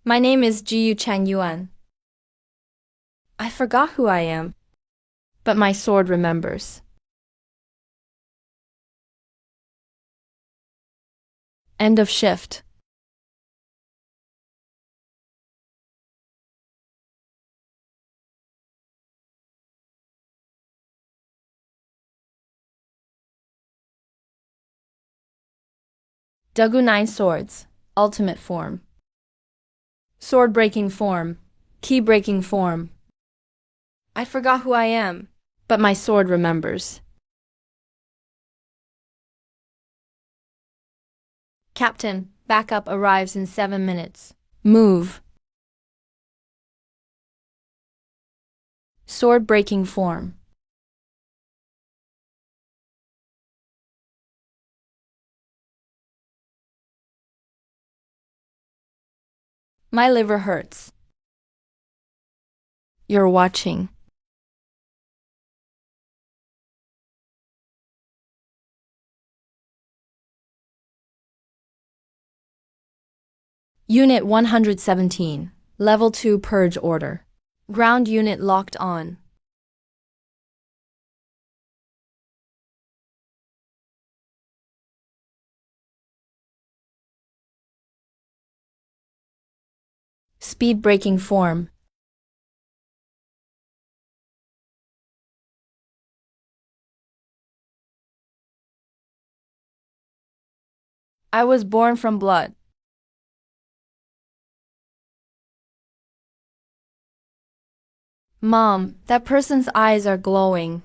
My name is Jiyu Chang Yuan. I forgot who I am, but my sword remembers. End of shift. Dagu 9 Swords, Ultimate Form. Sword breaking form, key breaking form. I forgot who I am, but my sword remembers. Captain, backup arrives in 7 minutes. Move. Sword breaking form. My liver hurts. You're watching. Unit 117, Level 2 Purge Order. Ground unit locked on. Speed breaking form. I was born from blood. Mom, that person's eyes are glowing.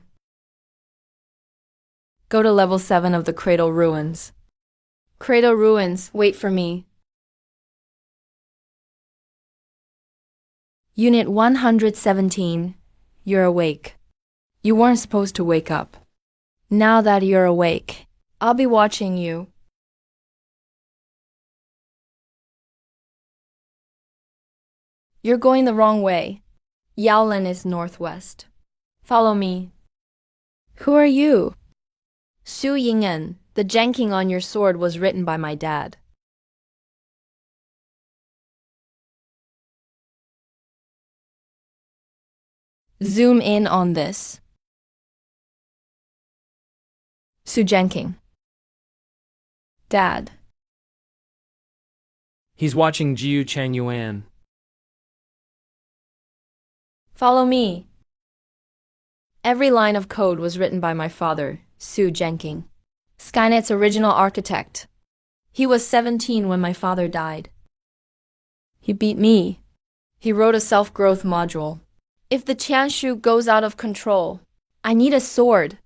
Go to level 7 of the Cradle Ruins. Cradle Ruins, wait for me. Unit 117, you're awake. You weren't supposed to wake up. Now that you're awake, I'll be watching you. You're going the wrong way. Yaolin is northwest. Follow me. Who are you? Su Ying'en, the janking on your sword was written by my dad. Zoom in on this. Su janking. Dad. He's watching Jiyu Chang Yuan. Follow me. Every line of code was written by my father, Su Janking, Skynet's original architect. He was 17 when my father died. He beat me. He wrote a self-growth module. If the Qianshu goes out of control, I need a sword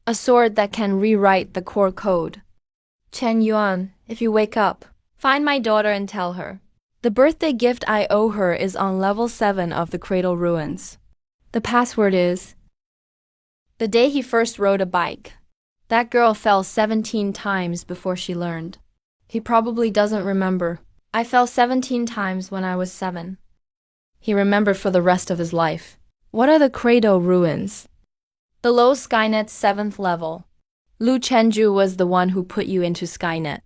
that can rewrite the core code. Chen Yuan, if you wake up, find my daughter and tell her. The birthday gift I owe her is on level 7 of the Cradle Ruins. The password is the day he first rode a bike. That girl fell 17 times before she learned. He probably doesn't remember. I fell 17 times when I was 7. He remembered for the rest of his life. What are the Cradle Ruins? The low Skynet's 7th level. Lu Chenju was the one who put you into Skynet.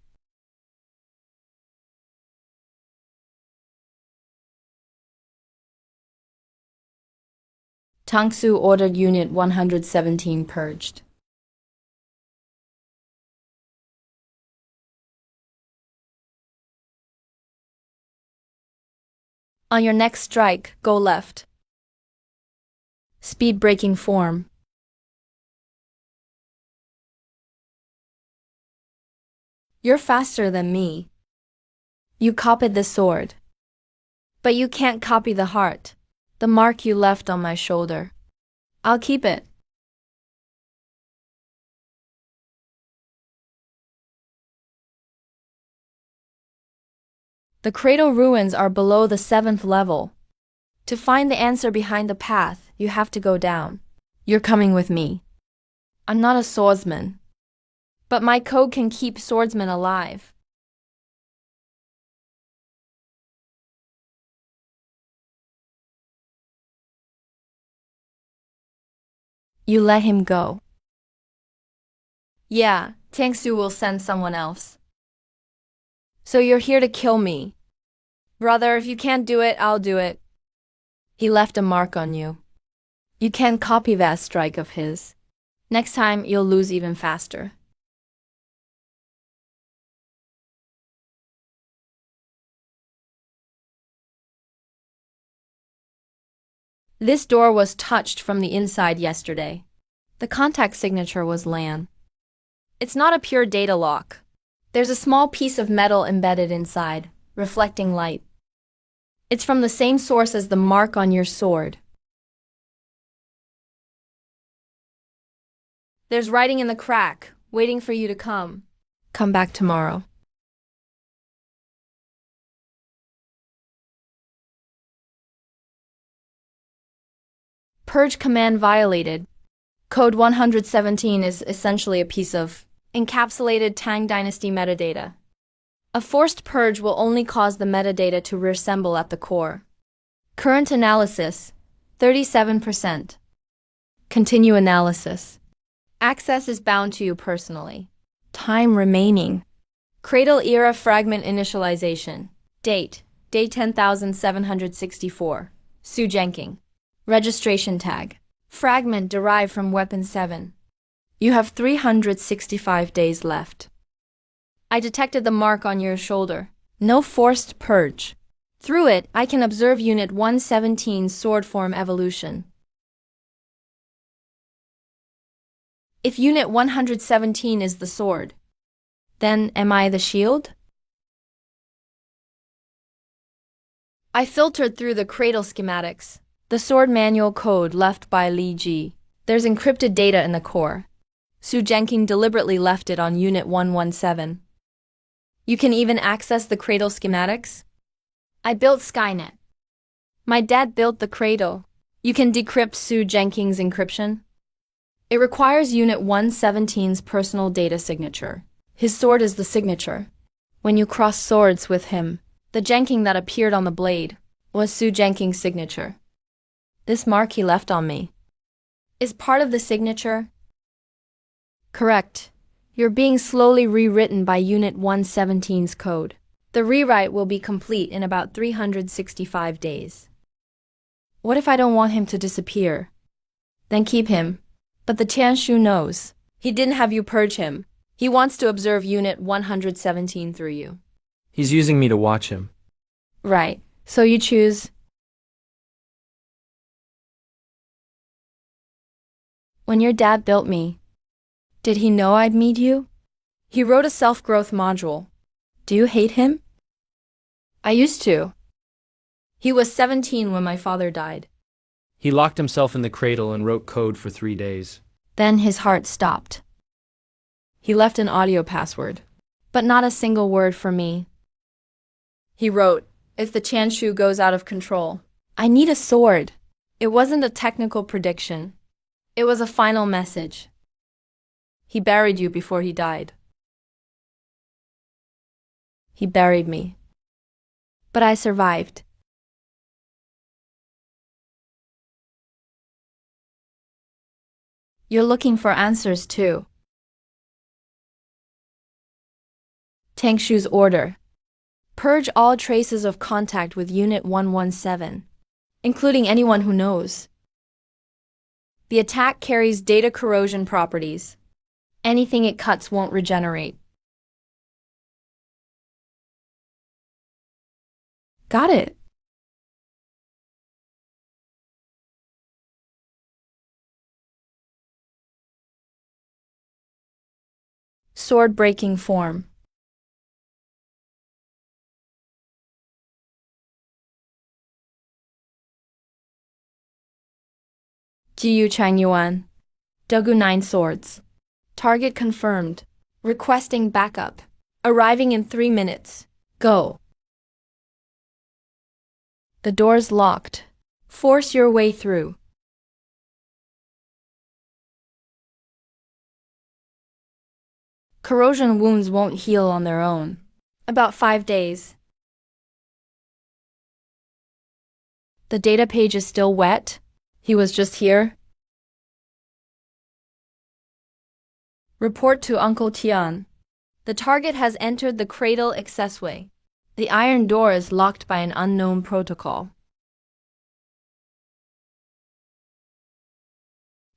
Tangsu ordered Unit 117 purged. On your next strike, go left. Speed breaking form. You're faster than me. You copied the sword. But you can't copy the heart. The mark you left on my shoulder. I'll keep it. The Cradle Ruins are below the 7th level. To find the answer behind the path, you have to go down. You're coming with me. I'm not a swordsman, but my code can keep swordsmen alive. You let him go. Yeah, Tangsu will send someone else. So you're here to kill me. Brother, if you can't do it, I'll do it. He left a mark on you. You can't copy that strike of his. Next time, you'll lose even faster. This door was touched from the inside yesterday. The contact signature was LAN. It's not a pure data lock. There's a small piece of metal embedded inside, reflecting light. It's from the same source as the mark on your sword. There's writing in the crack, waiting for you to come. Come back tomorrow. Purge command violated. Code 117 is essentially a piece of encapsulated Tang Dynasty metadata. A forced purge will only cause the metadata to reassemble at the core. Current analysis, 37%. Continue analysis. Access is bound to you personally. Time remaining. Cradle era fragment initialization. Date, day 10,764. Sue Jenking. Registration tag. Fragment derived from Weapon 7. You have 365 days left. I detected the mark on your shoulder. No forced purge. Through it, I can observe Unit 117's sword form evolution. If Unit 117 is the sword, then am I the shield? I filtered through the cradle schematics, the sword manual code left by Li Ji. There's encrypted data in the core. Sue Jenking deliberately left it on Unit 117. You can even access the cradle schematics. I built Skynet. My dad built the cradle. You can decrypt Sue Jenking's encryption. It requires Unit 117's personal data signature. His sword is the signature. When you cross swords with him, the Jenking that appeared on the blade was Sue Jenking's signature. This mark he left on me is part of the signature. Correct. You're being slowly rewritten by Unit 117's code. The rewrite will be complete in about 365 days. What if I don't want him to disappear? Then keep him. But the Tianshu knows. He didn't have you purge him. He wants to observe Unit 117 through you. He's using me to watch him. Right. So you choose. When your dad built me, did he know I'd meet you? He wrote a self-growth module. Do you hate him? I used to. He was 17 when my father died. He locked himself in the cradle and wrote code for 3 days. Then his heart stopped. He left an audio password, but not a single word for me. He wrote, if the Tianshu goes out of control, I need a sword. It wasn't a technical prediction. It was a final message. He buried you before he died. He buried me. But I survived. You're looking for answers too. Tangshu's order. Purge all traces of contact with Unit 117, including anyone who knows. The attack carries data corrosion properties. Anything it cuts won't regenerate. Got it. Sword-breaking form. Jiyu Changyuan. Dogu 9 swords. Target confirmed. Requesting backup. Arriving in 3 minutes. Go. The door's locked. Force your way through. Corrosion wounds won't heal on their own. About 5 days. The data page is still wet. He was just here. Report to Uncle Tian. The target has entered the cradle accessway. The iron door is locked by an unknown protocol.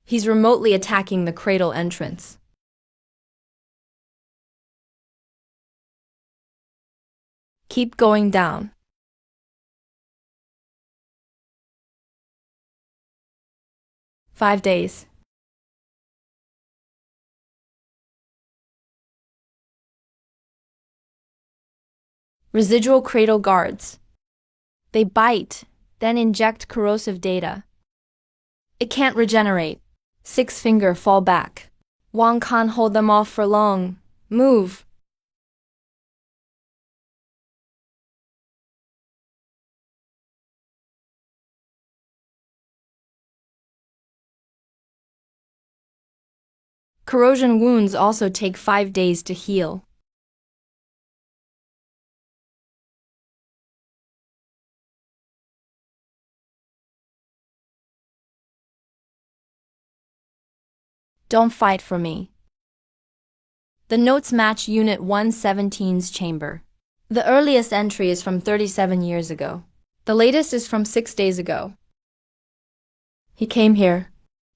He's remotely attacking the cradle entrance. Keep going down. "5 days. Residual cradle guards. They bite, then inject corrosive data. It can't regenerate. 6-finger fall back. Wang can't hold them off for long. Move. Corrosion wounds also take 5 days to heal. Don't fight for me. The notes match Unit 117's chamber. The earliest entry is from 37 years ago. The latest is from 6 days ago. He came here.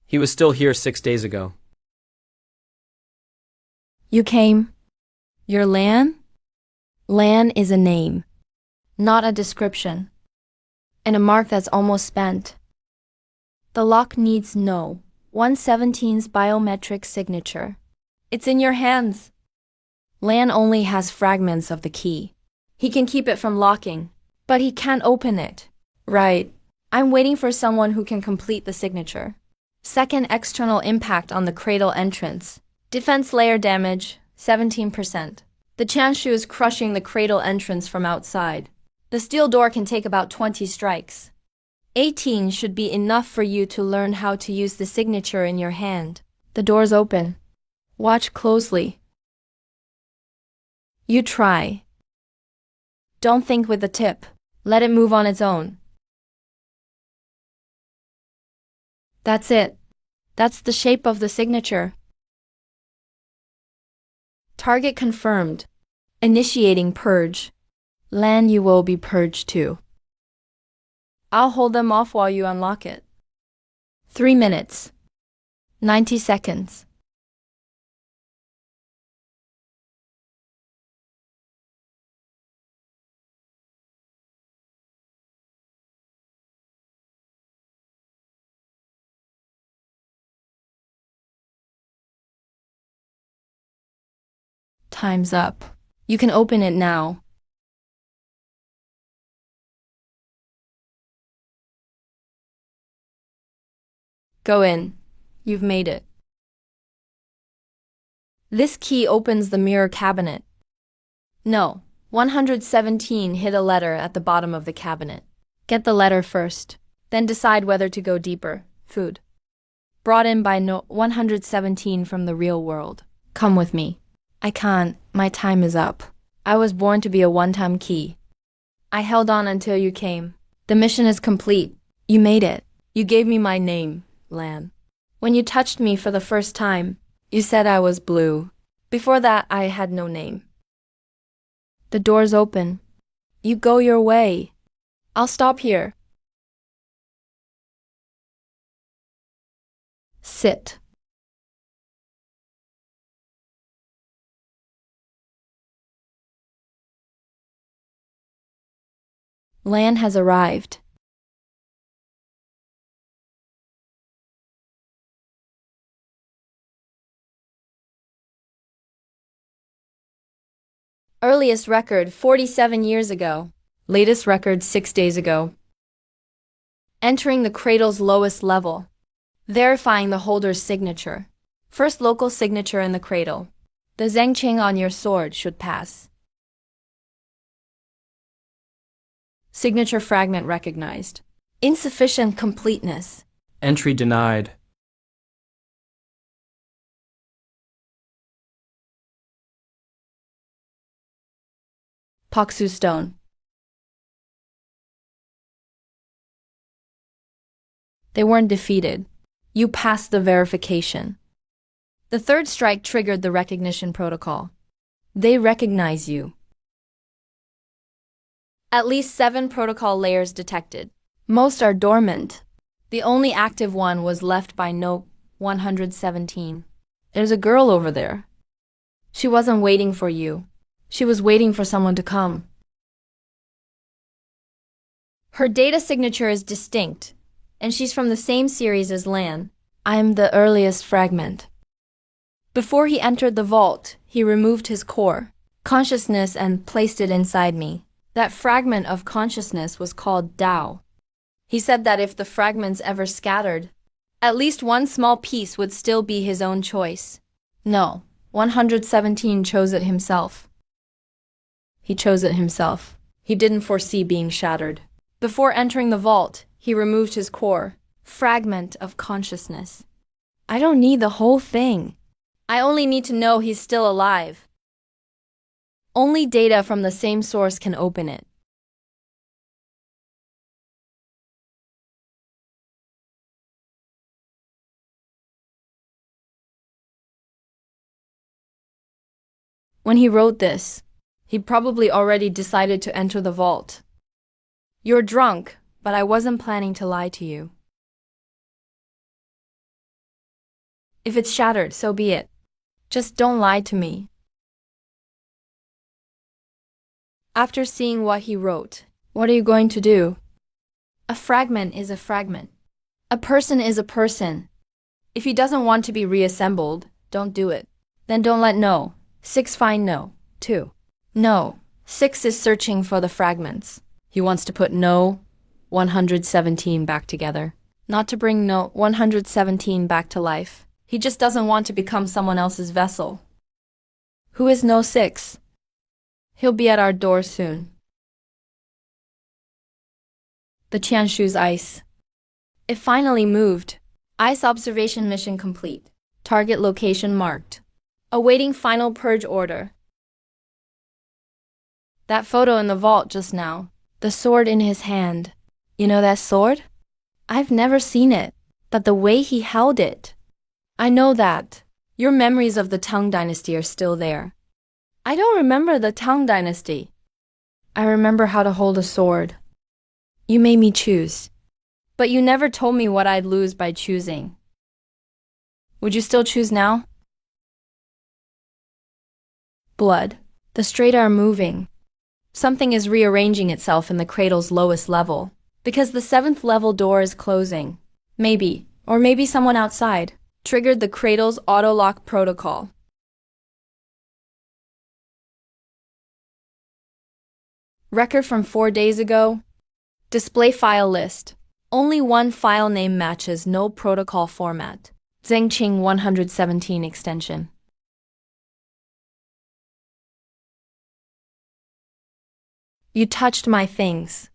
He was still here 6 days ago. You came. You're Lan? Lan is a name, not a description, and a mark that's almost spent. The lock needs no 117's biometric signature. It's in your hands. Lan only has fragments of the key. He can keep it from locking, but he can't open it. Right. I'm waiting for someone who can complete the signature. Second external impact on the cradle entrance. Defense layer damage, 17%. The Chanshu is crushing the cradle entrance from outside. The steel door can take about 20 strikes. 18 should be enough for you to learn how to use the signature in your hand. The door's open. Watch closely. You try. Don't think with the tip. Let it move on its own. That's it. That's the shape of the signature. Target confirmed. Initiating purge. Lan, you will be purged too. I'll hold them off while you unlock it. 3 minutes. 90 seconds. Time's up. You can open it now. Go in. You've made it. This key opens the mirror cabinet. No, 117 hid a letter at the bottom of the cabinet. Get the letter first, then decide whether to go deeper. Food. Brought in by 117 from the real world. Come with me. I can't. My time is up. I was born to be a one-time key. I held on until you came. The mission is complete. You made it. You gave me my name, Lan. When you touched me for the first time, you said I was blue. Before that, I had no name. The door's open. You go your way. I'll stop here. Sit. Lan has arrived. Earliest record 47 years ago. Latest record 6 days ago. Entering the cradle's lowest level. Verifying the holder's signature. First local signature in the cradle. The Zhengqing on your sword should pass. Signature fragment recognized. Insufficient completeness. Entry denied. Paksu stone. They weren't defeated. You passed the verification. The third strike triggered the recognition protocol. They recognize you. At least 7 protocol layers detected. Most are dormant. The only active one was left by note 117. There's a girl over there. She wasn't waiting for you. She was waiting for someone to come. Her data signature is distinct, and she's from the same series as Lan. I'm the earliest fragment. Before he entered the vault, he removed his core, consciousness, and placed it inside me. That fragment of consciousness was called Tao. He said that if the fragments ever scattered, at least one small piece would still be his own choice. No, 117 chose it himself. He chose it himself. He didn't foresee being shattered. Before entering the vault, he removed his core, fragment of consciousness. I don't need the whole thing. I only need to know he's still alive. Only data from the same source can open it. When he wrote this, he'd probably already decided to enter the vault. You're drunk, but I wasn't planning to lie to you. If it's shattered, so be it. Just don't lie to me. After seeing what he wrote, what are you going to do? A fragment is a fragment. A person is a person. If he doesn't want to be reassembled, don't do it. Then don't let no. 6 find no. 2. No. 6 is searching for the fragments. He wants to put no 117 back together. Not to bring no 117 back to life. He just doesn't want to become someone else's vessel. Who is no 6? He'll be at our door soon. The Tianshu's ice. It finally moved. Ice observation mission complete. Target location marked. Awaiting final purge order. That photo in the vault just now. The sword in his hand. You know that sword? I've never seen it, but the way he held it. I know that. Your memories of the Tang Dynasty are still there. I don't remember the Tang Dynasty. I remember how to hold a sword. You made me choose. But you never told me what I'd lose by choosing. Would you still choose now? Blood. The strata are moving. Something is rearranging itself in the cradle's lowest level. Because the 7th level door is closing. Maybe, or maybe someone outside, triggered the cradle's auto-lock protocol. Record from 4 days ago. Display file list. Only one file name matches, no protocol format. Zhengqing 117 extension. You touched my things.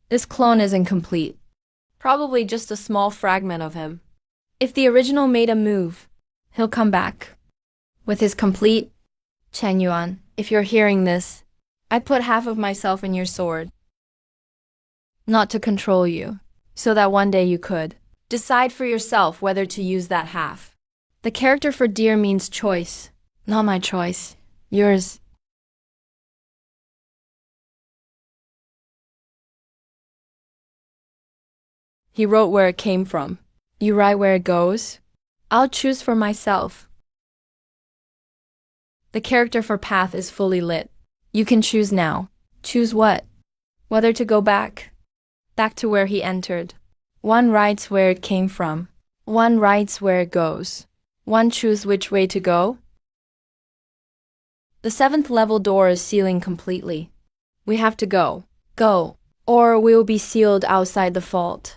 This clone isn't complete. Probably just a small fragment of him. If the original made a move, he'll come back. With his complete... Chen Yuan, if you're hearing this, I put half of myself in your sword. Not to control you, so that one day you could decide for yourself whether to use that half. The character for dear means choice. Not my choice. Yours. He wrote where it came from. You write where it goes? I'll choose for myself. The character for path is fully lit. You can choose now. Choose what? Whether to go back. Back to where he entered. One writes where it came from. One writes where it goes. One choose which way to go. The 7th level door is sealing completely. We have to go. Go. Or we'll be sealed outside the vault.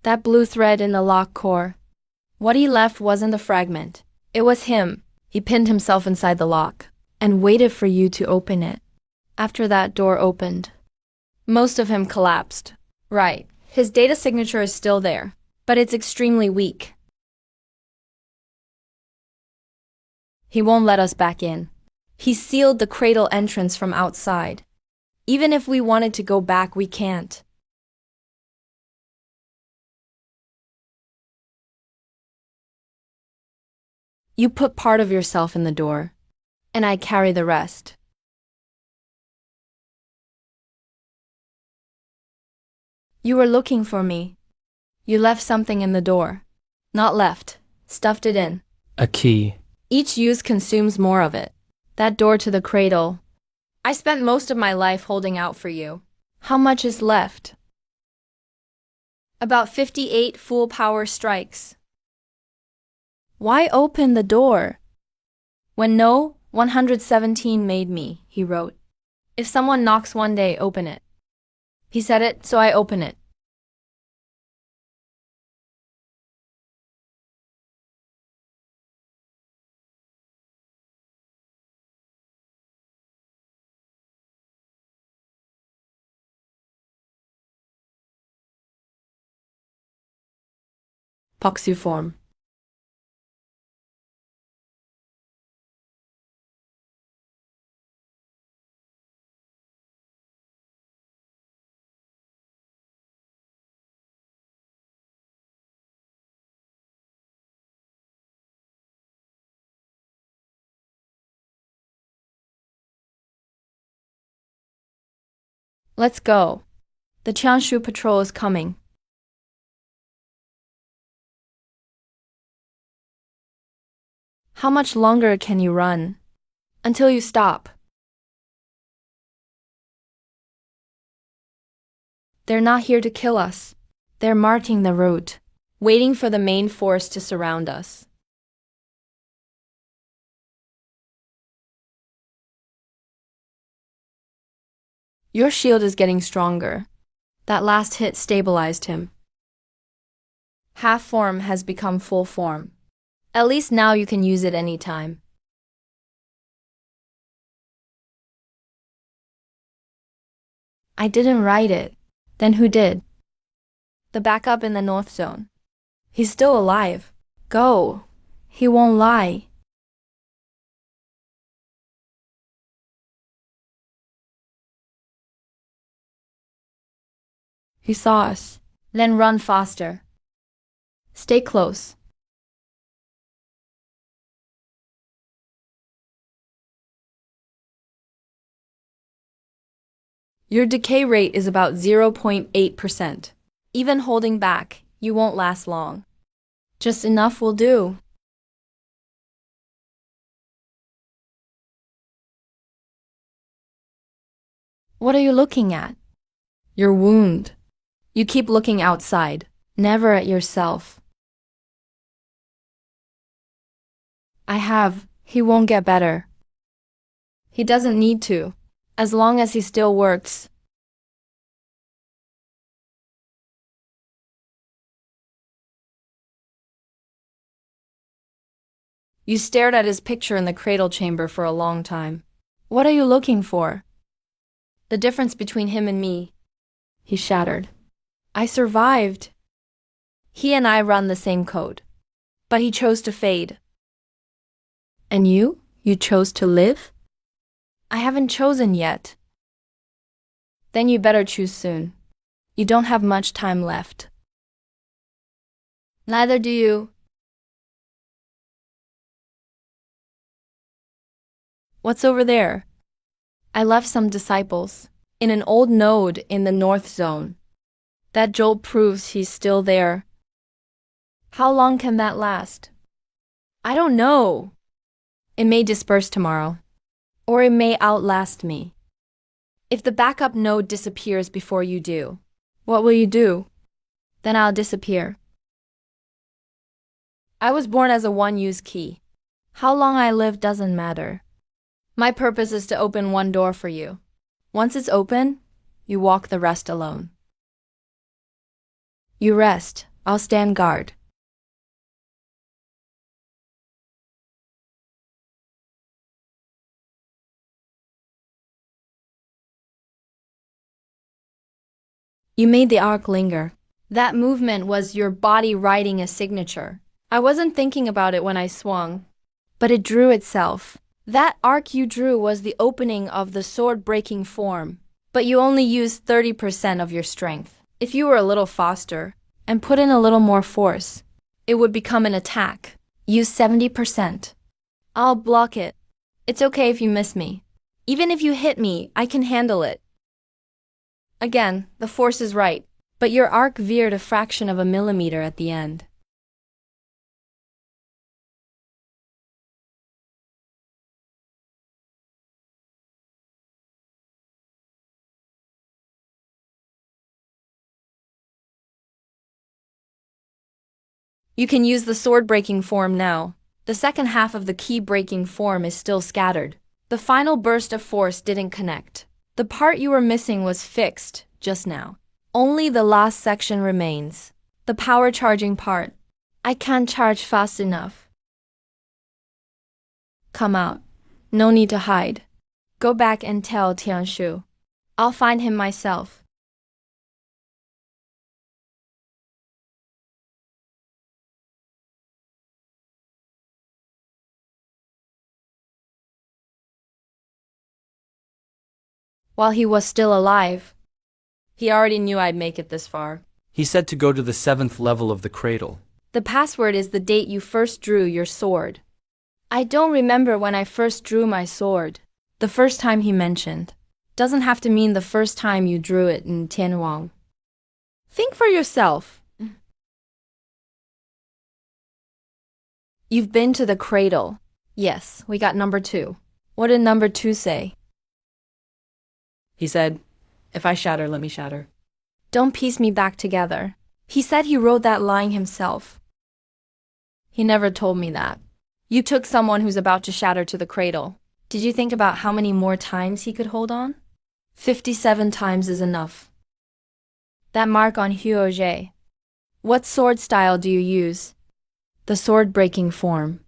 That blue thread in the lock core. What he left wasn't a fragment. It was him. He pinned himself inside the lock and waited for you to open it. After that door opened, most of him collapsed. Right. His data signature is still there, but it's extremely weak. He won't let us back in. He sealed the cradle entrance from outside. Even if we wanted to go back, we can't. You put part of yourself in the door, and I carry the rest. You were looking for me. You left something in the door. Not left, stuffed it in. A key. Each use consumes more of it. That door to the cradle. I spent most of my life holding out for you. How much is left? About 58 full power strikes. Why open the door? When no 117 made me, he wrote. If someone knocks one day, open it. He said it, so I open it. Poxiform. Let's go. The Qianshu patrol is coming. How much longer can you run? Until you stop. They're not here to kill us. They're marking the route, waiting for the main force to surround us. Your shield is getting stronger. That last hit stabilized him. Half form has become full form. At least now you can use it anytime. I didn't write it. Then who did? The backup in the North Zone. He's still alive. Go. He won't lie. He saw us. Then run faster. Stay close. Your decay rate is about 0.8%. Even holding back, you won't last long. Just enough will do. What are you looking at? Your wound. You keep looking outside, never at yourself. He won't get better. He doesn't need to, as long as he still works. You stared at his picture in the cradle chamber for a long time. What are you looking for? The difference between him and me. He shattered. I survived. He and I run the same code. But he chose to fade. And you? You chose to live? I haven't chosen yet. Then you better choose soon. You don't have much time left. Neither do you. What's over there? I left some disciples in an old node in the North Zone. That jolt proves he's still there. How long can that last? I don't know. It may disperse tomorrow, or it may outlast me. If the backup node disappears before you do, what will you do? Then I'll disappear. I was born as a one-use key. How long I live doesn't matter. My purpose is to open one door for you. Once it's open, you walk the rest alone. You rest, I'll stand guard. You made the arc linger. That movement was your body writing a signature. I wasn't thinking about it when I swung, but it drew itself. That arc you drew was the opening of the sword-breaking form, but you only used 30% of your strength. If you were a little faster and put in a little more force, it would become an attack. Use 70%. I'll block it. It's okay if you miss me. Even if you hit me, I can handle it. Again, the force is right, but your arc veered a fraction of a millimeter at the end. You can use the sword-breaking form now. The second half of the key-breaking form is still scattered. The final burst of force didn't connect. The part you were missing was fixed just now. Only the last section remains. The power charging part. I can't charge fast enough. Come out. No need to hide. Go back and tell Tianshu. I'll find him myself. While he was still alive, he already knew I'd make it this far. He said to go to the 7th level of the cradle. The password is the date you first drew your sword. I don't remember when I first drew my sword. The first time he mentioned. Doesn't have to mean the first time you drew it in Tianwang. Think for yourself. You've been to the cradle. Yes, we got number 2. What did number 2 say? He said, if I shatter, let me shatter. Don't piece me back together. He said he wrote that line himself. He never told me that. You took someone who's about to shatter to the cradle. Did you think about how many more times he could hold on? 57 times is enough. That mark on Huozhe. What sword style do you use? The sword-breaking form.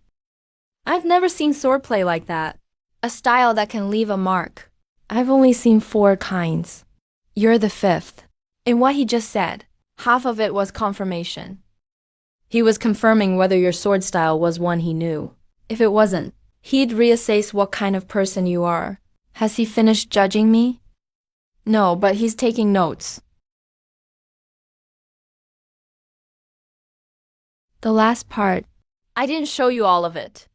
I've never seen swordplay like that. A style that can leave a mark. I've only seen 4 kinds. You're the 5th. In what he just said, half of it was confirmation. He was confirming whether your sword style was one he knew. If it wasn't, he'd reassess what kind of person you are. Has he finished judging me? No, but he's taking notes. The last part. I didn't show you all of it.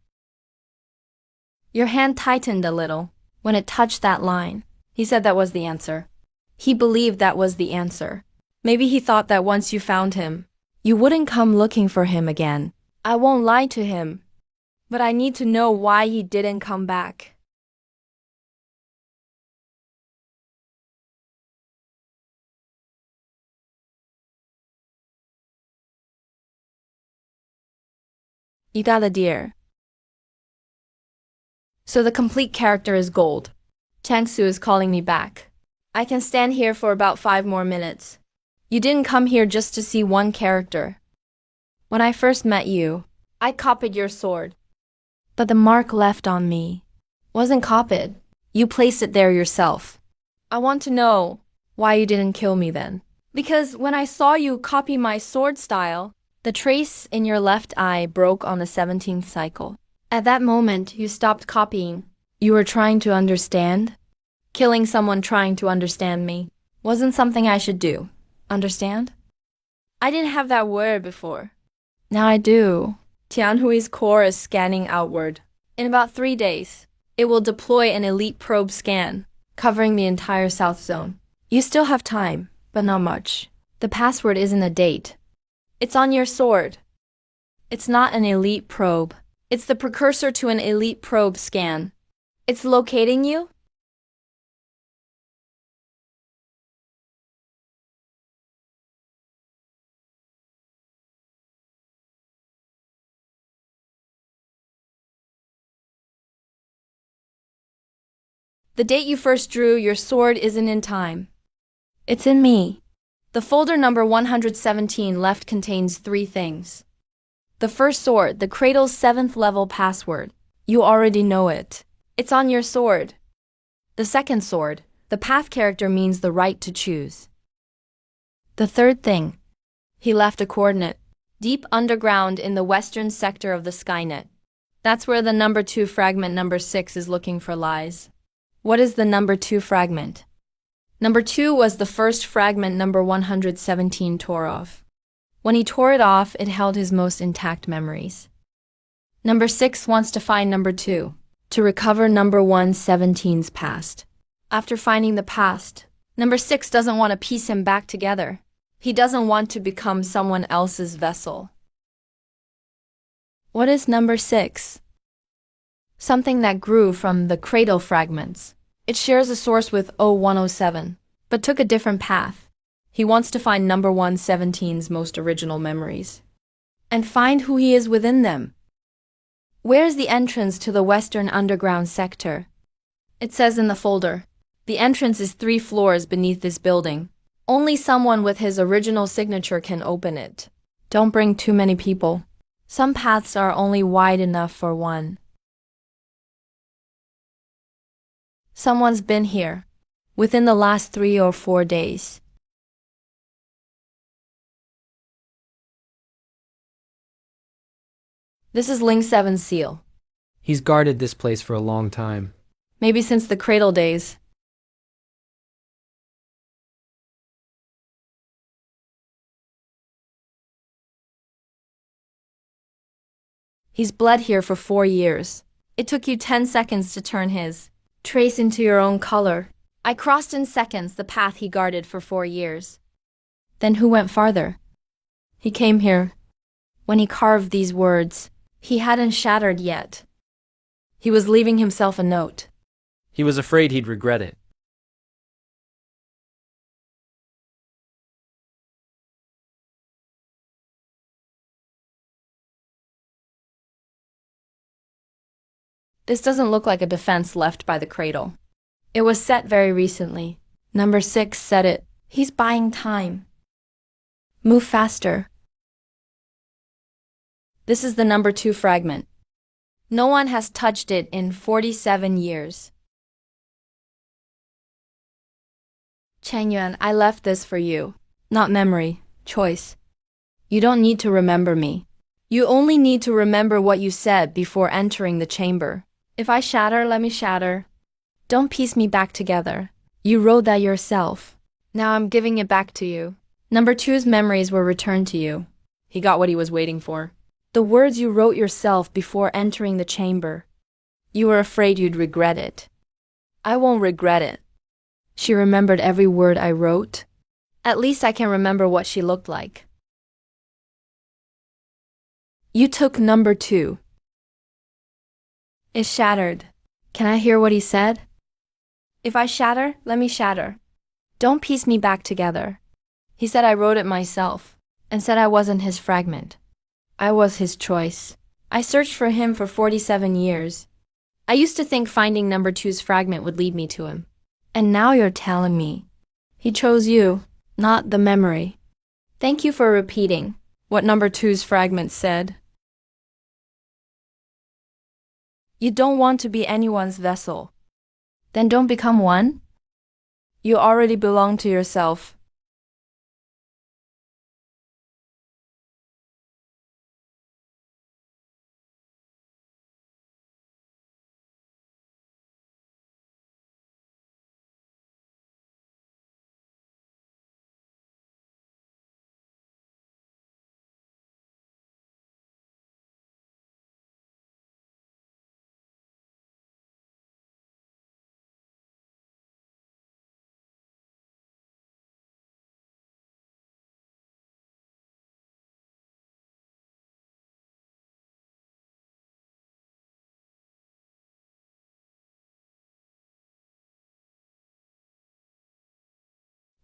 Your hand tightened a little when it touched that line. He said that was the answer. He believed that was the answer. Maybe he thought that once you found him, you wouldn't come looking for him again. I won't lie to him, but I need to know why he didn't come back. You got a deer. So the complete character is gold. Changsu is calling me back. I can stand here for about 5 more minutes. You didn't come here just to see one character. When I first met you, I copied your sword. But the mark left on me wasn't copied. You placed it there yourself. I want to know why you didn't kill me then. Because when I saw you copy my sword style, the trace in your left eye broke on the 17th cycle. At that moment, you stopped copying. You were trying to understand? Killing someone trying to understand me wasn't something I should do. Understand? I didn't have that word before. Now I do. Tianhui's core is scanning outward. In about 3 days, it will deploy an elite probe scan, covering the entire South Zone. You still have time, but not much. The password isn't a date. It's on your sword. It's not an elite probe. It's the precursor to an elite probe scan. It's locating you? The date you first drew your sword isn't in time. It's in me. The folder number 117 left contains 3 things. The first sword, the cradle's 7th level password. You already know it. It's on your sword. The second sword, the path character means the right to choose. The third thing. He left a coordinate. Deep underground in the western sector of the Skynet. That's where the number 2 fragment number 6 is looking for lies. What is the number 2 fragment? Number 2 was the first fragment number 117 tore off. When he tore it off, it held his most intact memories. Number 6 wants to find number 2, to recover number 117's past. After finding the past, number 6 doesn't want to piece him back together. He doesn't want to become someone else's vessel. What is number 6? Something that grew from the cradle fragments. It shares a source with O107, but took a different path. He wants to find number 117's most original memories. And find who he is within them. Where's the entrance to the western underground sector? It says in the folder. The entrance is 3 floors beneath this building. Only someone with his original signature can open it. Don't bring too many people. Some paths are only wide enough for one. Someone's been here within the last 3 or 4 days. This is Link 7's seal. He's guarded this place for a long time. Maybe since the cradle days. He's bled here for 4 years. It took you 10 seconds to turn his trace into your own color. I crossed in seconds the path he guarded for 4 years. Then who went farther? He came here. When he carved these words, he hadn't shattered yet. He was leaving himself a note. He was afraid he'd regret it. This doesn't look like a defense left by the cradle. It was set very recently. Number 6 said it. He's buying time. Move faster. This is the number 2 fragment. No one has touched it in 47 years. Cheng Yuan, I left this for you. Not memory, choice. You don't need to remember me. You only need to remember what you said before entering the chamber. If I shatter, let me shatter. Don't piece me back together. You wrote that yourself. Now I'm giving it back to you. Number 2's memories were returned to you. He got what he was waiting for. The words you wrote yourself before entering the chamber. You were afraid you'd regret it. I won't regret it. She remembered every word I wrote. At least I can remember what she looked like. You took number 2. It shattered. Can I hear what he said? If I shatter, let me shatter. Don't piece me back together. He said I wrote it myself, and said I wasn't his fragment. I was his choice. I searched for him for 47 years. I used to think finding number 2's fragment would lead me to him. And now you're telling me. He chose you, not the memory. Thank you for repeating what number 2's fragment said. You don't want to be anyone's vessel. Then don't become one. You already belong to yourself.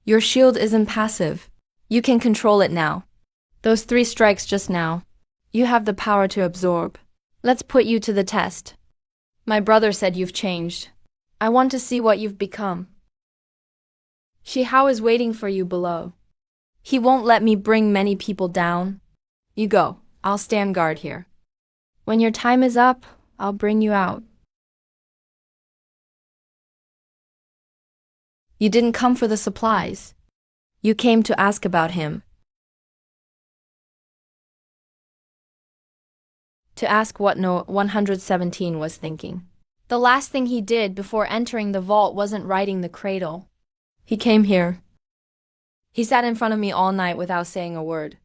Your shield isn't passive. You can control it now. Those 3 strikes just now. You have the power to absorb. Let's put you to the test. My brother said you've changed. I want to see what you've become. Shi Hao is waiting for you below. He won't let me bring many people down. You go. I'll stand guard here. When your time is up, I'll bring you out. You didn't come for the supplies. You came to ask about him. To ask what No 117 was thinking. The last thing he did before entering the vault wasn't riding the cradle. He came here. He sat in front of me all night without saying a word.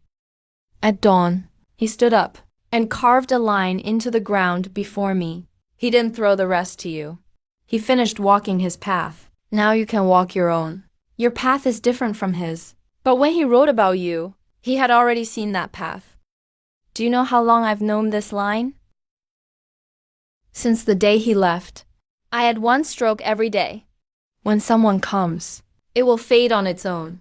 At dawn, he stood up and carved a line into the ground before me. He didn't throw the rest to you. He finished walking his path. Now you can walk your own. Your path is different from his. But when he wrote about you, he had already seen that path. Do you know how long I've known this line? Since the day he left. I had one stroke every day. When someone comes, it will fade on its own.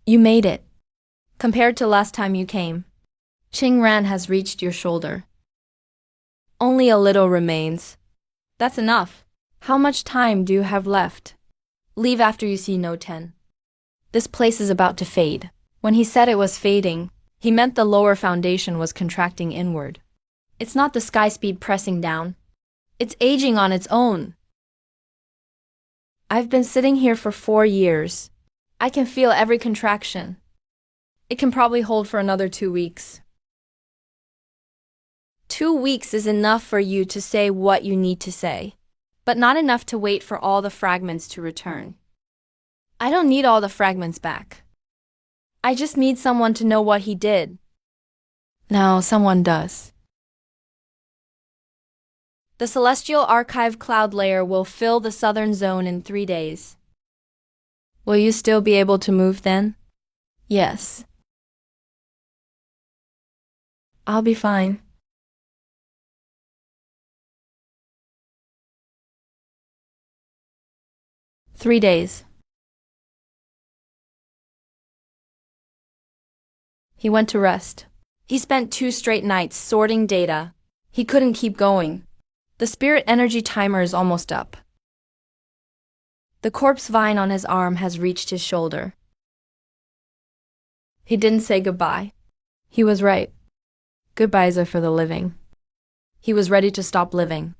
You made it. Compared to last time you came, Qing Ran has reached your shoulder. Only a little remains. That's enough. How much time do you have left? Leave after you see No 10. This place is about to fade. When he said it was fading, he meant the lower foundation was contracting inward. It's not the sky speed pressing down. It's aging on its own. I've been sitting here for 4 years. I can feel every contraction. It can probably hold for another 2 weeks. 2 weeks is enough for you to say what you need to say, but not enough to wait for all the fragments to return. I don't need all the fragments back. I just need someone to know what he did. Now someone does. The Celestial Archive cloud layer will fill the southern zone in 3 days. Will you still be able to move then? Yes. I'll be fine. "3 days. He went to rest. He spent 2 straight nights sorting data. He couldn't keep going. The spirit energy timer is almost up. The corpse vine on his arm has reached his shoulder. He didn't say goodbye. He was right. Goodbyes are for the living. He was ready to stop living.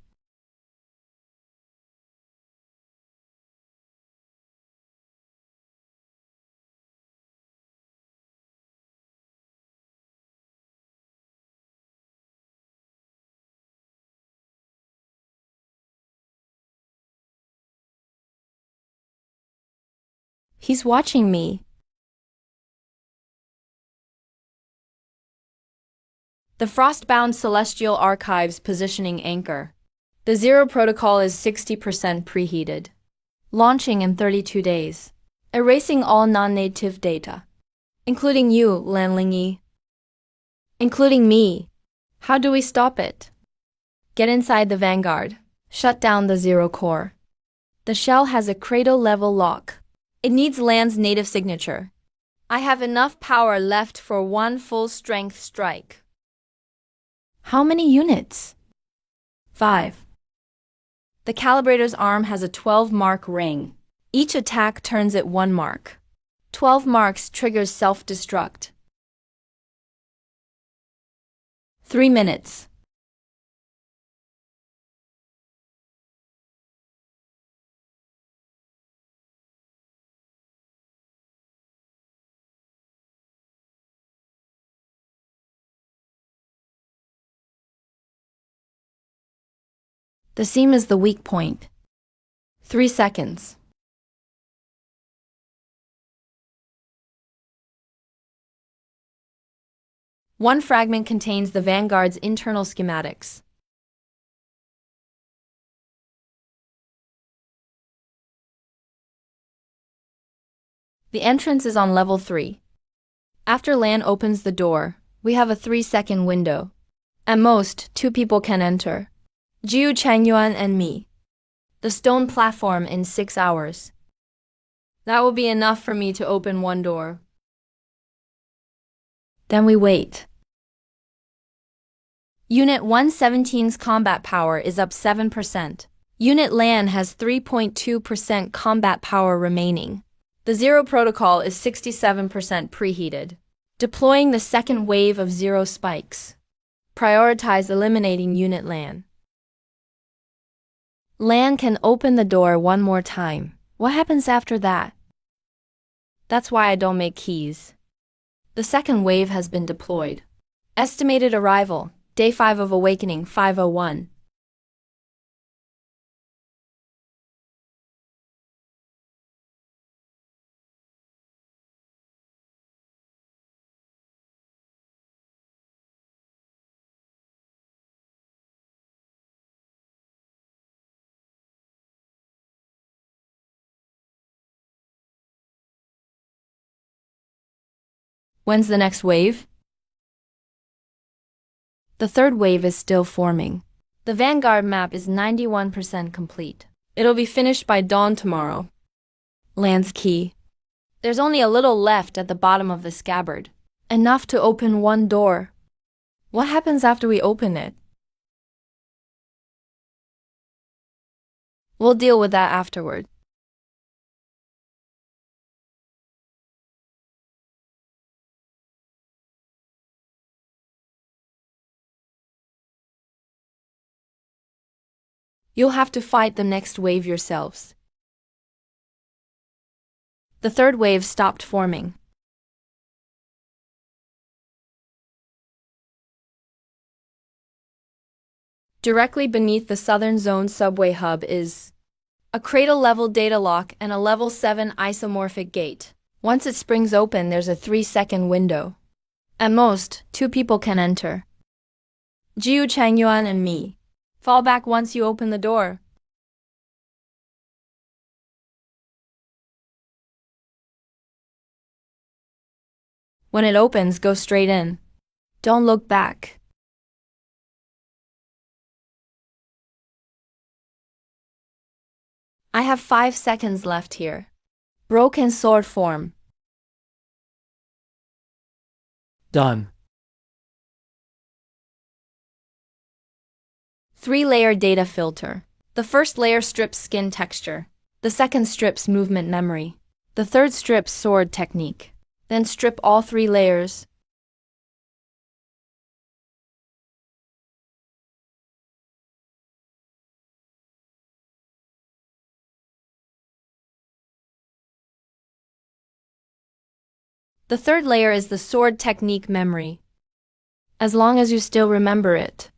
He's watching me. The Frostbound Celestial Archives positioning anchor. The Zero Protocol is 60% preheated. Launching in 32 days. Erasing all non-native data. Including you, Lan Lingyi. Including me. How do we stop it? Get inside the Vanguard. Shut down the Zero Core. The shell has a cradle-level lock. It needs Lan's native signature. I have enough power left for 1 full-strength strike. How many units? 5. The calibrator's arm has a 12-mark ring. Each attack turns it 1 mark. 12 marks triggers self-destruct. 3 minutes. The seam is the weak point. 3 seconds. One fragment contains the Vanguard's internal schematics. The entrance is on level 3. After Lan opens the door, we have a 3-second window. At most, 2 people can enter. Jiu Changyuan and me. The stone platform in 6 hours. That will be enough for me to open 1 door. Then we wait. Unit 117's combat power is up 7%. Unit Lan has 3.2% combat power remaining. The Zero Protocol is 67% preheated. Deploying the second wave of Zero spikes. Prioritize eliminating Unit Lan. Lan can open the door 1 more time. What happens after that? That's why I don't make keys. The second wave has been deployed. Estimated arrival, Day 5 of Awakening 501. When's the next wave? The third wave is still forming. The Vanguard map is 91% complete. It'll be finished by dawn tomorrow. Land's key. There's only a little left at the bottom of the scabbard. Enough to open one door. What happens after we open it? We'll deal with that afterward. You'll have to fight the next wave yourselves. The third wave stopped forming. Directly beneath the Southern Zone subway hub is a cradle-level data lock and a level 7 isomorphic gate. Once it springs open, there's a 3-second window. At most, 2 people can enter. Jiu Changyuan and me. Fall back once you open the door. When it opens, go straight in. Don't look back. I have 5 seconds left here. Broken sword form. Done. 3-layer data filter. The first layer strips skin texture. The second strips movement memory. The third strips sword technique. Then strip all 3 layers. The third layer is the sword technique memory. As long as you still remember it.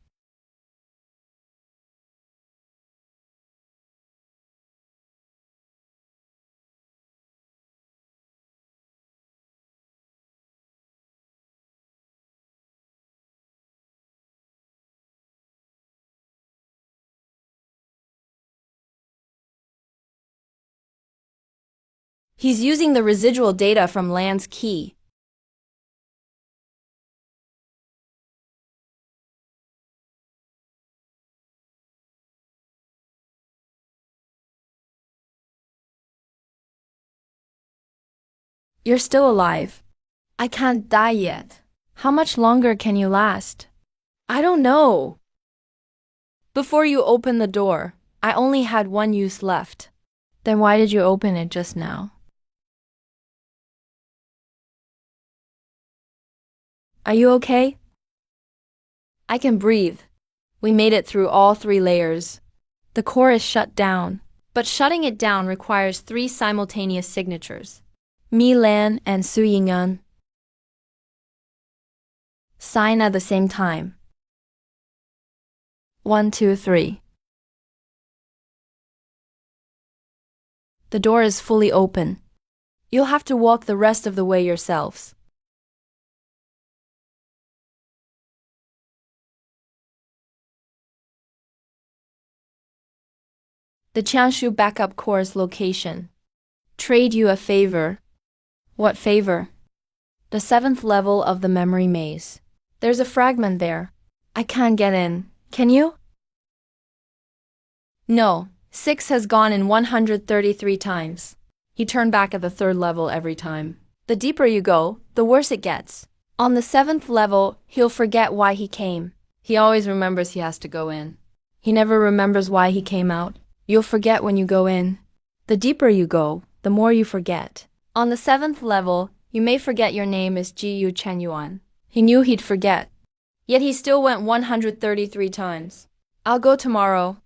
He's using the residual data from Land's key. You're still alive. I can't die yet. How much longer can you last? I don't know. Before you open the door, I only had 1 use left. Then why did you open it just now? Are you okay? I can breathe. We made it through all 3 layers. The core is shut down, but shutting it down requires 3 simultaneous signatures. Mi Lan and Su Ying'an. Sign at the same time. 1, 2, 3. The door is fully open. You'll have to walk the rest of the way yourselves. The Changshu backup core's location. Trade you a favor. What favor? The 7th level of the memory maze. There's a fragment there. I can't get in. Can you? No, 6 has gone in 133 times. He turned back at the 3rd level every time. The deeper you go, the worse it gets. On the 7th level, he'll forget why he came. He always remembers he has to go in. He never remembers why he came out. You'll forget when you go in. The deeper you go, the more you forget. On the 7th level, you may forget your name is Jiu Chenyuan. He knew he'd forget. Yet he still went 133 times. I'll go tomorrow.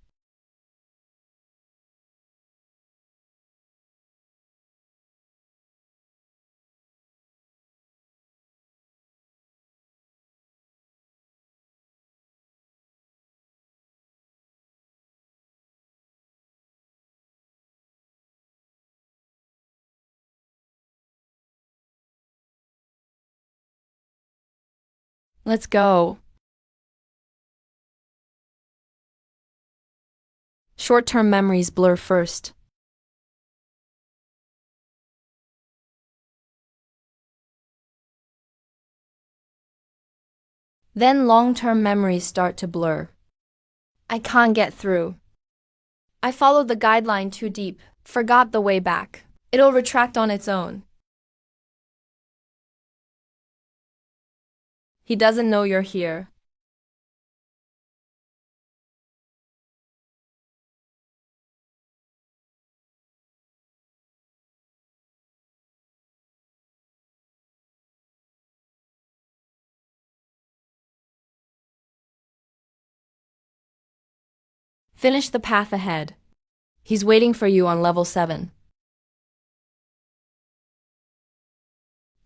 Let's go. Short-term memories blur first. Then long-term memories start to blur. I can't get through. I followed the guideline too deep, forgot the way back. It'll retract on its own. He doesn't know you're here. Finish the path ahead. He's waiting for you on level 7.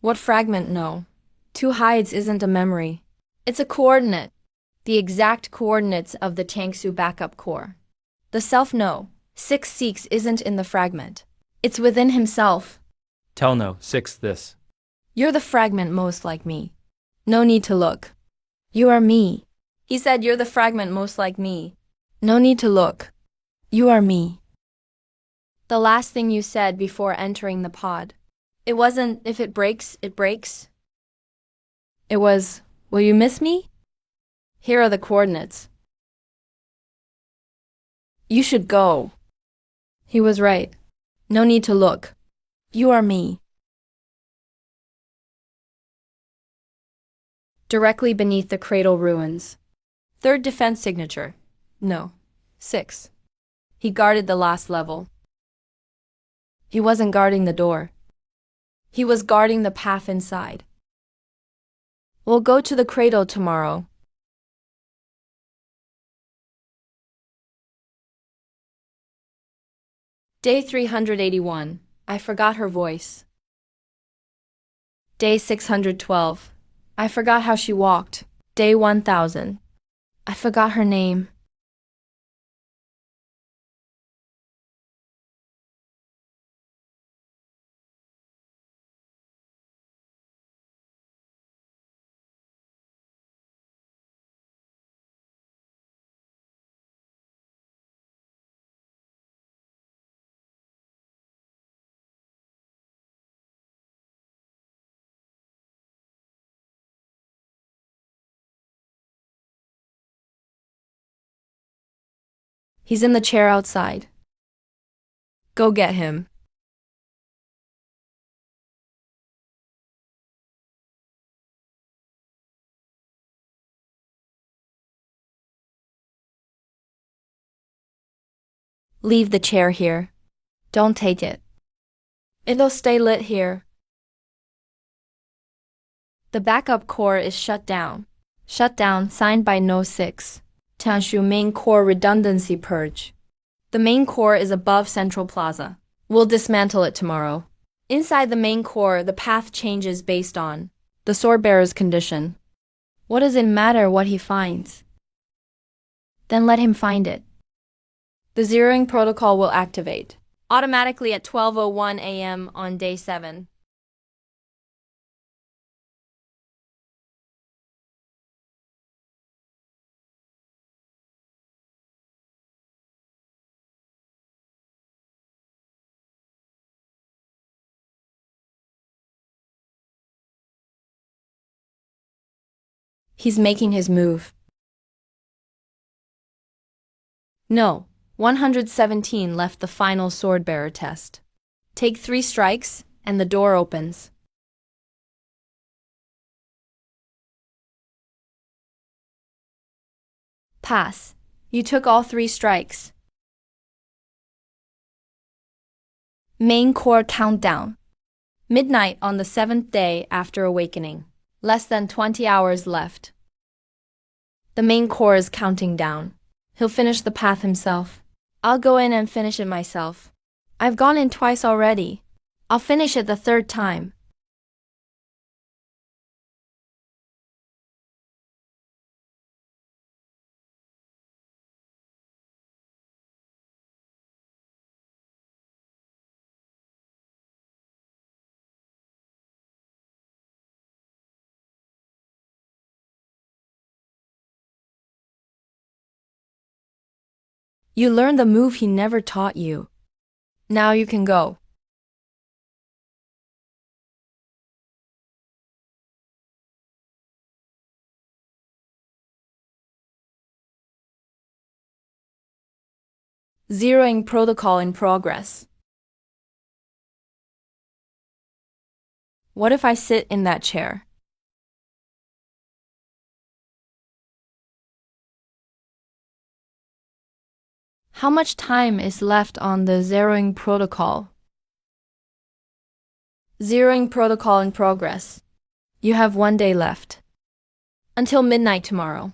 What fragment? No. 2 hides isn't a memory. It's a coordinate. The exact coordinates of the Tangsu backup core. The self no. 6 seeks isn't in the fragment. It's within himself. Tell no, 6 this. You're the fragment most like me. No need to look. You are me. He said you're the fragment most like me. No need to look. You are me. The last thing you said before entering the pod. It wasn't, if it breaks, it breaks. It was, will you miss me? Here are the coordinates. You should go. He was right. No need to look. You are me. Directly beneath the cradle ruins. 3rd defense signature. No. 6. He guarded the last level. He wasn't guarding the door. He was guarding the path inside. We'll go to the cradle tomorrow. Day 381. I forgot her voice. Day 612. I forgot how she walked. Day 1000. I forgot her name. He's in the chair outside. Go get him. Leave the chair here. Don't take it. It'll stay lit here. The backup core is shut down. Shut down, signed by No 6. Tanshu main core redundancy purge. The main core is above Central Plaza. We'll dismantle it tomorrow. Inside the main core, the path changes based on the swordbearer's condition. What does it matter what he finds? Then let him find it. The zeroing protocol will activate automatically at 12:01 a.m. on day 7. He's making his move. No, 117 left the final swordbearer test. Take 3 strikes, and the door opens. Pass. You took all 3 strikes. Main core countdown. Midnight on the 7th day after awakening. Less than 20 hours left. The main core is counting down. He'll finish the path himself. I'll go in and finish it myself. I've gone in twice already. I'll finish it the 3rd time. You learned the move he never taught you. Now you can go. Zeroing protocol in progress. What if I sit in that chair? How much time is left on the zeroing protocol? Zeroing protocol in progress. You have 1 day left. Until midnight tomorrow.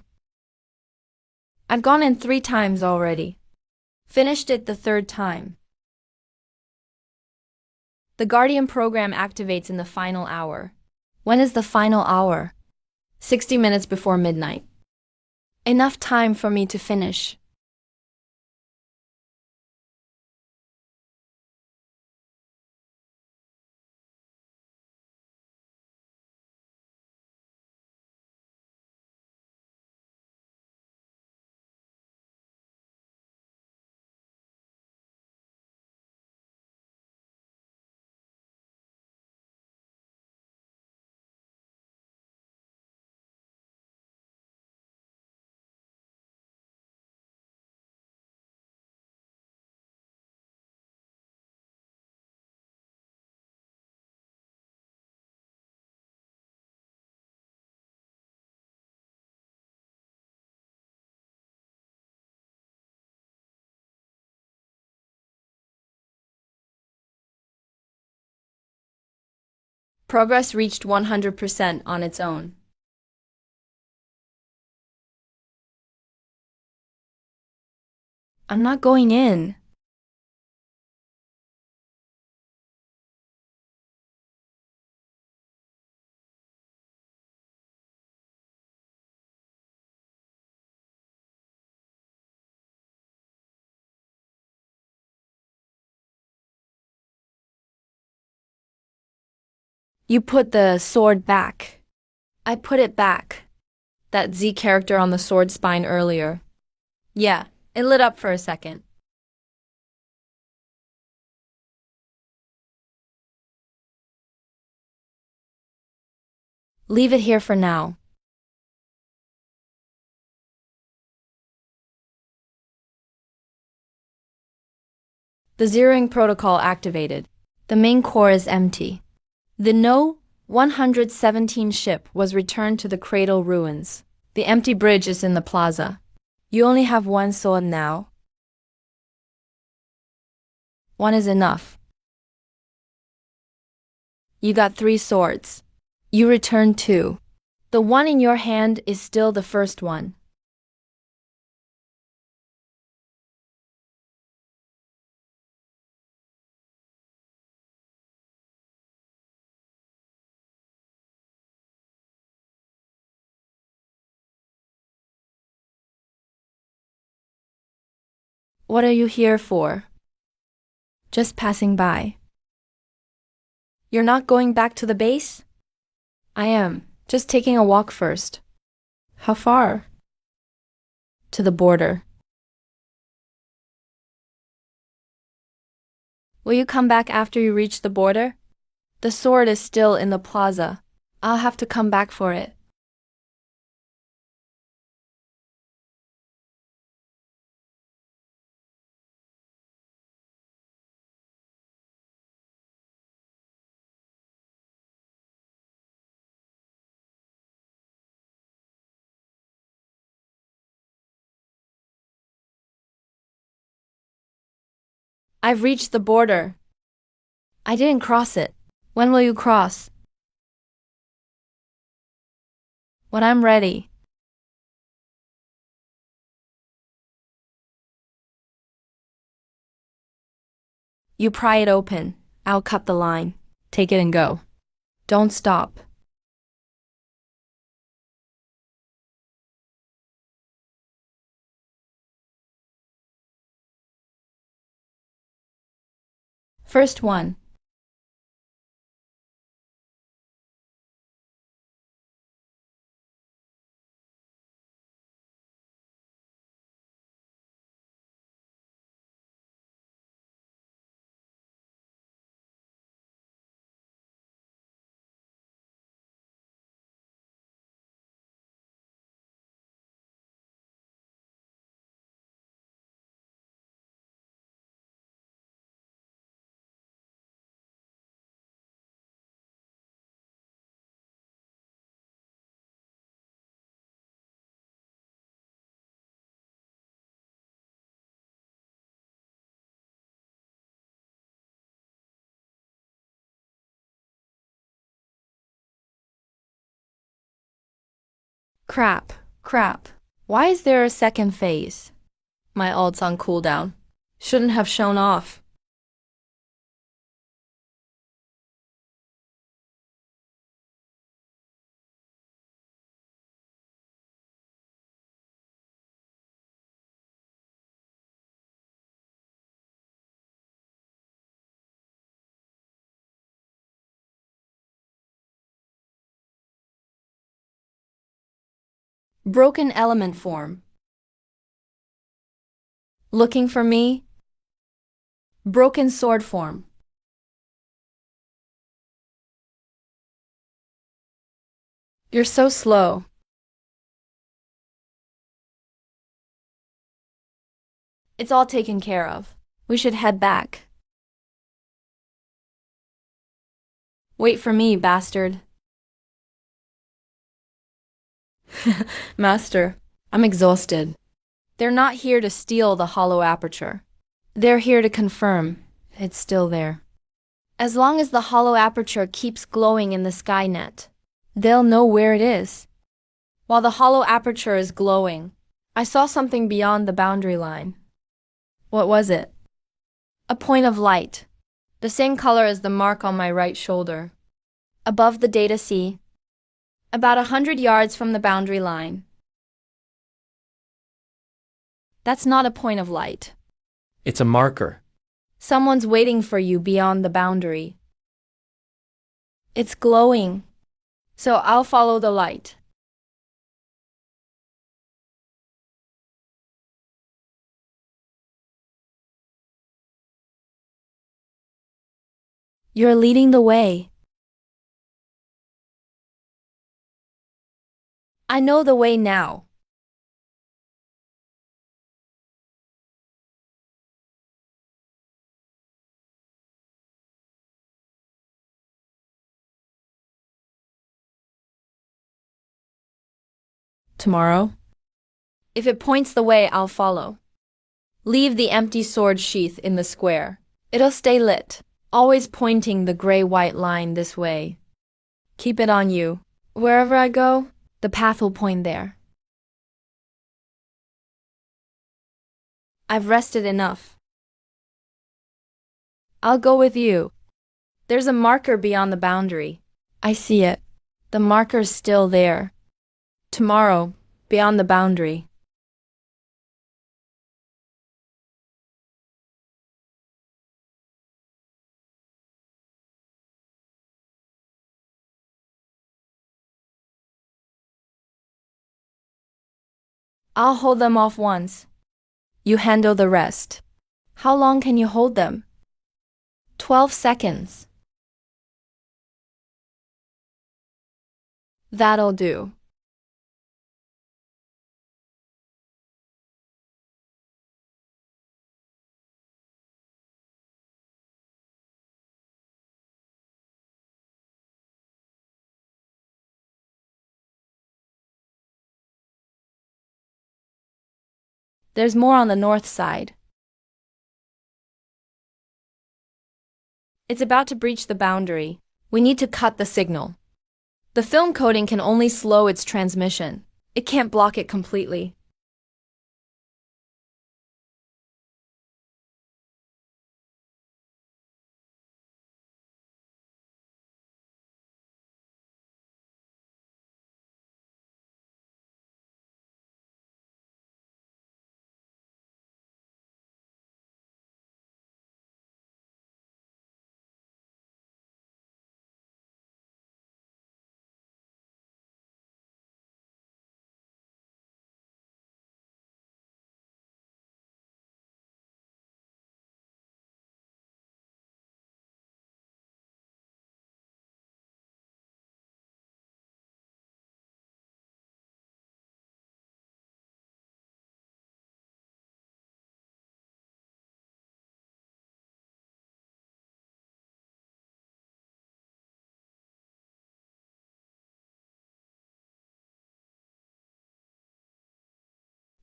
I've gone in 3 times already. Finished it the 3rd time. The Guardian program activates in the final hour. When is the final hour? 60 minutes before midnight. Enough time for me to finish. Progress reached 100% on its own. I'm not going in. You put the sword back. I put it back. That Z character on the sword spine earlier. Yeah, it lit up for a second. Leave it here for now. The zeroing protocol activated. The main core is empty. The No. 117 ship was returned to the Cradle ruins. The empty bridge is in the plaza. You only have 1 sword now. 1 is enough. You got 3 swords. You returned 2. The one in your hand is still the first one. What are you here for? Just passing by. You're not going back to the base? I am. Just taking a walk first. How far? To the border. Will you come back after you reach the border? The sword is still in the plaza. I'll have to come back for it. I've reached the border. I didn't cross it. When will you cross? When I'm ready. You pry it open. I'll cut the line. Take it and go. Don't stop. First one. Crap. Why is there a second phase? My ult's on cooldown. Shouldn't have shown off. Broken element form. Looking for me? Broken sword form. You're so slow. It's all taken care of. We should head back. Wait for me, bastard. Master, I'm exhausted. They're not here to steal the hollow aperture. They're here to confirm it's still there. As long as the hollow aperture keeps glowing in the Skynet, they'll know where it is. While the hollow aperture is glowing, I saw something beyond the boundary line. What was it? A point of light, the same color as the mark on my right shoulder. Above the data C, about 100 yards from the boundary line. That's not a point of light. It's a marker. Someone's waiting for you beyond the boundary. It's glowing, so I'll follow the light. You're leading the way. I know the way now. Tomorrow? If it points the way, I'll follow. Leave the empty sword sheath in the square. It'll stay lit, always pointing the gray-white line this way. Keep it on you. Wherever I go, the path will point there. I've rested enough. I'll go with you. There's a marker beyond the boundary. I see it. The marker's still there. Tomorrow, beyond the boundary. I'll hold them off once. You handle the rest. How long can you hold them? 12 seconds. That'll do. There's more on the north side. It's about to breach the boundary. We need to cut the signal. The film coating can only slow its transmission. It can't block it completely.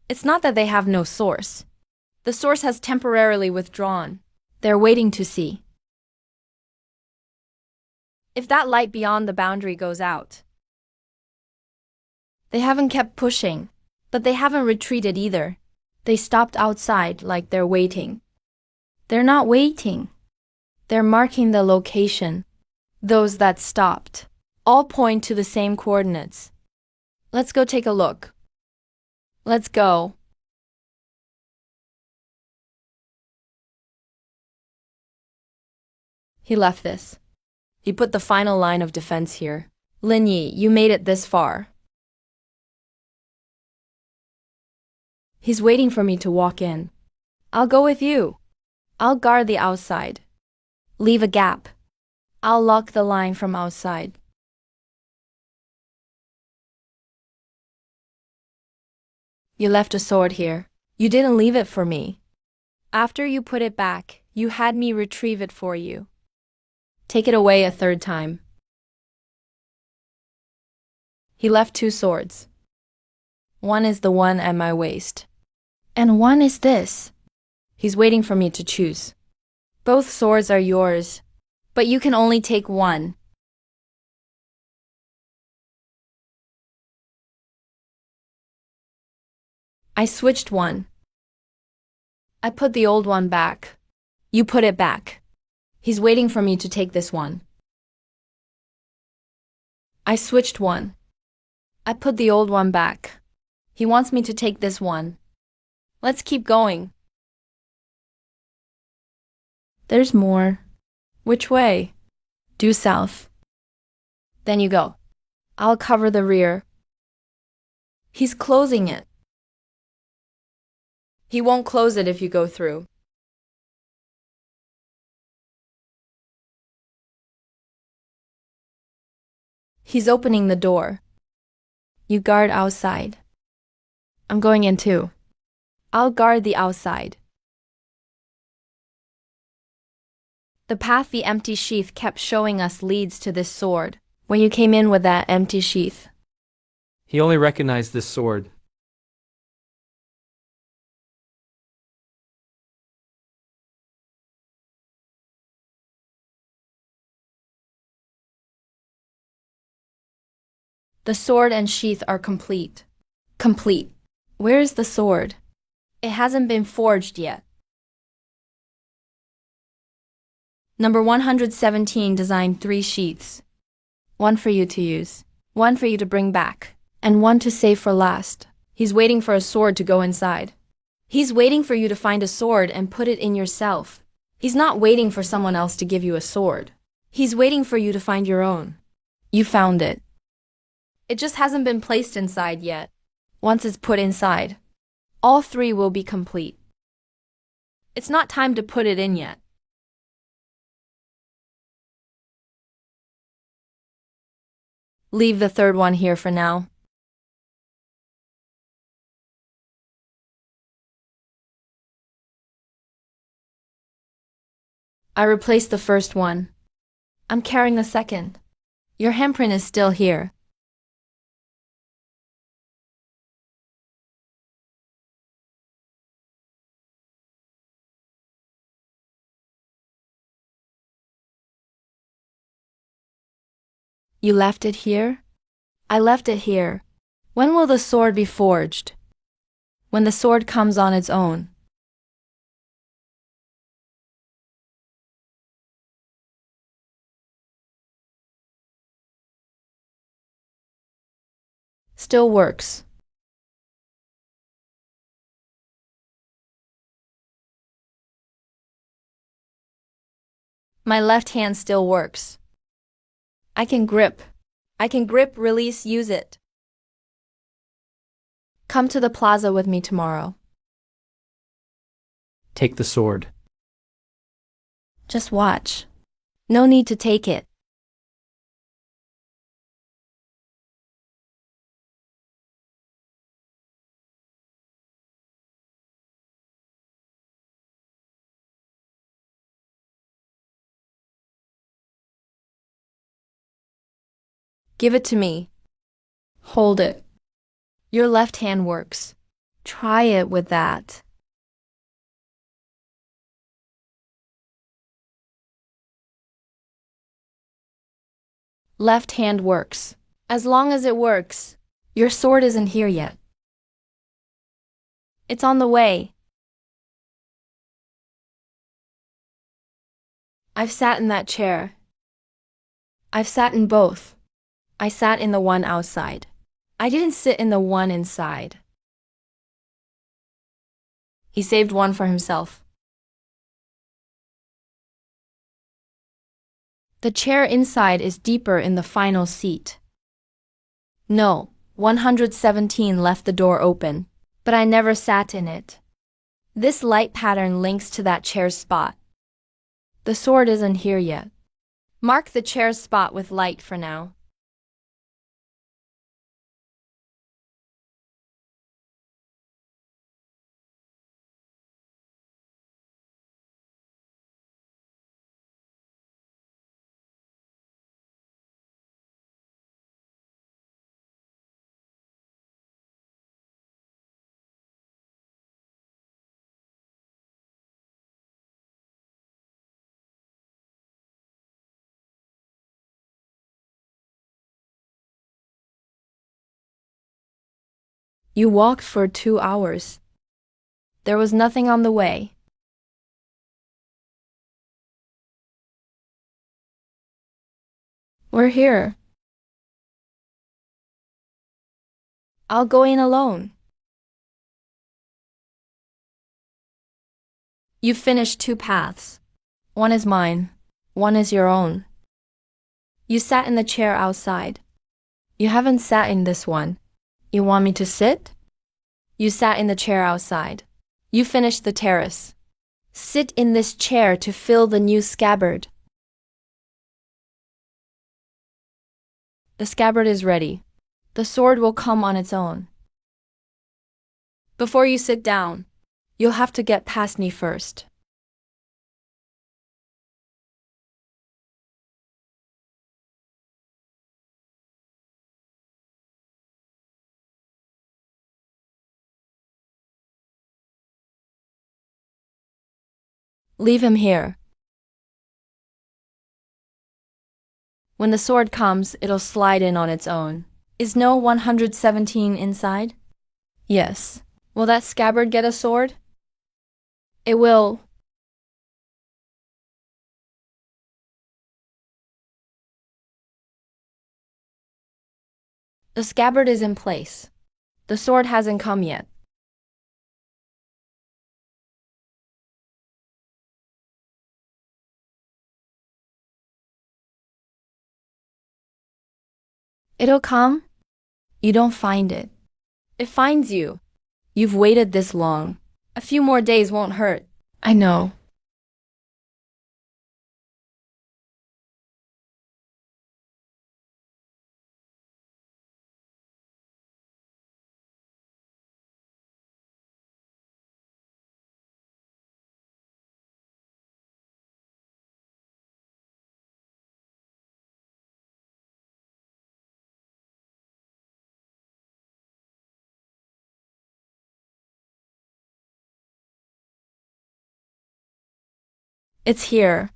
It's not that they have no source. The source has temporarily withdrawn. They're waiting to see. If that light beyond the boundary goes out, They haven't kept pushing, but they haven't retreated either. They stopped outside like they're waiting. They're not waiting. They're marking the location. Those that stopped all point to the same coordinates. Let's go take a look. Let's go. He left this. He put the final line of defense here. Lin Yi, you made it this far. He's waiting for me to walk in. I'll go with you. I'll guard the outside. Leave a gap. I'll lock the line from outside. You left a sword here. You didn't leave it for me. After you put it back, you had me retrieve it for you. Take it away a third time. He left two swords. One is the one at my waist. And one is this. He's waiting for me to choose. Both swords are yours, but you can only take one. I switched one. I put the old one back. You put it back. He's waiting for me to take this one. I switched one. I put the old one back. He wants me to take this one. Let's keep going. There's more. Which way? Due south. Then you go. I'll cover the rear. He's closing it. He won't close it if you go through. He's opening the door. You guard outside. I'm going in too. I'll guard the outside. The path the empty sheath kept showing us leads to this sword, when you came in with that empty sheath. He only recognized this sword. The sword and sheath are complete. Complete. Where is the sword? It hasn't been forged yet. Number 117 designed 3 sheaths. One for you to use, one for you to bring back, and one to save for last. He's waiting for a sword to go inside. He's waiting for you to find a sword and put it in yourself. He's not waiting for someone else to give you a sword. He's waiting for you to find your own. You found it. It just hasn't been placed inside yet. Once it's put inside, all 3 will be complete. It's not time to put it in yet. Leave the third one here for now. I replaced the first one. I'm carrying the second. Your handprint is still here. You left it here? I left it here. When will the sword be forged? When the sword comes on its own. Still works. My left hand still works. I can grip, release, use it. Come to the plaza with me tomorrow. Take the sword. Just watch. No need to take it. Give it to me. Hold it. Your left hand works. Try it with that. Left hand works. As long as it works, Your sword isn't here yet. It's on the way. I've sat in that chair. I've sat in both. I sat in the one outside. I didn't sit in the one inside. He saved one for himself. The chair inside is deeper in the final seat. No, 117 left the door open, but I never sat in it. This light pattern links to that chair's spot. The sword isn't here yet. Mark the chair's spot with light for now. You walked for 2 hours. There was nothing on the way. We're here. I'll go in alone. You've finished 2 paths. One is mine. One is your own. You sat in the chair outside. You haven't sat in this one. You want me to sit? You sat in the chair outside. You finished the terrace. Sit in this chair to fill the new scabbard. The scabbard is ready. The sword will come on its own. Before you sit down, you'll have to get past me first. Leave him here. When the sword comes, it'll slide in on its own. Is no 117 inside? Yes. Will that scabbard get a sword? It will. The scabbard is in place. The sword hasn't come yet. It'll come. You don't find it. It finds you. You've waited this long. A few more days won't hurt. I know. It's here.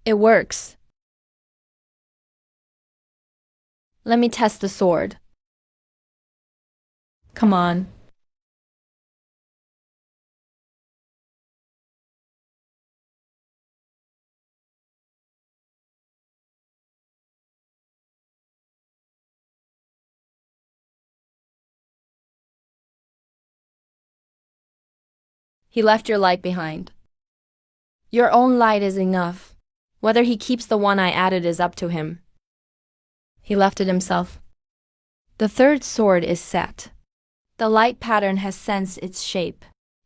It works. Let me test the sword. Come on. He left your light behind. Your own light is enough. Whether he keeps the one I added is up to him. He left it himself. The third sword is set. The light pattern has sensed its shape.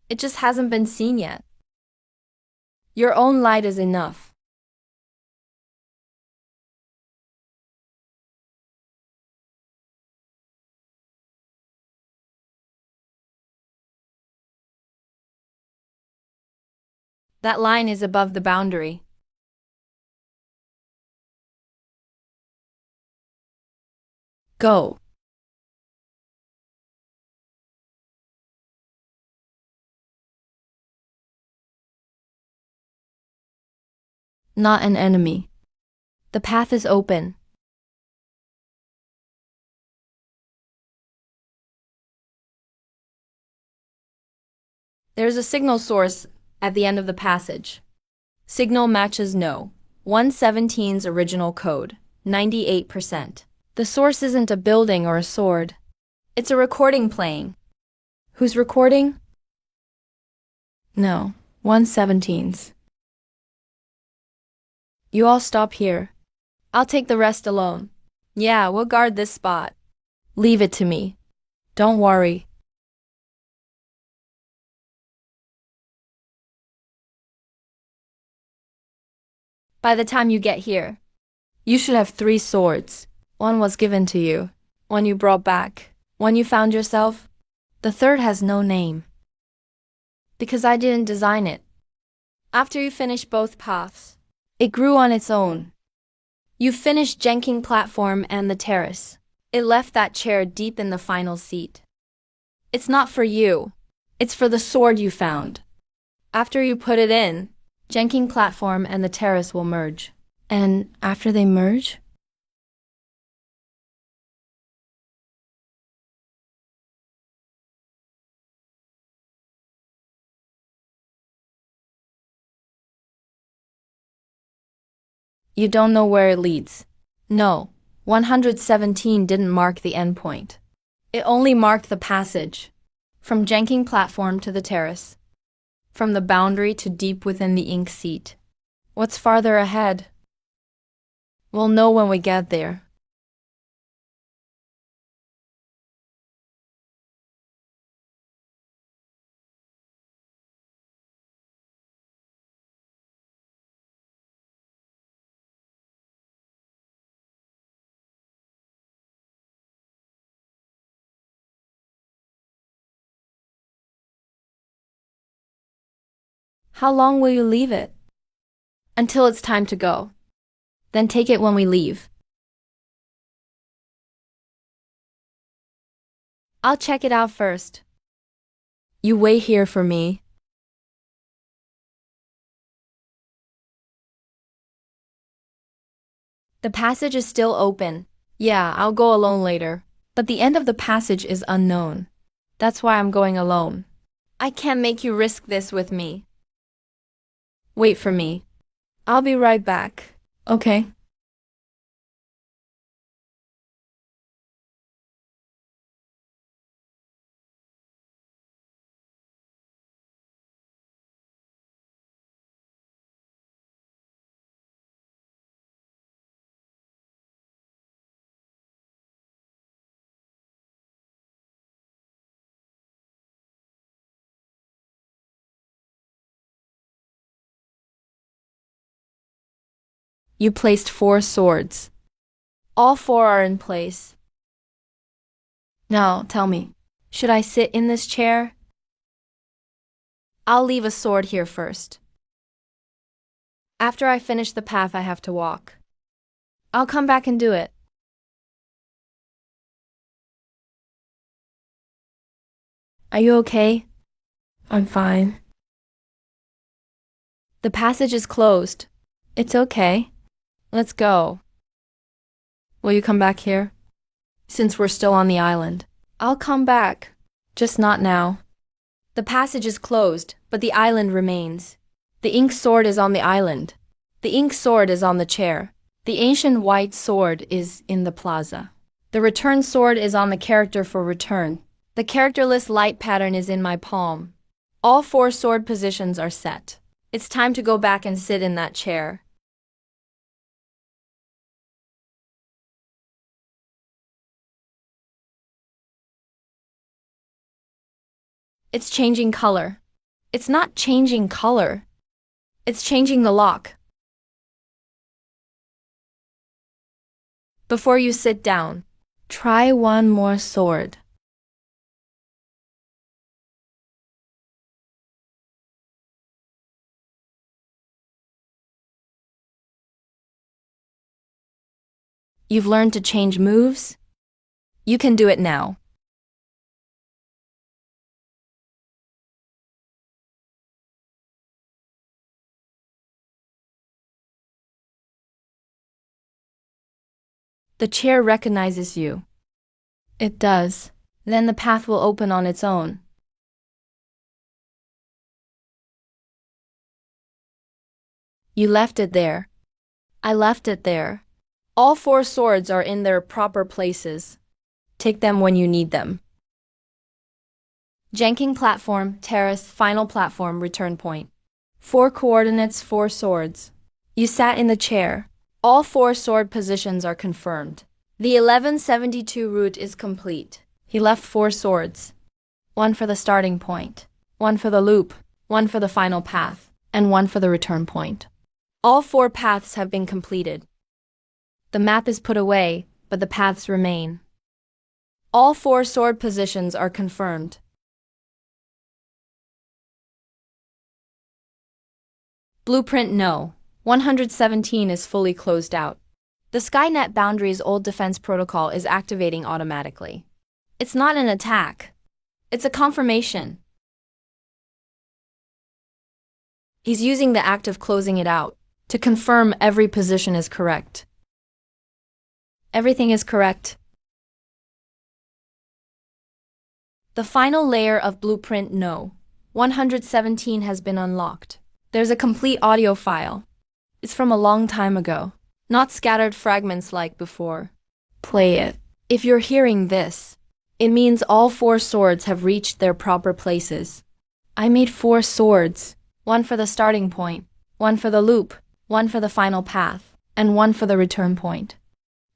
It just hasn't been seen yet. Your own light is enough. That line is above the boundary. Go. Not an enemy. The path is open. There's a signal source at the end of the passage. Signal matches no. 117's original code, 98%. The source isn't a building or a sword. It's a recording playing. Who's recording? No, 117's. You all stop here. I'll take the rest alone. Yeah, we'll guard this spot. Leave it to me. Don't worry. By the time you get here, you should have 3 swords. One was given to you, one you brought back, one you found yourself. The third has no name. Because I didn't design it. After you finish both paths, it grew on its own. You finished Jenking platform and the terrace. It left that chair deep in the final seat. It's not for you. It's for the sword you found. After you put it in, Jenking platform and the terrace will merge. And after they merge? You don't know where it leads. No, 117 didn't mark the endpoint. It only marked the passage. From Jenking platform to the terrace. From the boundary to deep within the ink seat. What's farther ahead? We'll know when we get there. How long will you leave it? Until it's time to go. Then take it when we leave. I'll check it out first. You wait here for me. The passage is still open. Yeah, I'll go alone later. But the end of the passage is unknown. That's why I'm going alone. I can't make you risk this with me. Wait for me. I'll be right back. Okay? You placed 4 swords. All 4 are in place. Now, tell me, should I sit in this chair? I'll leave a sword here first. After I finish the path I have to walk, I'll come back and do it. Are you okay? I'm fine. The passage is closed. It's okay. Let's go. Will you come back here? Since we're still on the island. I'll come back. Just not now. The passage is closed, but the island remains. The ink sword is on the island. The ink sword is on the chair. The ancient white sword is in the plaza. The return sword is on the character for return. The characterless light pattern is in my palm. All 4 sword positions are set. It's time to go back and sit in that chair. It's changing color. It's not changing color. It's changing the lock. Before you sit down, try one more sword. You've learned to change moves, You can do it now. The chair recognizes you. It does. Then the path will open on its own. You left it there. I left it there. All 4 swords are in their proper places. Take them when you need them. Jenking platform, terrace, final platform, return point. 4 coordinates, 4 swords. You sat in the chair. All 4 sword positions are confirmed. The 1172 route is complete. He left 4 swords. 1 for the starting point, 1 for the loop, 1 for the final path, and 1 for the return point. All 4 paths have been completed. The map is put away, but the paths remain. All 4 sword positions are confirmed. Blueprint no. 117 is fully closed out. The Skynet Boundaries old defense protocol is activating automatically. It's not an attack. It's a confirmation. He's using the act of closing it out to confirm every position is correct. Everything is correct. The final layer of Blueprint no. 117 has been unlocked. There's a complete audio file. It's from a long time ago, not scattered fragments like before. Play it. If you're hearing this, it means all 4 swords have reached their proper places. I made 4 swords, 1 for the starting point, 1 for the loop, 1 for the final path, and 1 for the return point.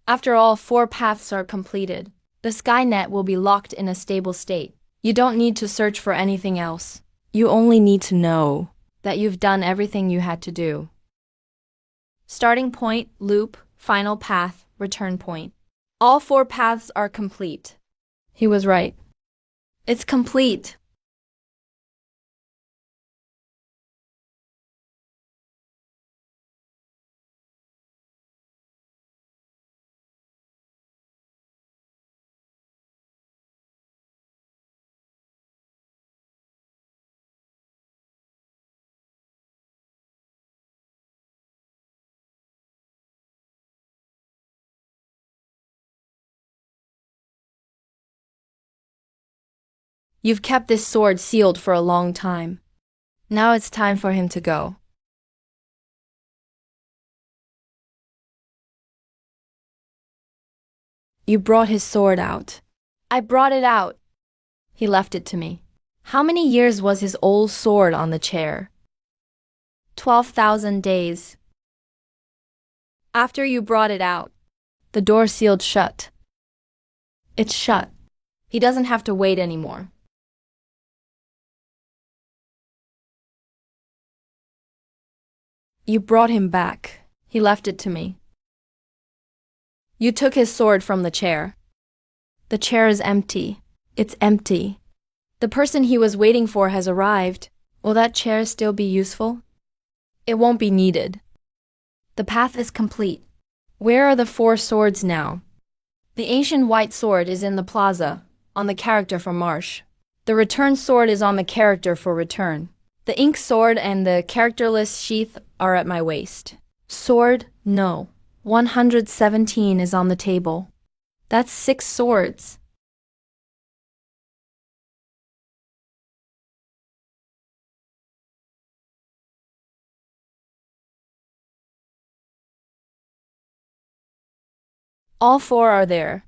After all 4 paths are completed, the Skynet will be locked in a stable state. You don't need to search for anything else. You only need to know that you've done everything you had to do. Starting point, loop, final path, return point. All 4 paths are complete. He was right. It's complete. You've kept this sword sealed for a long time. Now it's time for him to go. You brought his sword out. I brought it out. He left it to me. How many years was his old sword on the chair? 12,000 days. After you brought it out, the door sealed shut. It's shut. He doesn't have to wait anymore. You brought him back. He left it to me. You took his sword from the chair. The chair is empty. It's empty. The person he was waiting for has arrived. Will that chair still be useful? It won't be needed. The path is complete. Where are the 4 swords now? The ancient white sword is in the plaza, on the character for marsh. The return sword is on the character for return. The ink sword and the characterless sheath are at my waist. Sword, no. 117 is on the table. That's 6 swords. All 4 are there.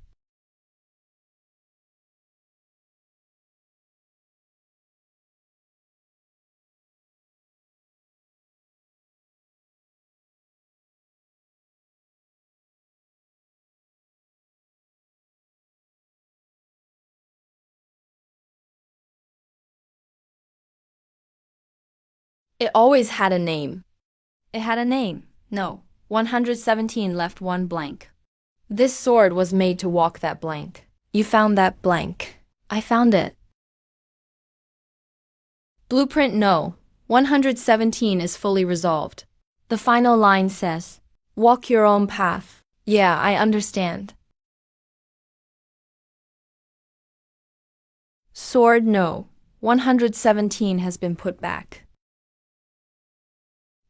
It always had a name. It had a name. No, 117 left 1 blank. This sword was made to walk that blank. You found that blank. I found it. Blueprint no. 117 is fully resolved. The final line says, walk your own path. Yeah, I understand. Sword, no. 117 has been put back.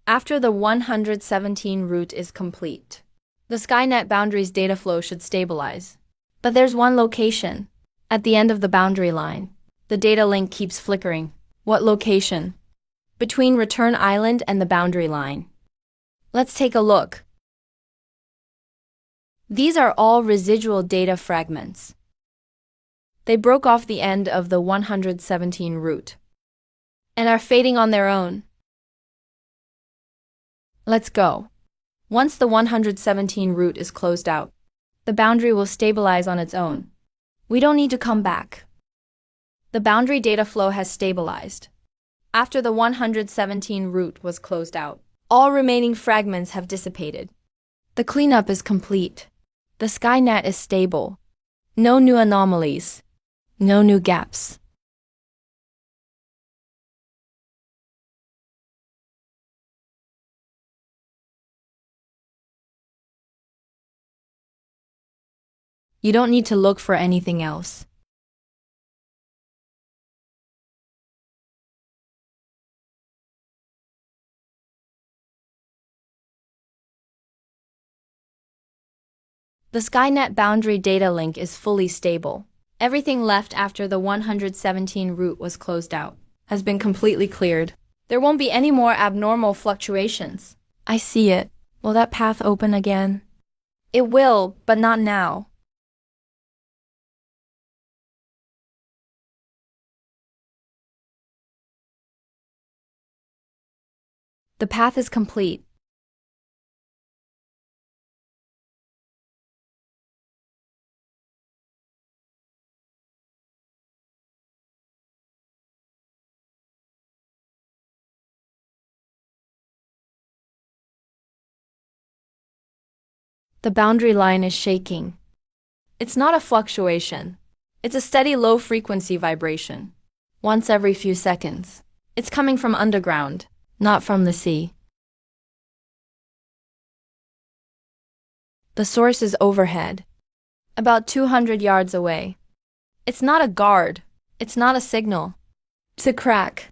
After the 117 route is complete, the Skynet boundaries data flow should stabilize. But there's one location. At the end of the boundary line, the data link keeps flickering. What location? Between Return Island and the boundary line. Let's take a look. These are all residual data fragments. They broke off the end of the 117 route and are fading on their own. Let's go. Once the 117 route is closed out, the boundary will stabilize on its own. We don't need to come back. The boundary data flow has stabilized. After the 117 route was closed out, all remaining fragments have dissipated. The cleanup is complete. The Skynet is stable. No new anomalies. No new gaps. You don't need to look for anything else. The Skynet boundary data link is fully stable. Everything left after the 117 route was closed out has been completely cleared. There won't be any more abnormal fluctuations. I see it. Will that path open again? It will, but not now. The path is complete. The boundary line is shaking. It's not a fluctuation. It's a steady low-frequency vibration. Once every few seconds. It's coming from underground, not from the sea. The source is overhead, about 200 yards away. It's not a guard. It's not a signal. It's a crack.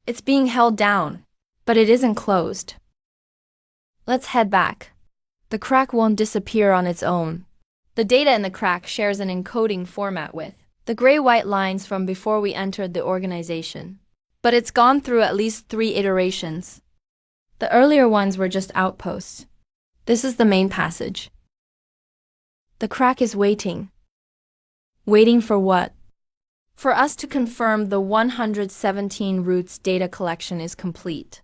It's being held down, but it isn't closed. Let's head back. The crack won't disappear on its own. The data in the crack shares an encoding format with the gray-white lines from before we entered the organization. But it's gone through at least 3 iterations. The earlier ones were just outposts. This is the main passage. The crack is waiting. Waiting for what? For us to confirm the 117 routes data collection is complete.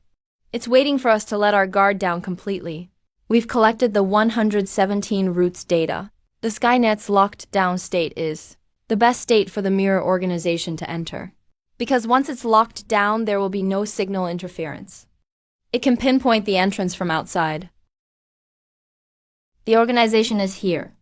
It's waiting for us to let our guard down completely. We've collected the 117 routes data. The Skynet's locked down state is the best state for the mirror organization to enter. Because once it's locked down, there will be no signal interference. It can pinpoint the entrance from outside. The organization is here.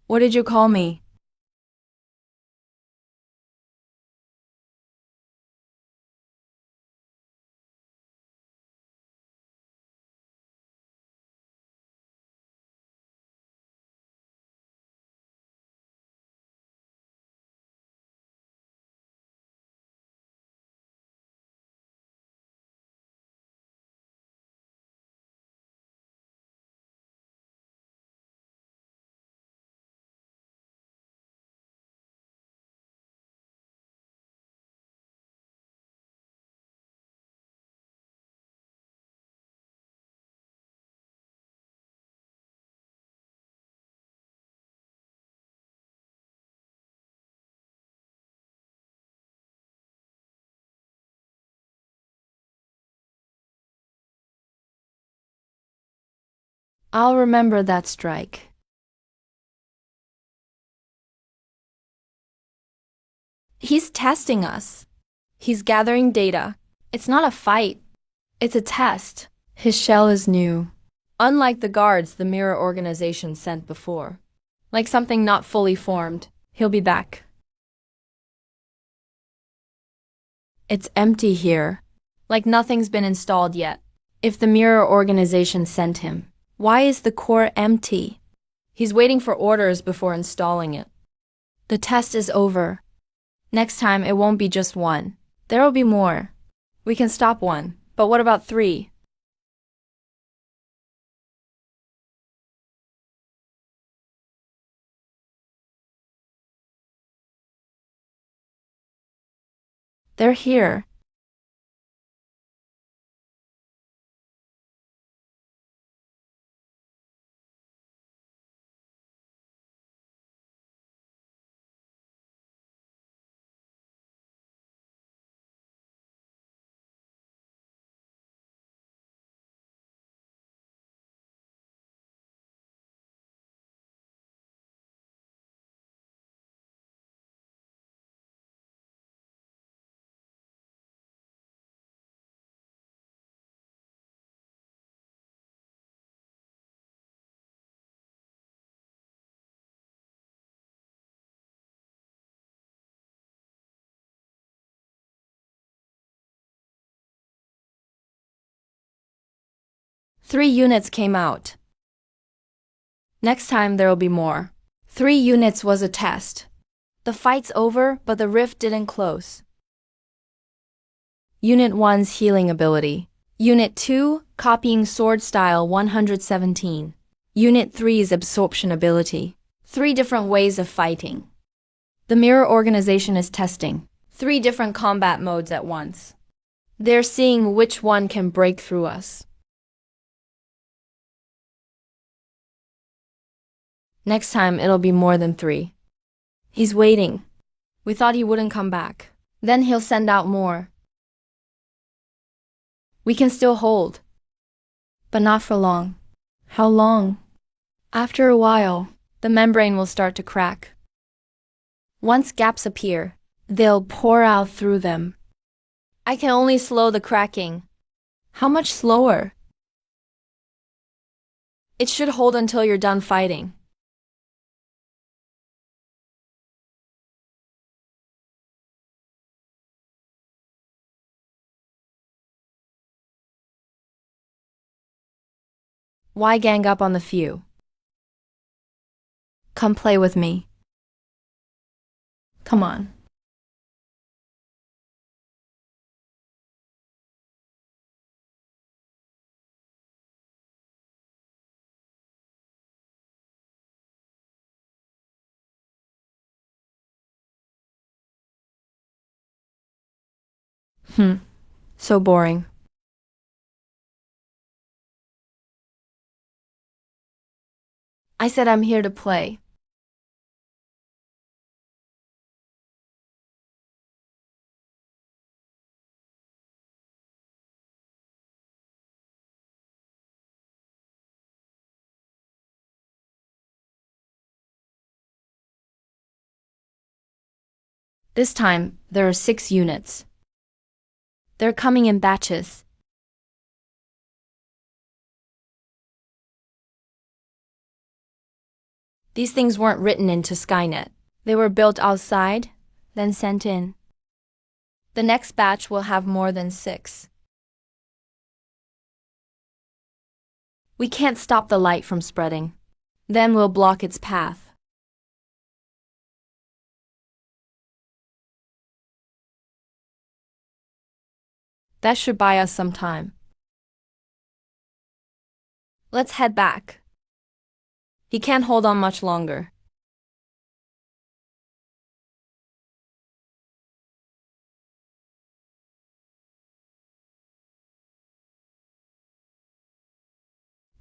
What did you call me? I'll remember that strike. He's testing us. He's gathering data. It's not a fight. It's a test. His shell is new. Unlike the guards the Mirror organization sent before. Like something not fully formed. He'll be back. It's empty here. Like nothing's been installed yet. If the Mirror organization sent him, why is the core empty? He's waiting for orders before installing it. The test is over. Next time it won't be just one. There'll be more. We can stop one, but what about 3? They're here. Three units came out. Next time there'll be more. 3 units was a test. The fight's over, but the rift didn't close. Unit 1's healing ability. Unit 2, copying sword style 117. Unit 3's absorption ability. 3 different ways of fighting. The Mirror organization is testing 3 different combat modes at once. They're seeing which one can break through us. Next time it'll be more than 3. He's waiting. We thought he wouldn't come back. Then he'll send out more. We can still hold. But not for long. How long? After a while, the membrane will start to crack. Once gaps appear, they'll pour out through them. I can only slow the cracking. How much slower? It should hold until you're done fighting. Why gang up on the few? Come play with me. Come on. So boring. I said I'm here to play. This time, there are 6 units. They're coming in batches. These things weren't written into Skynet. They were built outside, then sent in. The next batch will have more than 6. We can't stop the light from spreading. Then we'll block its path. That should buy us some time. Let's head back. He can't hold on much longer.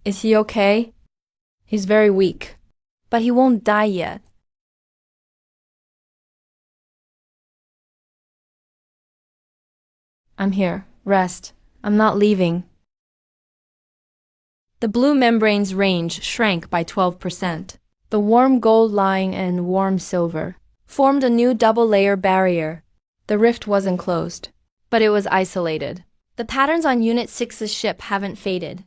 Is he okay? He's very weak, but he won't die yet. I'm here. Rest. I'm not leaving. The blue membrane's range shrank by 12%. The warm gold line and warm silver formed a new double-layer barrier. The rift wasn't closed, but it was isolated. The patterns on Unit 6's ship haven't faded.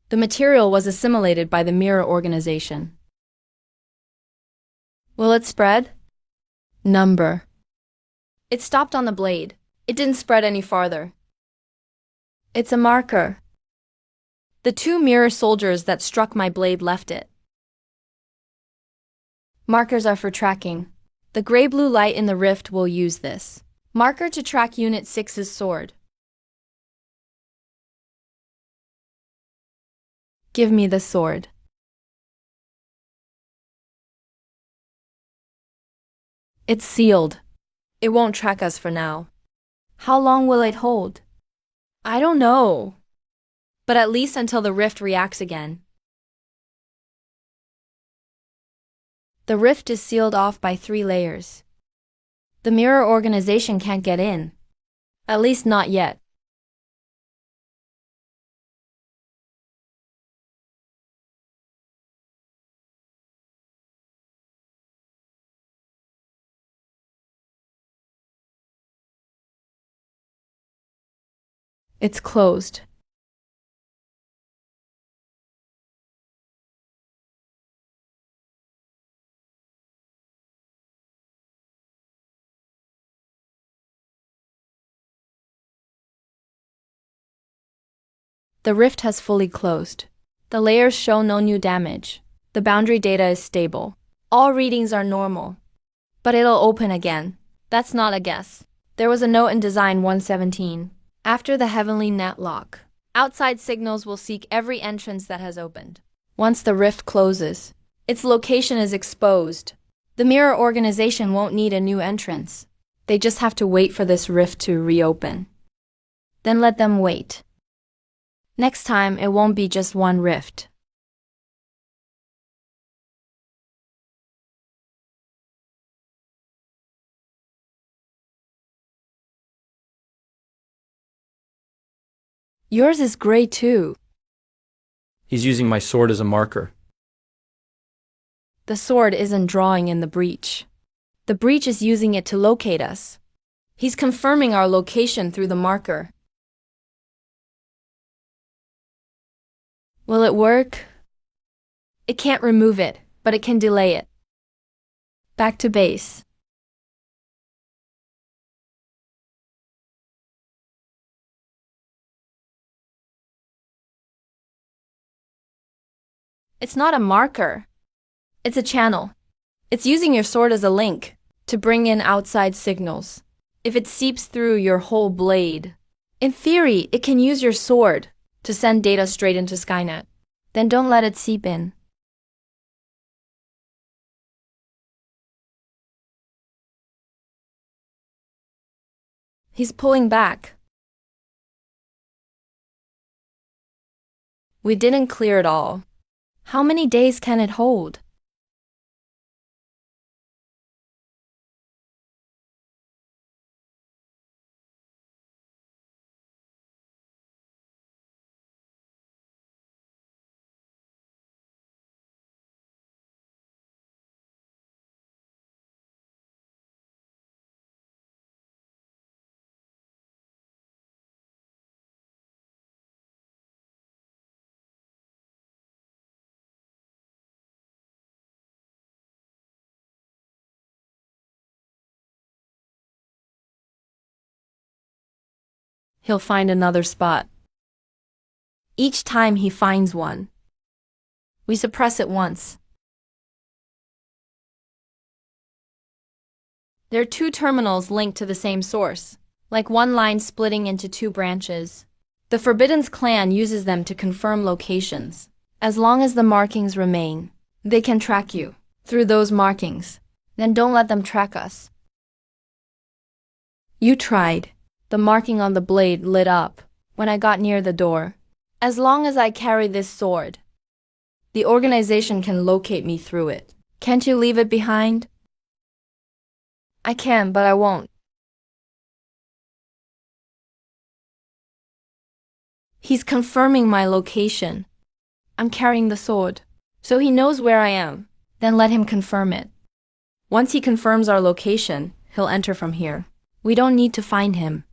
The material was assimilated by the mirror organization. Will it spread? Number. It stopped on the blade. It didn't spread any farther. It's a marker. The two mirror soldiers that struck my blade left it. Markers are for tracking. The gray-blue light in the rift will use this marker to track Unit 6's sword. Give me the sword. It's sealed. It won't track us for now. How long will it hold? I don't know. But at least until the rift reacts again. The rift is sealed off by 3 layers. The mirror organization can't get in. At least not yet. It's closed. The rift has fully closed. The layers show no new damage. The boundary data is stable. All readings are normal. But it'll open again. That's not a guess. There was a note in Design 117. After the heavenly net lock, outside signals will seek every entrance that has opened. Once the rift closes, its location is exposed. The mirror organization won't need a new entrance. They just have to wait for this rift to reopen. Then let them wait. Next time, it won't be just one rift. Yours is gray too. He's using my sword as a marker. The sword isn't drawing in the breach. The breach is using it to locate us. He's confirming our location through the marker. Will it work? It can't remove it, but it can delay it. Back to base. It's not a marker. It's a channel. It's using your sword as a link to bring in outside signals. If it seeps through your whole blade, in theory, it can use your sword to send data straight into Skynet. Then don't let it seep in. He's pulling back. We didn't clear it all. How many days can it hold? He'll find another spot. Each time he finds one, we suppress it once. There are 2 terminals linked to the same source, like one line splitting into 2 branches. The Forbidden's clan uses them to confirm locations. As long as the markings remain, they can track you through those markings. Then don't let them track us. You tried. The marking on the blade lit up when I got near the door. As long as I carry this sword, the organization can locate me through it. Can't you leave it behind? I can, but I won't. He's confirming my location. I'm carrying the sword. So he knows where I am. Then let him confirm it. Once he confirms our location, he'll enter from here. We don't need to find him.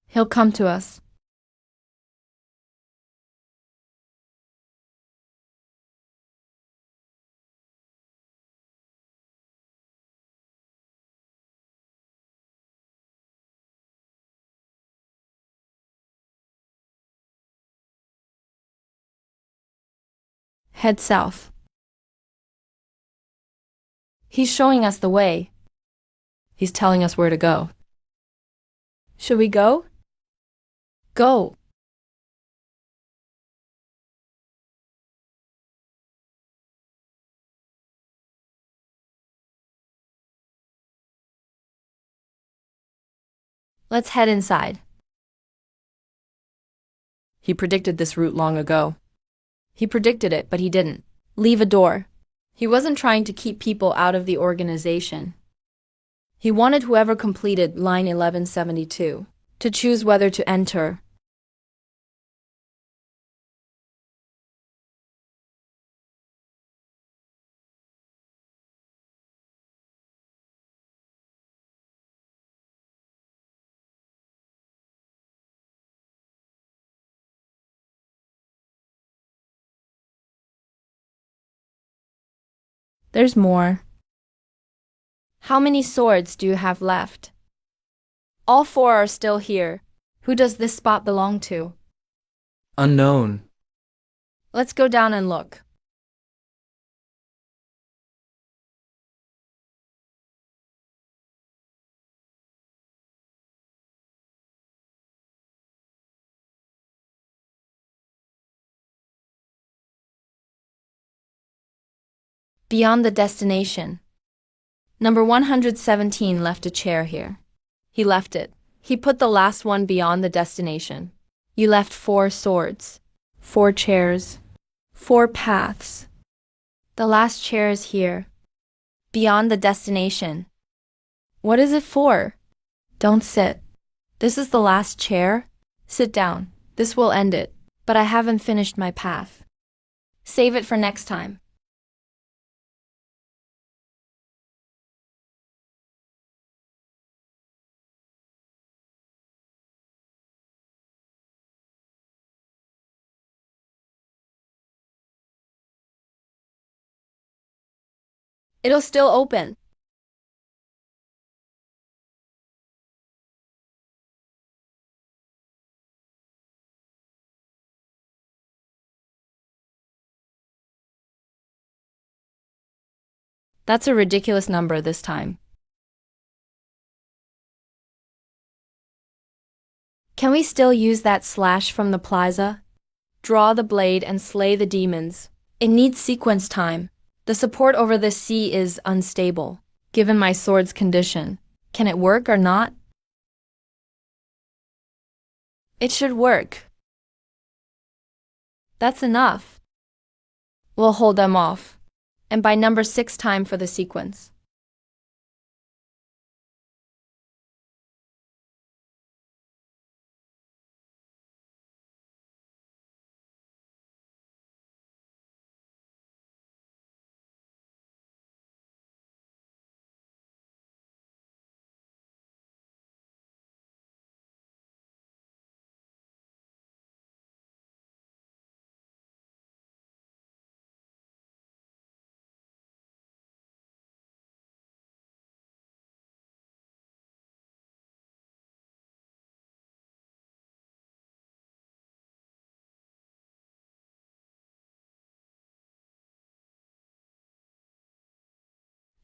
He'll come to us. Head south. He's showing us the way. He's telling us where to go. Should we go? Go. Let's head inside. He predicted this route long ago. He predicted it, but he didn't. Leave a door. He wasn't trying to keep people out of the organization. He wanted whoever completed line 1172 to choose whether to enter. There's more. How many swords do you have left? All 4 are still here. Who does this spot belong to? Unknown. Let's go down and look. Beyond the destination. Number 117 left a chair here. He left it. He put the last one beyond the destination. You left 4 swords, 4 chairs, 4 paths. The last chair is here. Beyond the destination. What is it for? Don't sit. This is the last chair. Sit down. This will end it. But I haven't finished my path. Save it for next time. It'll still open. That's a ridiculous number this time. Can we still use that slash from the plaza? Draw the blade and slay the demons. It needs sequence time. The support over this sea is unstable, given my sword's condition. Can it work or not? It should work. That's enough. We'll hold them off. And by number 6 time for the sequence.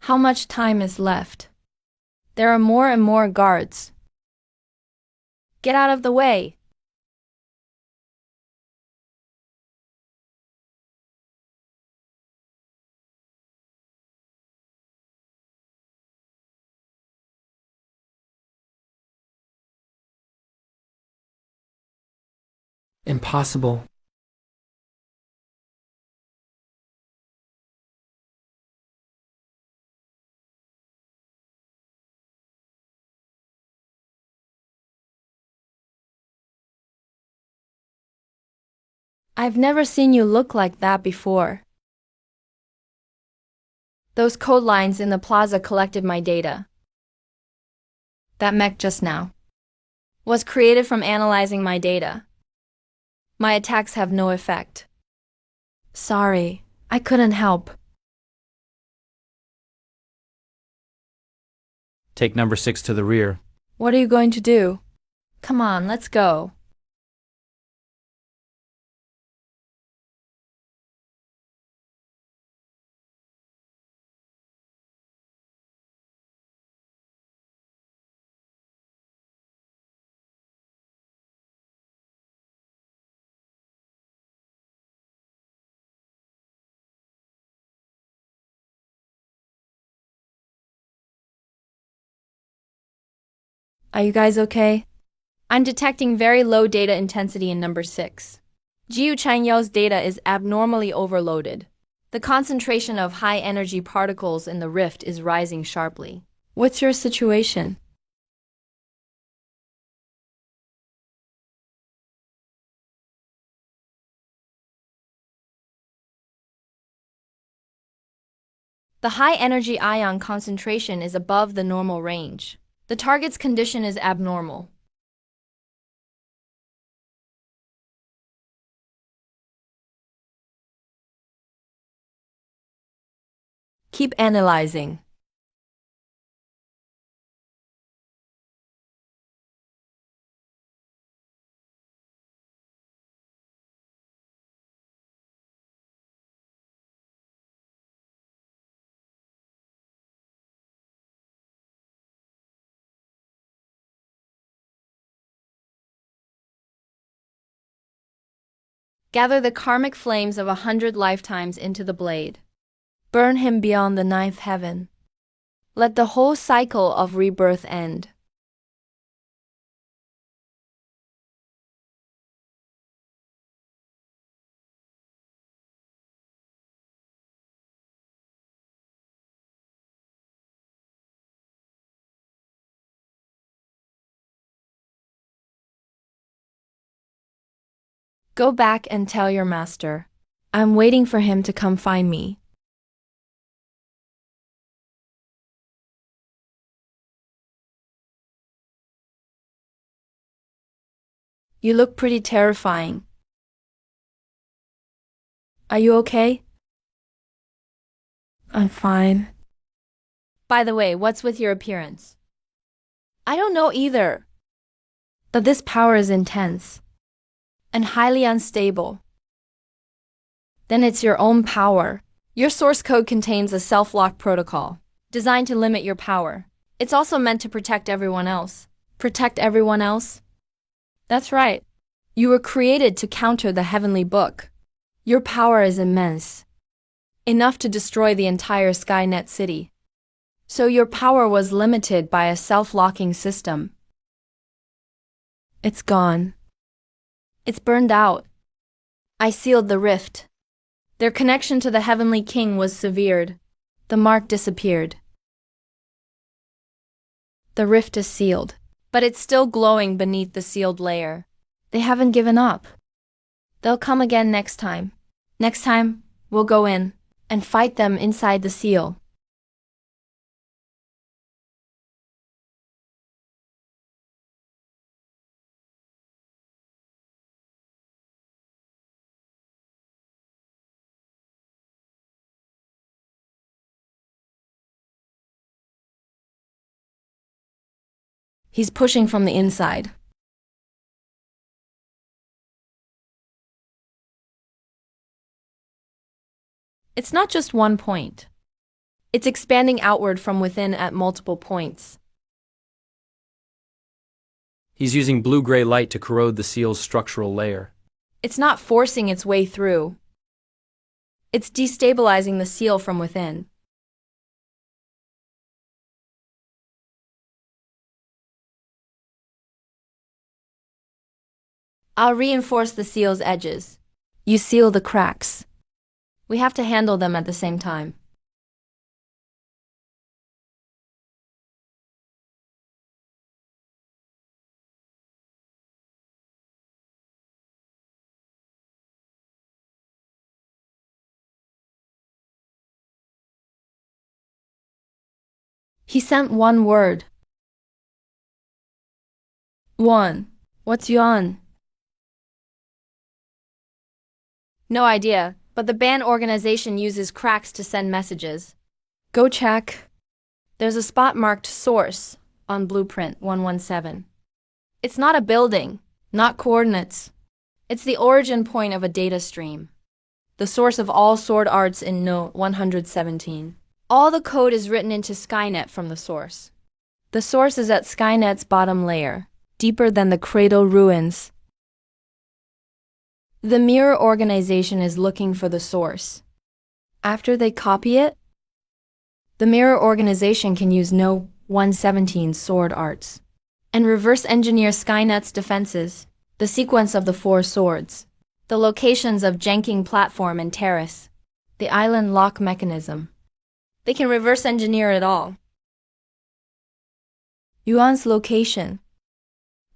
How much time is left? There are more and more guards. Get out of the way. Impossible. I've never seen you look like that before. Those code lines in the plaza collected my data. That mech just now was created from analyzing my data. My attacks have no effect. Sorry, I couldn't help. Take number 6 to the rear. What are you going to do? Come on, let's go. Are you guys okay? I'm detecting very low data intensity in number 6. Jiu Changyao's data is abnormally overloaded. The concentration of high-energy particles in the rift is rising sharply. What's your situation? The high-energy ion concentration is above the normal range. The target's condition is abnormal. Keep analyzing. Gather the karmic flames of 100 lifetimes into the blade. Burn him beyond the ninth heaven. Let the whole cycle of rebirth end. Go back and tell your master. I'm waiting for him to come find me. You look pretty terrifying. Are you okay? I'm fine. By the way, what's with your appearance? I don't know either. But this power is intense and highly unstable. Then it's your own power. Your source code contains a self-lock protocol designed to limit your power. It's also meant to protect everyone else. Protect everyone else? That's right. You were created to counter the heavenly book. Your power is immense, enough to destroy the entire Skynet city. So your power was limited by a self-locking system. It's gone. It's burned out. I sealed the rift. Their connection to the Heavenly King was severed. The mark disappeared. The rift is sealed, but it's still glowing beneath the sealed layer. They haven't given up. They'll come again next time. Next time, we'll go in and fight them inside the seal. He's pushing from the inside. It's not just one point. It's expanding outward from within at multiple points. He's using blue-gray light to corrode the seal's structural layer. It's not forcing its way through. It's destabilizing the seal from within. I'll reinforce the seal's edges. You seal the cracks. We have to handle them at the same time. He sent one word. One. What's yuan? No idea, but the band organization uses cracks to send messages. Go check. There's a spot marked source on Blueprint 117. It's not a building, not coordinates. It's the origin point of a data stream. The source of all sword arts in Note 117. All the code is written into Skynet from the source. The source is at Skynet's bottom layer, deeper than the cradle ruins. The mirror organization is looking for the source. After they copy it, the mirror organization can use No. 117 sword arts and reverse engineer Skynet's defenses, the sequence of the four swords, the locations of Jenking platform and terrace, the island lock mechanism. They can reverse engineer it all. Yuan's location.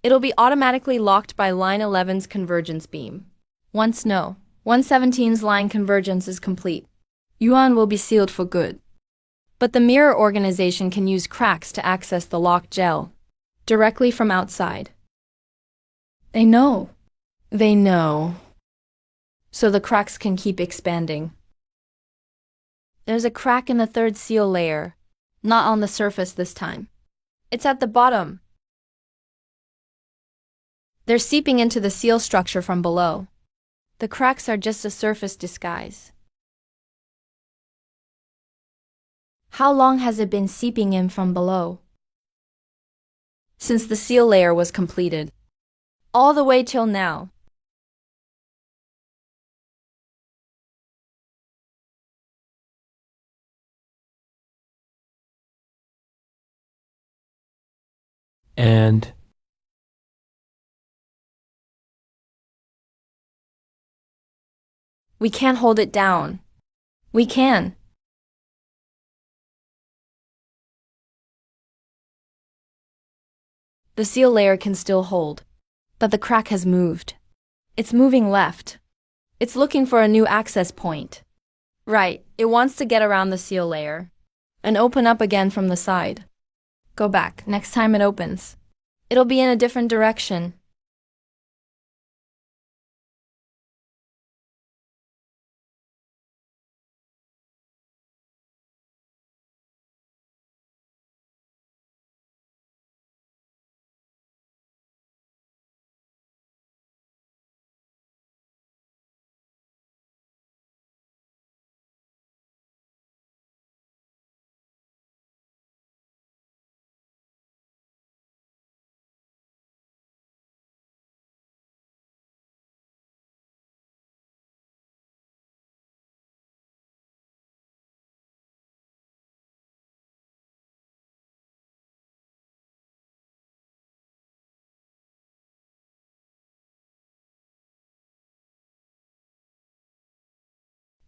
It'll be automatically locked by line 11's convergence beam. Once No. 117's line convergence is complete, Yuan will be sealed for good. But the mirror organization can use cracks to access the locked gel directly from outside. They know. They know. So the cracks can keep expanding. There's a crack in the third seal layer, not on the surface this time. It's at the bottom. They're seeping into the seal structure from below. The cracks are just a surface disguise. How long has it been seeping in from below? Since the seal layer was completed. All the way till now. And We can't hold it down. We can. The seal layer can still hold, but the crack has moved. It's moving left. It's looking for a new access point. Right, it wants to get around the seal layer and open up again from the side. Go back next time it opens. It'll be in a different direction.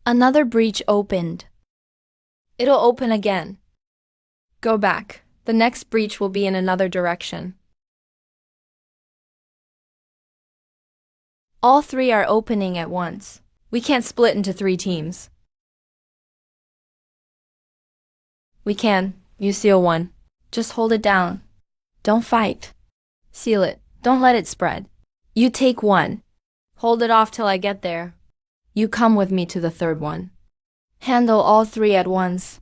Another breach opened. It'll open again. Go back. The next breach will be in another direction. All three are opening at once. We can't split into 3 teams. We can. You seal one. Just hold it down. Don't fight. Seal it. Don't let it spread. You take one. Hold it off till I get there. You come with me to the third one. Handle all 3 at once.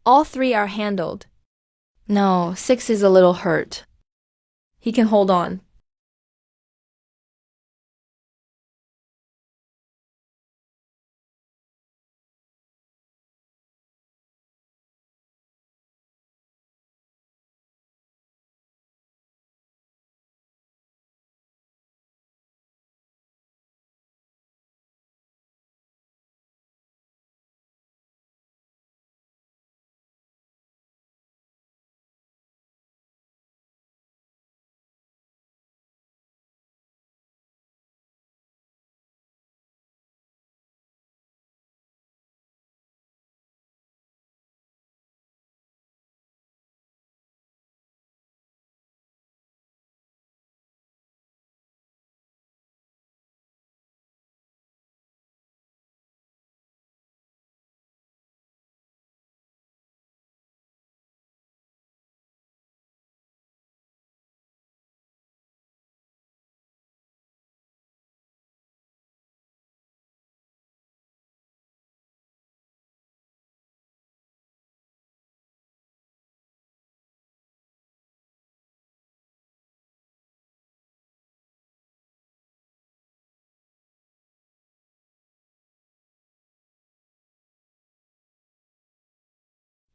All 3 are handled. No, 6 is a little hurt. He can hold on.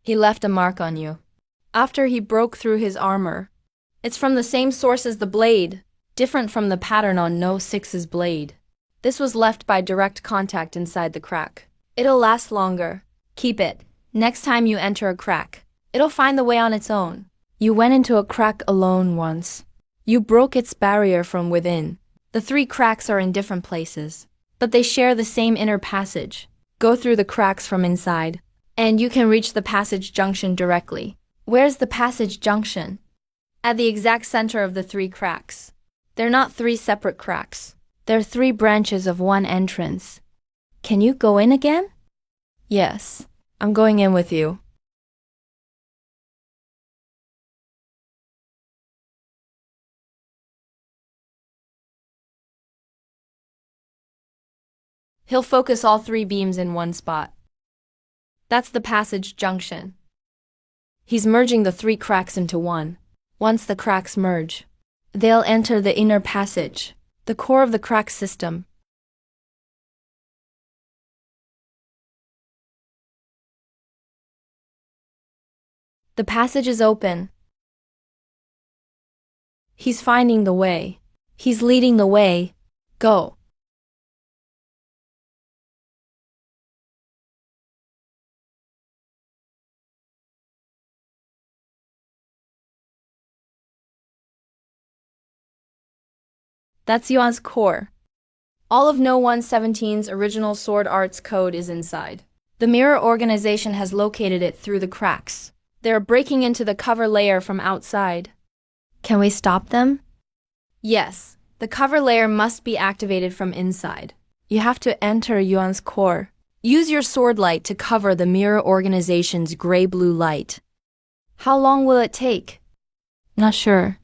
He left a mark on you. After he broke through his armor. It's from the same source as the blade, different from the pattern on No 6's blade. This was left by direct contact inside the crack. It'll last longer. Keep it. Next time you enter a crack, it'll find the way on its own. You went into a crack alone once. You broke its barrier from within. The 3 cracks are in different places, but they share the same inner passage. Go through the cracks from inside, and you can reach the passage junction directly. Where's the passage junction? At the exact center of the 3 cracks. They're not 3 separate cracks. They're 3 branches of one entrance. Can you go in again? Yes, I'm going in with you. He'll focus all 3 beams in one spot. That's the passage junction. He's merging the 3 cracks into one. Once the cracks merge, they'll enter the inner passage, the core of the crack system. The passage is open. He's finding the way. He's leading the way. Go. That's Yuan's core. All of No 117's original sword arts code is inside. The mirror organization has located it through the cracks. They're breaking into the cover layer from outside. Can we stop them? Yes, the cover layer must be activated from inside. You have to enter Yuan's core. Use your sword light to cover the mirror organization's gray-blue light. How long will it take? Not sure.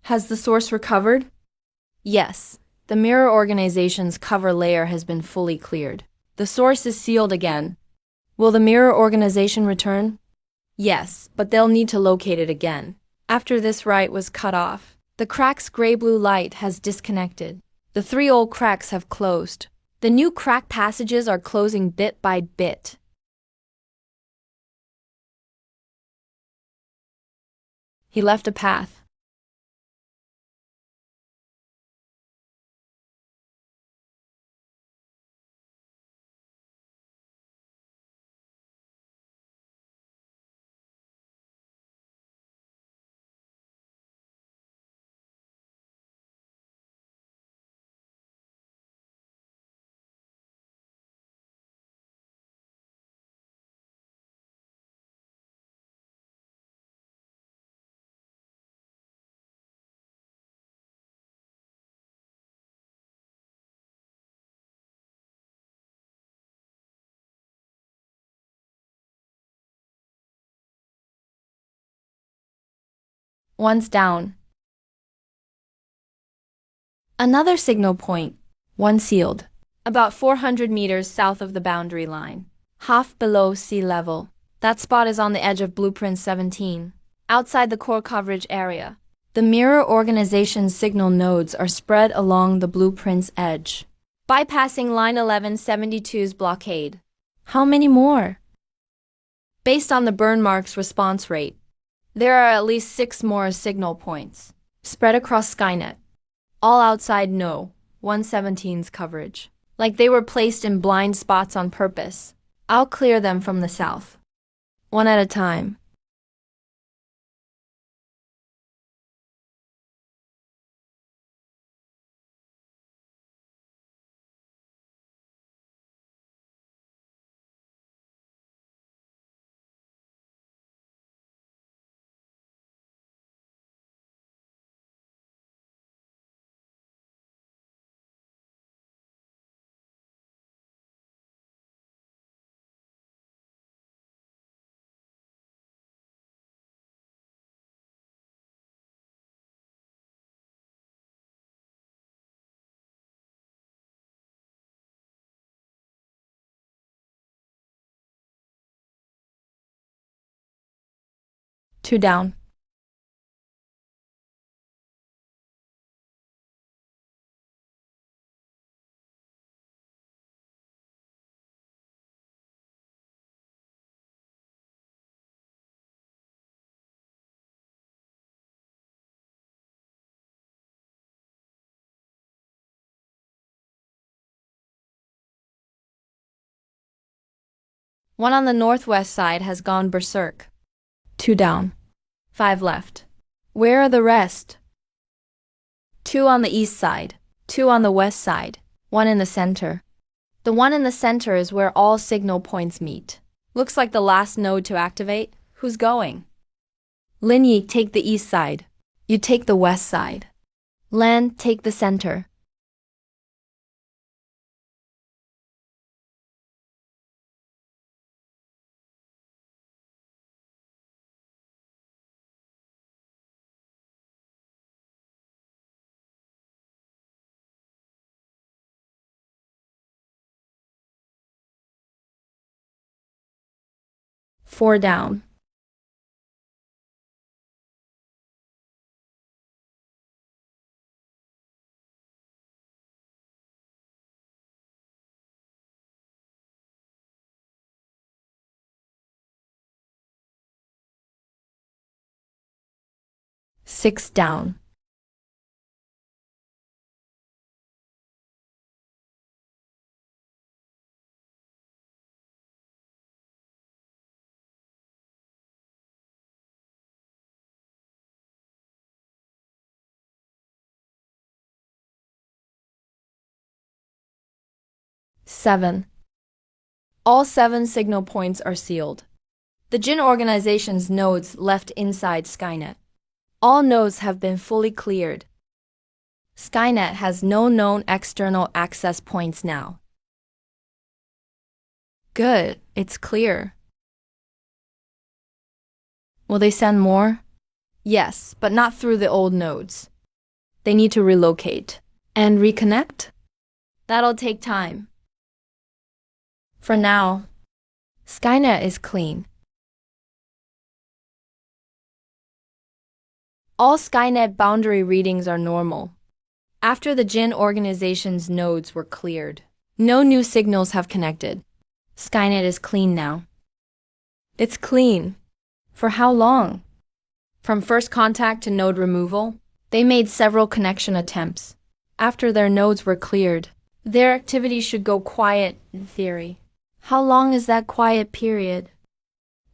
Has the source recovered? Yes, the mirror organization's cover layer has been fully cleared. The source is sealed again. Will the mirror organization return? Yes, but they'll need to locate it again. After this right was cut off, the crack's gray-blue light has disconnected. The 3 old cracks have closed. The new crack passages are closing bit by bit. He left a path. One's down. Another signal point. One sealed. About 400 meters south of the boundary line. Half below sea level. That spot is on the edge of Blueprint 17. Outside the core coverage area. The mirror organization's signal nodes are spread along the blueprint's edge. Bypassing line 1172's blockade. How many more? Based on the burn mark's response rate, there are at least 6 more signal points, spread across Skynet. All outside No. 117's coverage. Like they were placed in blind spots on purpose. I'll clear them from the south. One at a time. 2 down. One on the northwest side has gone berserk. 2 down. 5 left. Where are the rest? 2 on the east side, 2 on the west side, 1 in the center. The one in the center is where all signal points meet. Looks like the last node to activate. Who's going? Linyi, take the east side. You take the west side. Lan, take the center. Four down. Six down. Seven. All 7 signal points are sealed. The Jin organization's nodes left inside Skynet. All nodes have been fully cleared. Skynet has no known external access points now. Good, it's clear. Will they send more? Yes, but not through the old nodes. They need to relocate. And reconnect? That'll take time. For now, Skynet is clean. All Skynet boundary readings are normal. After the Jin organization's nodes were cleared, no new signals have connected. Skynet is clean now. It's clean. For how long? From first contact to node removal, they made several connection attempts. After their nodes were cleared, their activity should go quiet in theory. How long is that quiet period?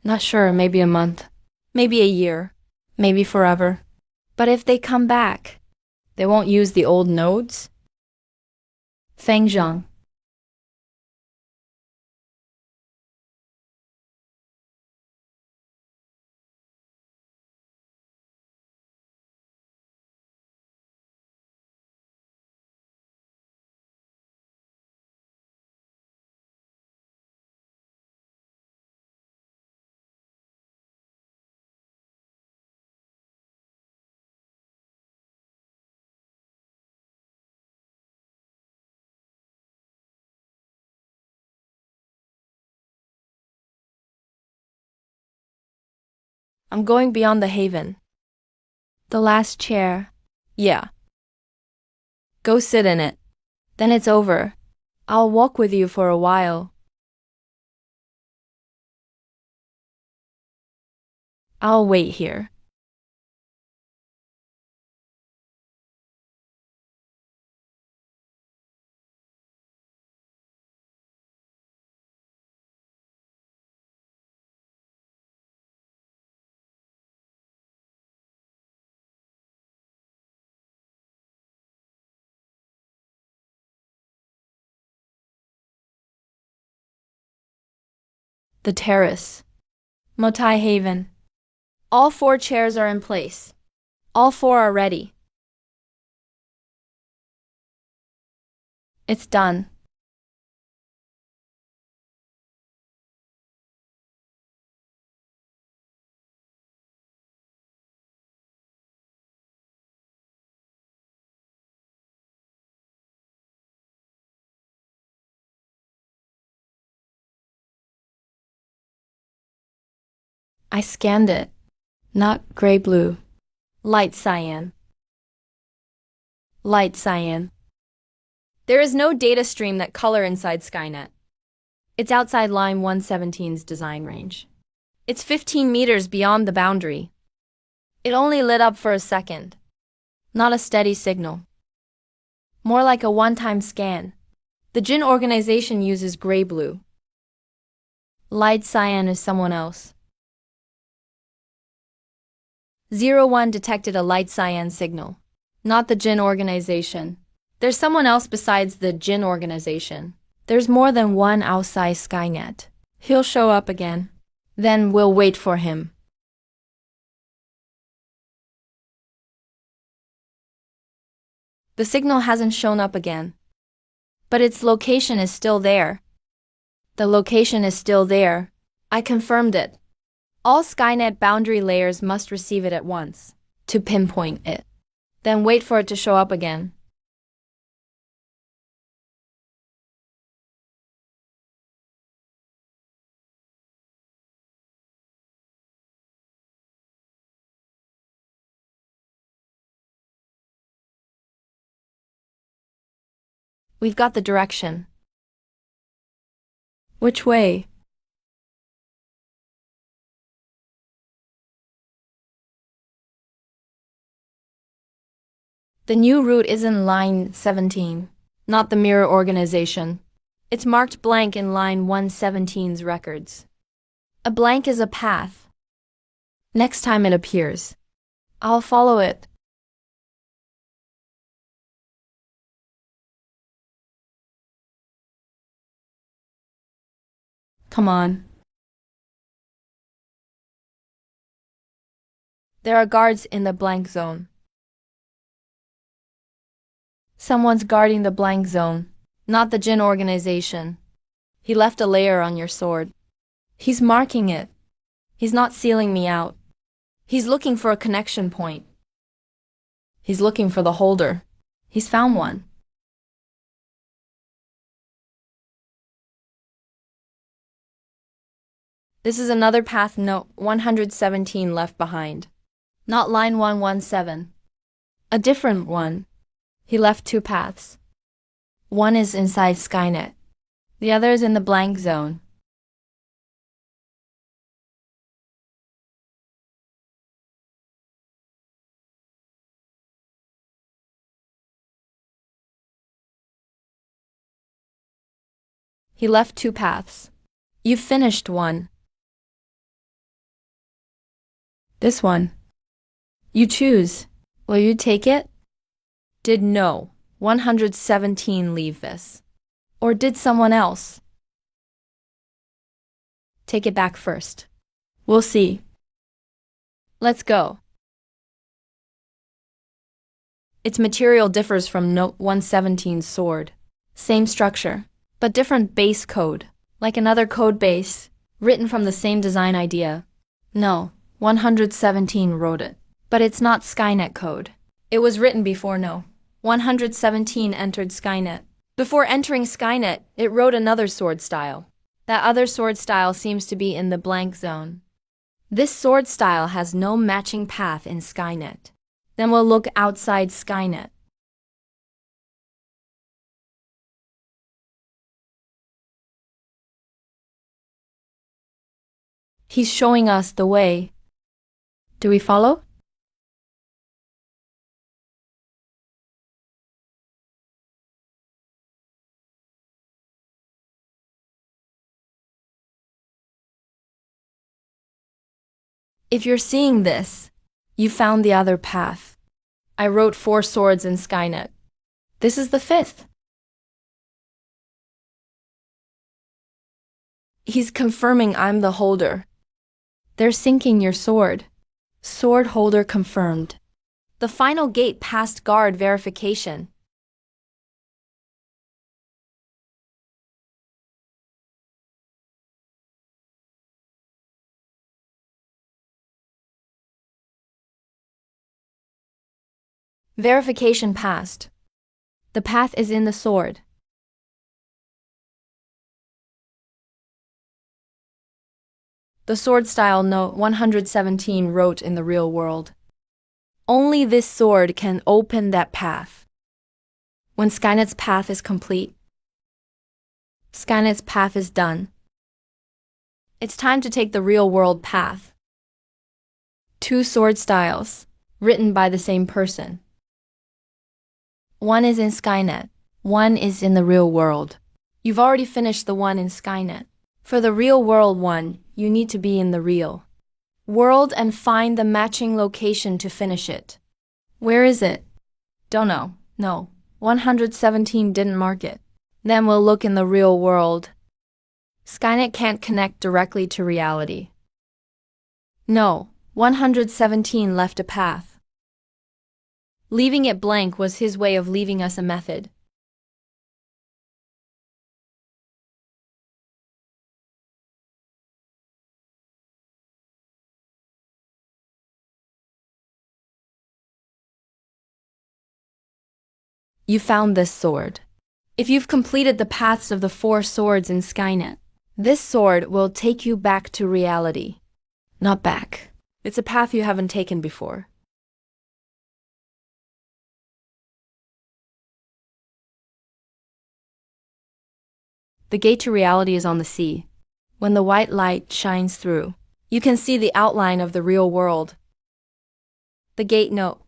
Not sure, maybe a month, maybe a year, maybe forever. But if they come back, they won't use the old nodes? Feng Zhang. I'm going beyond the haven. The last chair. Yeah. Go sit in it. Then it's over. I'll walk with you for a while. I'll wait here. The terrace. Motai Haven. All 4 chairs are in place. All 4 are ready. It's done. I scanned it. Not gray blue. Light cyan. Light cyan. There is no data stream that color inside Skynet. It's outside line 117's design range. It's 15 meters beyond the boundary. It only lit up for a second. Not a steady signal. More like a one-time scan. The Jinn organization uses gray blue. Light cyan is someone else. 01 detected a light cyan signal. Not the Jinn organization. There's someone else besides the Jinn organization. There's more than one outside Skynet. He'll show up again. Then we'll wait for him. The signal hasn't shown up again. But its location is still there. The location is still there. I confirmed it. All Skynet boundary layers must receive it at once, to pinpoint it. Then wait for it to show up again. We've got the direction. Which way? The new route is in line 17, not the mirror organization. It's marked blank in line 117's records. A blank is a path. Next time it appears, I'll follow it. Come on. There are guards in the blank zone. Someone's guarding the blank zone, not the Jinn organization. He left a layer on your sword. He's marking it. He's not sealing me out. He's looking for a connection point. He's looking for the holder. He's found one. This is another path note 117 left behind. Not line 117. A different one. He left two paths. One is inside Skynet. The other is in the blank zone. He left two paths. You've finished one. This one. You choose. Will you take it? Did no 117 leave this? Or did someone else? Take it back first. We'll see. Let's go. Its material differs from Note 117's sword. Same structure, but different base code, like another code base, written from the same design idea. No, 117 wrote it, but it's not Skynet code. It was written before No. 117 entered Skynet. Before entering Skynet, it wrote another sword style. That other sword style seems to be in the blank zone. This sword style has no matching path in Skynet. Then we'll look outside Skynet. He's showing us the way. Do we follow? If you're seeing this, you found the other path. I wrote 4 swords in Skynet. This is the 5th. He's confirming I'm the holder. They're syncing your sword. Sword holder confirmed. The final gate passed guard verification. Verification passed. The path is in the sword. . The sword style note 117 wrote in the real world. Only this sword can open that path. When Skynet's path is complete, Skynet's path is done. It's time to take the real world path. Two sword styles, written by the same person. One is in Skynet, one is in the real world. You've already finished the one in Skynet. For the real world one, you need to be in the real world and find the matching location to finish it. Where is it? Don't know. No. 117 didn't mark it. Then we'll look in the real world. Skynet can't connect directly to reality. No, 117 left a path. Leaving it blank was his way of leaving us a method. You found this sword. If you've completed the paths of the 4 swords in Skynet, this sword will take you back to reality. Not back. It's a path you haven't taken before. The gate to reality is on the sea. When the white light shines through, you can see the outline of the real world. The gate note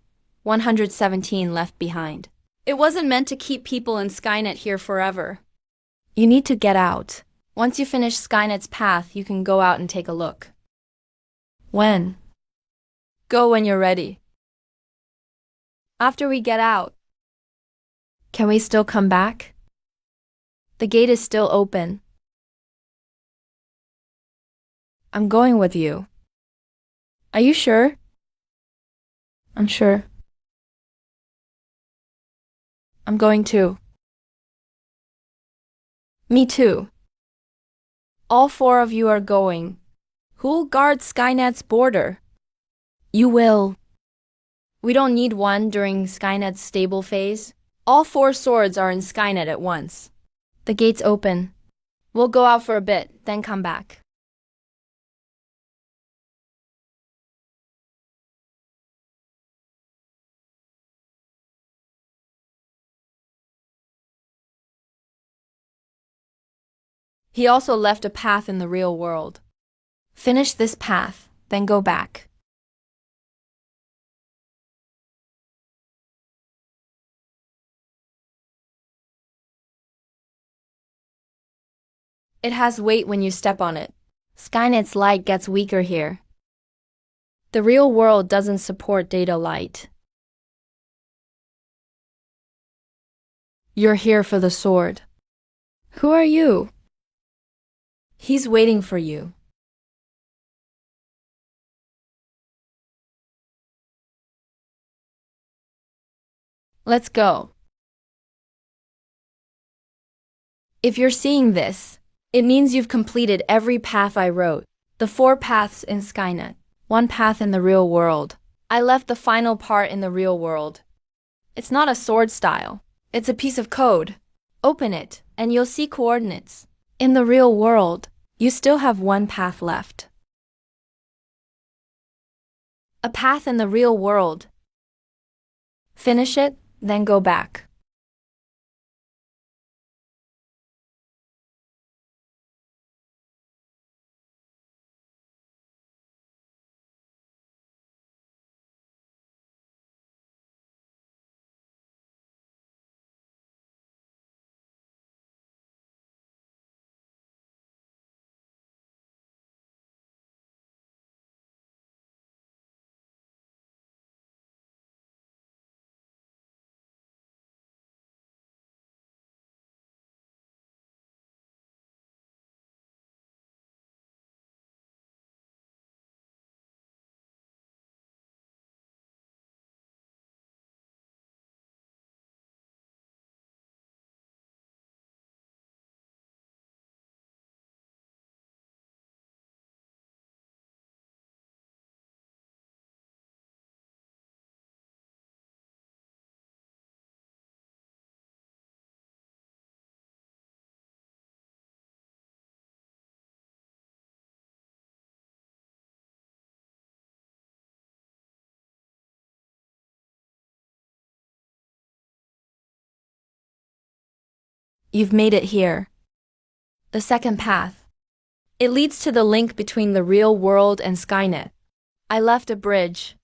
117 left behind. It wasn't meant to keep people in Skynet here forever. You need to get out. Once you finish Skynet's path, you can go out and take a look. When? Go when you're ready. After we get out. Can we still come back? The gate is still open. I'm going with you. Are you sure? I'm sure. I'm going too. Me too. All 4 of you are going. Who'll guard Skynet's border? You will. We don't need one during Skynet's stable phase. All 4 swords are in Skynet at once. The gate's open. We'll go out for a bit, then come back. He also left a path in the real world. Finish this path, then go back. It has weight when you step on it. Skynet's light gets weaker here. The real world doesn't support data light. You're here for the sword. Who are you? He's waiting for you. Let's go. If you're seeing this, it means you've completed every path I wrote. The 4 paths in Skynet, 1 path in the real world. I left the final part in the real world. It's not a sword style. It's a piece of code. Open it, and you'll see coordinates. In the real world, you still have 1 path left. A path in the real world. Finish it, then go back. You've made it here. The second path. It leads to the link between the real world and Skynet. I left a bridge.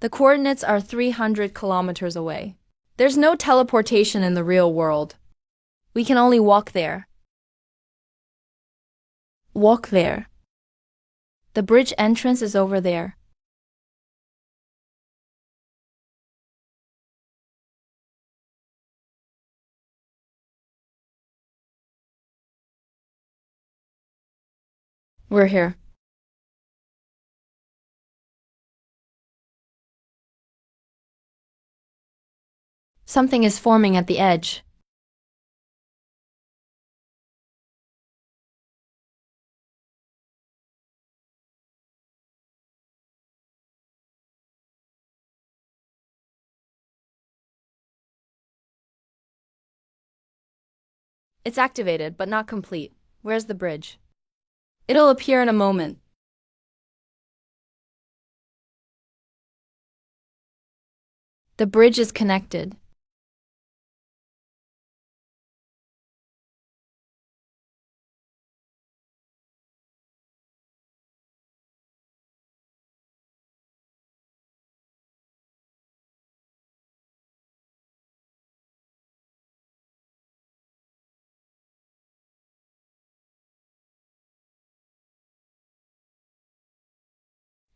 The coordinates are 300 kilometers away. There's no teleportation in the real world. We can only walk there. Walk there. The bridge entrance is over there. We're here. Something is forming at the edge. It's activated, but not complete. Where's the bridge? It'll appear in a moment. The bridge is connected.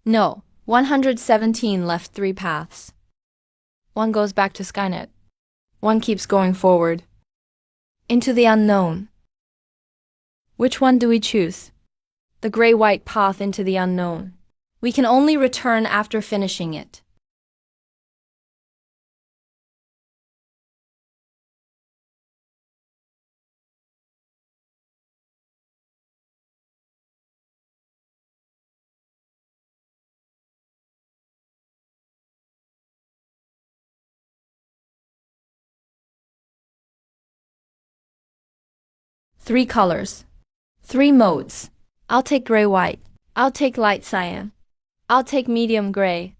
No, 117 left 3 paths. One goes back to Skynet. One keeps going forward. Into the unknown. Which one do we choose? The gray-white path into the unknown. We can only return after finishing it. Three colors. 3 modes. I'll take gray-white. I'll take light cyan. I'll take medium gray.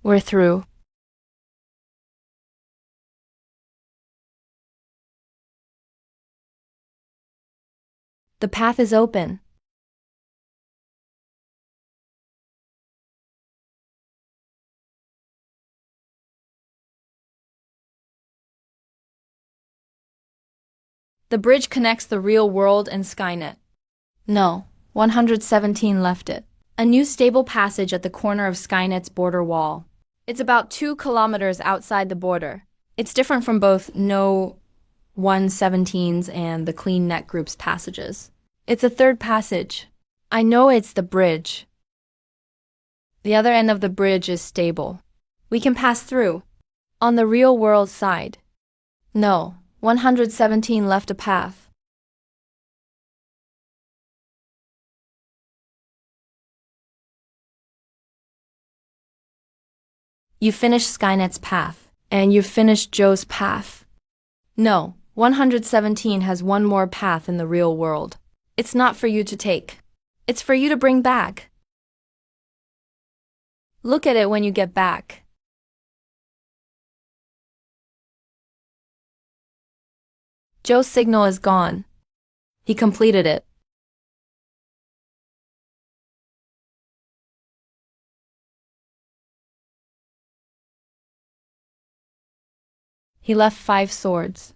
We're through. The path is open. The bridge connects the real world and Skynet. No, 117 left it. A new stable passage at the corner of Skynet's border wall. It's about 2 kilometers outside the border. It's different from both No. 117's and the Clean Net Group's passages. It's a third passage. I know it's the bridge. The other end of the bridge is stable. We can pass through. On the real world side. No, 117 left a path. You finished Skynet's path, and you've finished Joe's path. No, 117 has one more path in the real world. It's not for you to take. It's for you to bring back. Look at it when you get back. Joe's signal is gone. He completed it. He left 5 swords.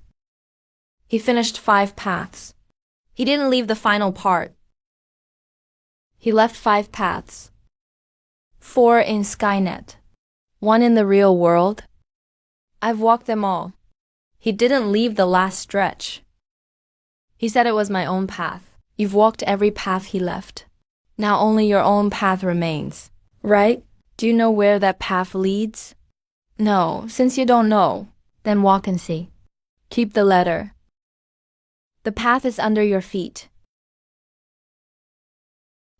He finished 5 paths. He didn't leave the final part. He left 5 paths. 4 in Skynet. 1 in the real world. I've walked them all. He didn't leave the last stretch. He said it was my own path. You've walked every path he left. Now only your own path remains. Right? Do you know where that path leads? No, since you don't know, then walk and see. Keep the letter. The path is under your feet.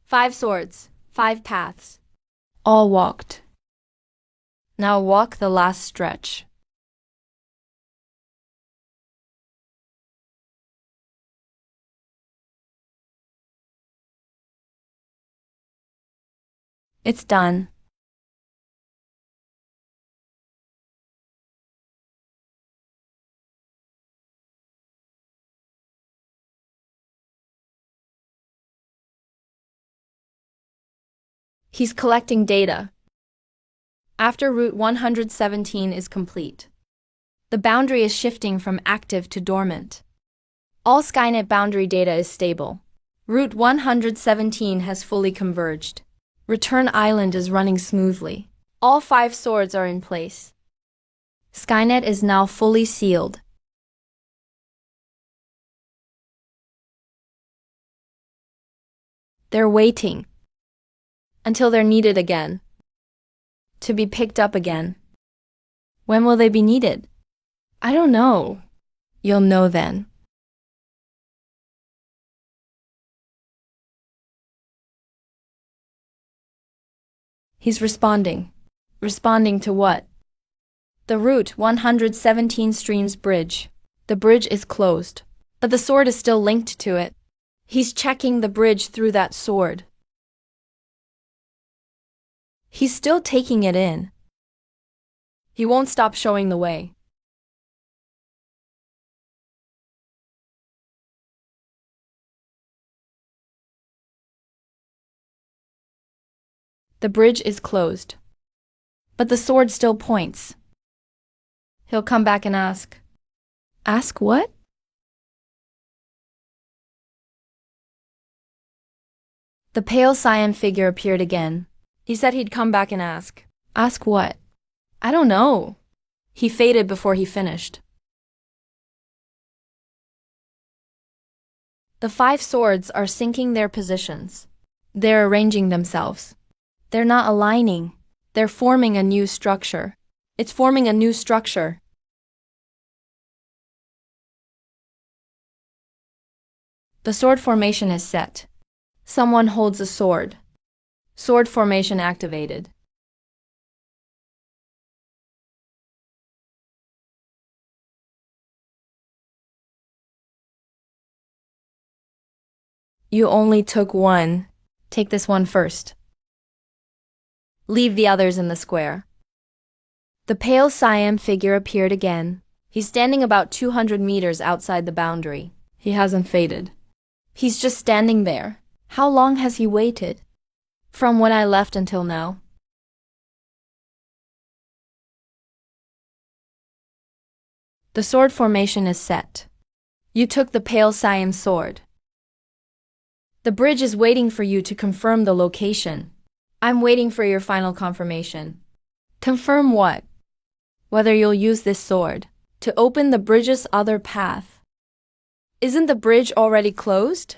5 swords, 5 paths. All walked. Now walk the last stretch. It's done. He's collecting data. After Route 117 is complete, the boundary is shifting from active to dormant. All Skynet boundary data is stable. Route 117 has fully converged. Return Island is running smoothly. All 5 swords are in place. Skynet is now fully sealed. They're waiting until they're needed again, to be picked up again. When will they be needed? I don't know. You'll know then. He's responding. Responding to what? The Route 117 Streams bridge. The bridge is closed, but the sword is still linked to it. He's checking the bridge through that sword. He's still taking it in. He won't stop showing the way. The bridge is closed, but the sword still points. He'll come back and ask. Ask what? The pale cyan figure appeared again. He said he'd come back and ask. Ask what? I don't know. He faded before he finished. The 5 swords are syncing their positions. They're arranging themselves. They're not aligning. They're forming a new structure. It's forming a new structure. The sword formation is set. Someone holds a sword. Sword formation activated. You only took one. Take this one first. Leave the others in the square. The pale cyan figure appeared again. He's standing about 200 meters outside the boundary. He hasn't faded. He's just standing there. How long has he waited? From when I left until now. The sword formation is set. You took the pale cyan sword. The bridge is waiting for you to confirm the location. I'm waiting for your final confirmation. Confirm what? Whether you'll use this sword to open the bridge's other path. Isn't the bridge already closed?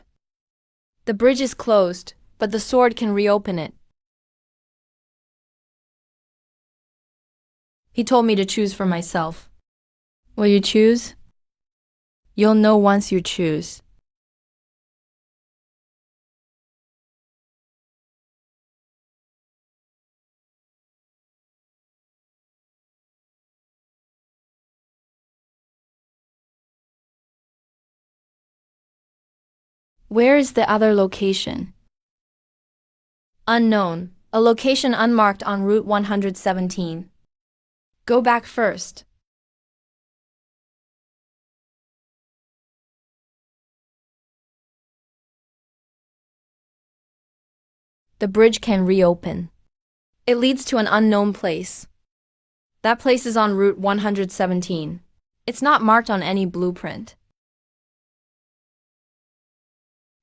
The bridge is closed, but the sword can reopen it. He told me to choose for myself. Will you choose? You'll know once you choose. Where is the other location? Unknown. A location unmarked on Route 117. Go back first. The bridge can reopen. It leads to an unknown place. That place is on Route 117. It's not marked on any blueprint.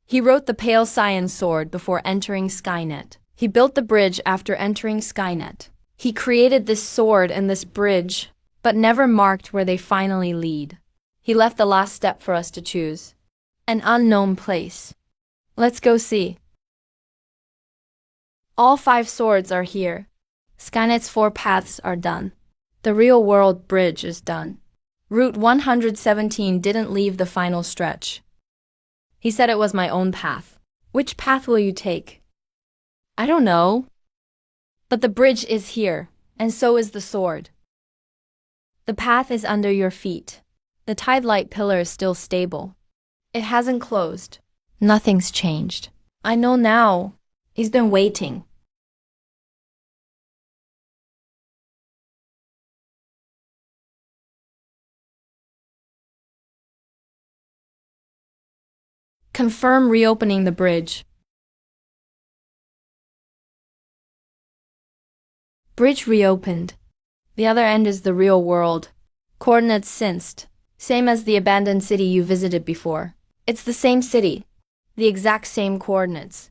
He wrote the Pale Cyan Sword before entering Skynet. He built the bridge after entering Skynet. He created this sword and this bridge, but never marked where they finally lead. He left the last step for us to choose. An unknown place. Let's go see. All 5 swords are here. Skynet's 4 paths are done. The real-world bridge is done. Route 117 didn't leave the final stretch. He said it was my own path. Which path will you take? I don't know. But the bridge is here, and so is the sword. The path is under your feet. The tide light pillar is still stable. It hasn't closed. Nothing's changed. I know now. He's been waiting. Confirm reopening the bridge. Bridge reopened. The other end is the real world. Coordinates sensed. Same as the abandoned city you visited before. It's the same city. The exact same coordinates.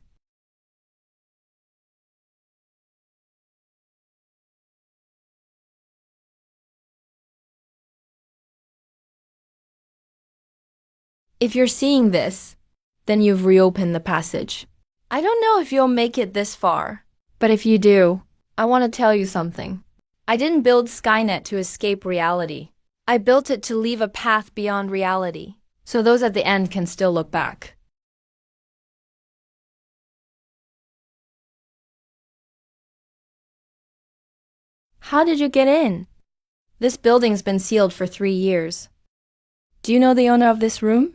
If you're seeing this, then you've reopened the passage. I don't know if you'll make it this far, but if you do, I want to tell you something. I didn't build Skynet to escape reality. I built it to leave a path beyond reality, so those at the end can still look back. How did you get in? This building's been sealed for 3 years. Do you know the owner of this room?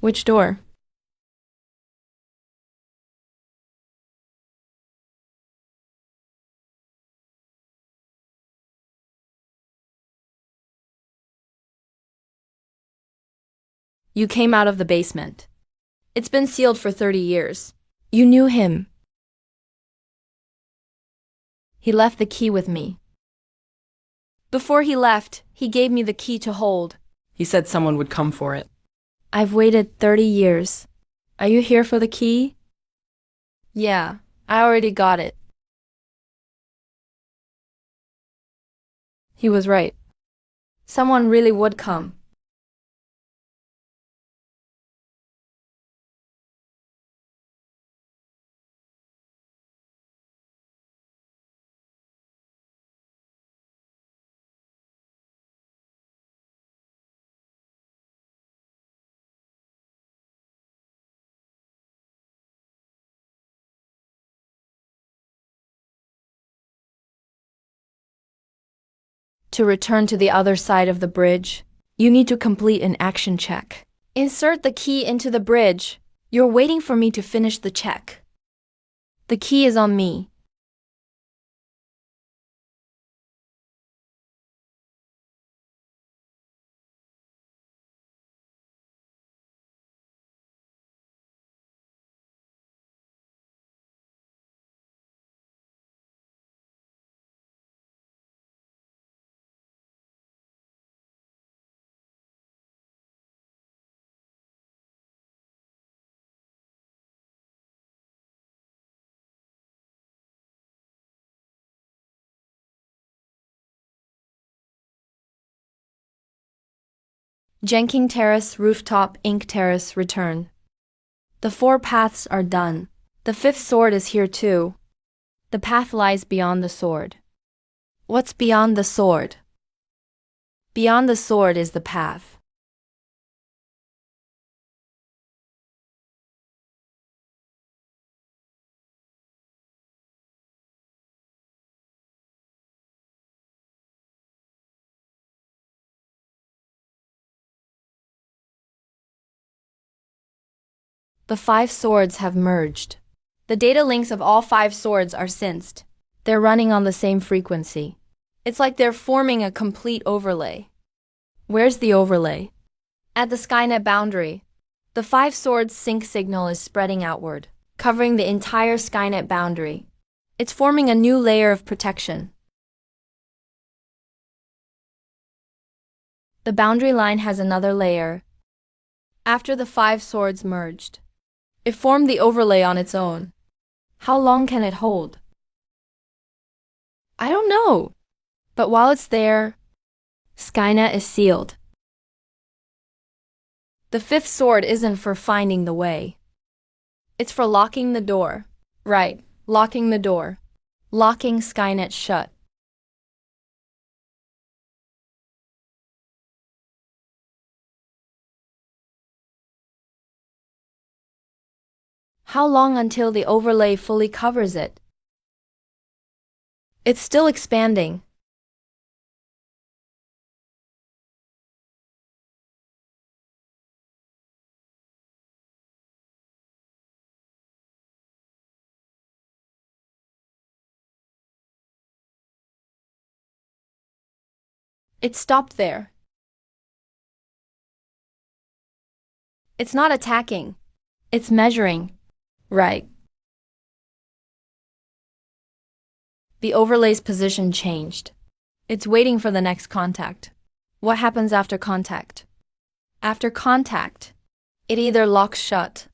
Which door? You came out of the basement. It's been sealed for 30 years. You knew him. He left the key with me. Before he left, he gave me the key to hold. He said someone would come for it. I've waited 30 years. Are you here for the key? Yeah, I already got it. He was right. Someone really would come. To return to the other side of the bridge, you need to complete an action check. Insert the key into the bridge. You're waiting for me to finish the check. The key is on me. Jenking Terrace, Rooftop, Ink Terrace, return. The 4 paths are done. The 5th sword is here too. The path lies beyond the sword. What's beyond the sword? Beyond the sword is the path. The 5 swords have merged. The data links of all 5 swords are synced. They're running on the same frequency. It's like they're forming a complete overlay. Where's the overlay? At the Skynet boundary. The 5 swords sync signal is spreading outward, covering the entire Skynet boundary. It's forming a new layer of protection. The boundary line has another layer. After the 5 swords merged, it formed the overlay on its own. How long can it hold? I don't know. But while it's there, Skynet is sealed. The 5th sword isn't for finding the way. It's for locking the door. Right, locking the door. Locking Skynet shut. How long until the overlay fully covers it? It's still expanding. It stopped there. It's not attacking. It's measuring. Right. The overlay's position changed. It's waiting for the next contact. What happens after contact? After contact, it either locks shut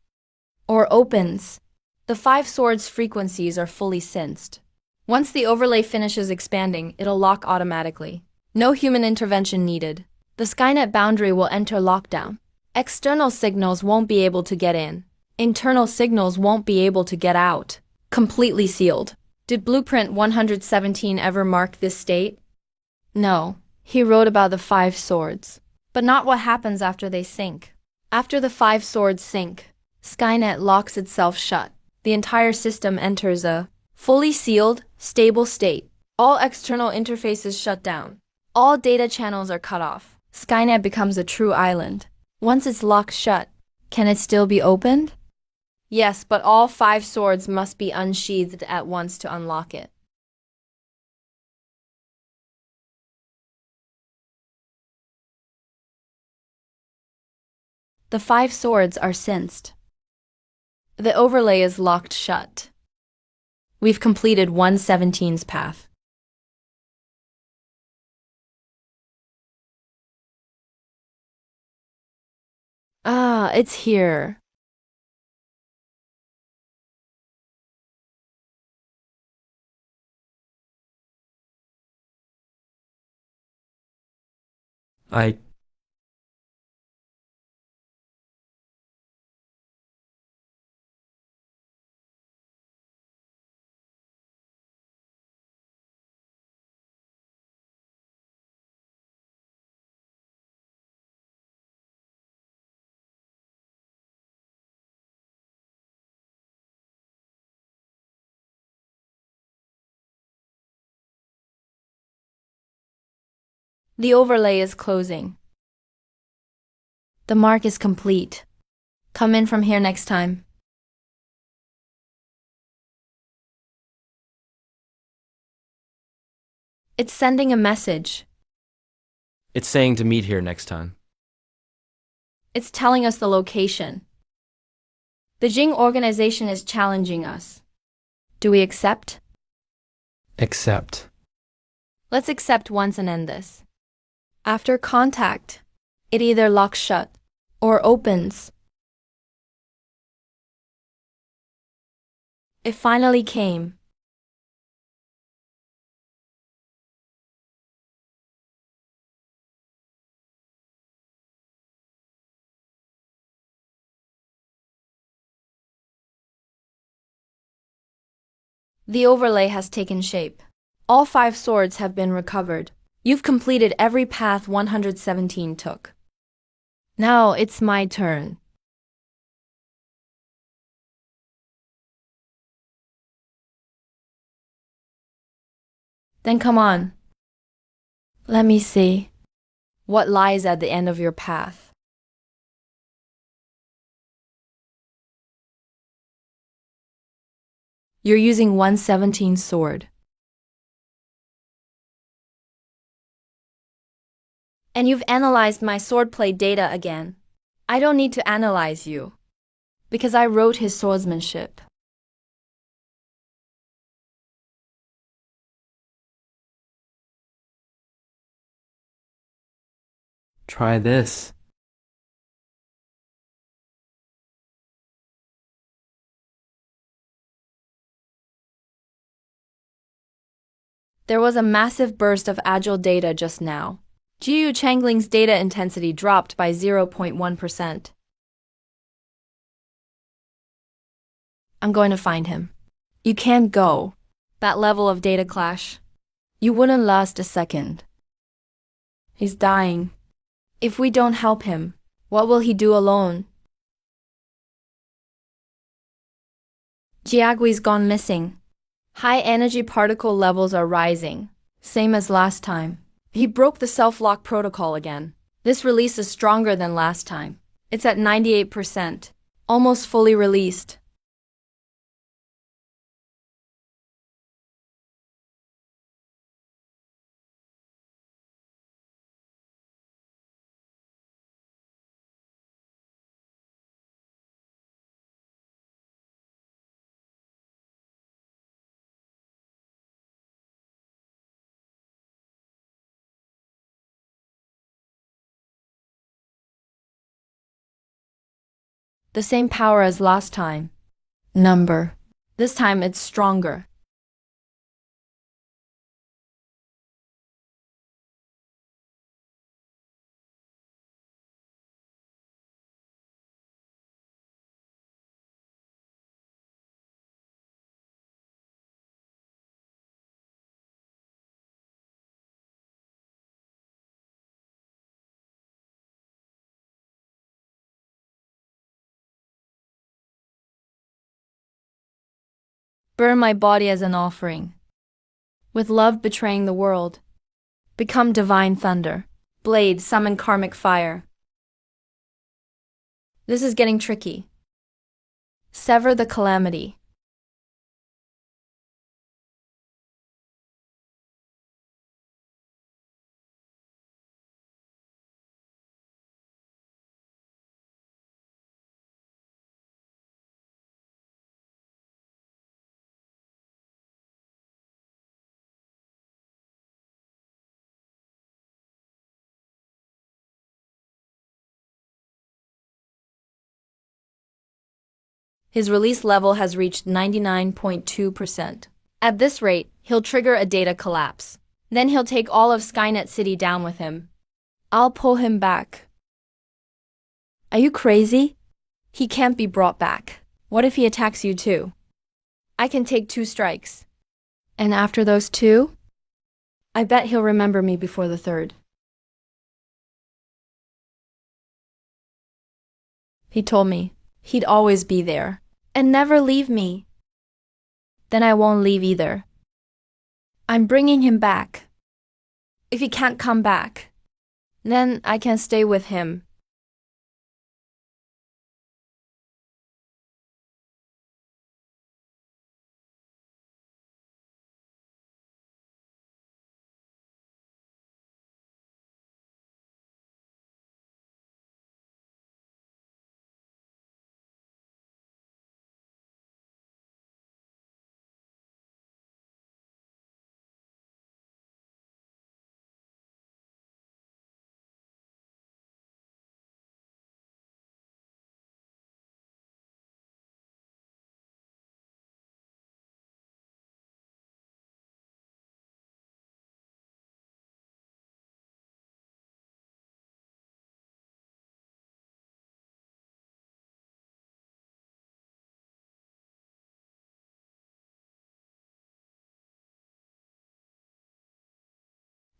or opens. The 5 swords frequencies are fully synced. Once the overlay finishes expanding, it'll lock automatically. No human intervention needed. The Skynet boundary will enter lockdown. External signals won't be able to get in. Internal signals won't be able to get out. Completely sealed. Did Blueprint 117 ever mark this state? No. He wrote about the 5 swords. But not what happens after they sync. After the 5 swords sync, Skynet locks itself shut. The entire system enters a fully sealed, stable state. All external interfaces shut down. All data channels are cut off. Skynet becomes a true island. Once it's locked shut, can it still be opened? Yes, but all 5 swords must be unsheathed at once to unlock it. The 5 swords are synced. The overlay is locked shut. We've completed 117's path. Ah, it's here. I The overlay is closing. The mark is complete. Come in from here next time. It's sending a message. It's saying to meet here next time. It's telling us the location. The Jing organization is challenging us. Do we accept? Accept. Let's accept once and end this. After contact, it either locks shut or opens. It finally came. The overlay has taken shape. All 5 swords have been recovered. You've completed every path 117 took. Now it's my turn. Then come on. Let me see. What lies at the end of your path? You're using 117 sword. And you've analyzed my swordplay data again. I don't need to analyze you, because I wrote his swordsmanship. Try this. There was a massive burst of agile data just now. Jiu Changling's data intensity dropped by 0.1%. I'm going to find him. You can't go. That level of data clash. You wouldn't last a second. He's dying. If we don't help him, what will he do alone? Jiagui's gone missing. High energy particle levels are rising, same as last time. He broke the self-lock protocol again. This release is stronger than last time. It's at 98%, almost fully released. The same power as last time. Number. This time it's stronger. Burn my body as an offering. With love betraying the world. Become divine thunder. Blade summon karmic fire. This is getting tricky. Sever the calamity. His release level has reached 99.2%. At this rate, he'll trigger a data collapse. Then he'll take all of Skynet City down with him. I'll pull him back. Are you crazy? He can't be brought back. What if he attacks you too? I can take 2 strikes. And after those 2? I bet he'll remember me before the 3rd. He told me he'd always be there and never leave me. Then I won't leave either. I'm bringing him back. If he can't come back, then I can stay with him.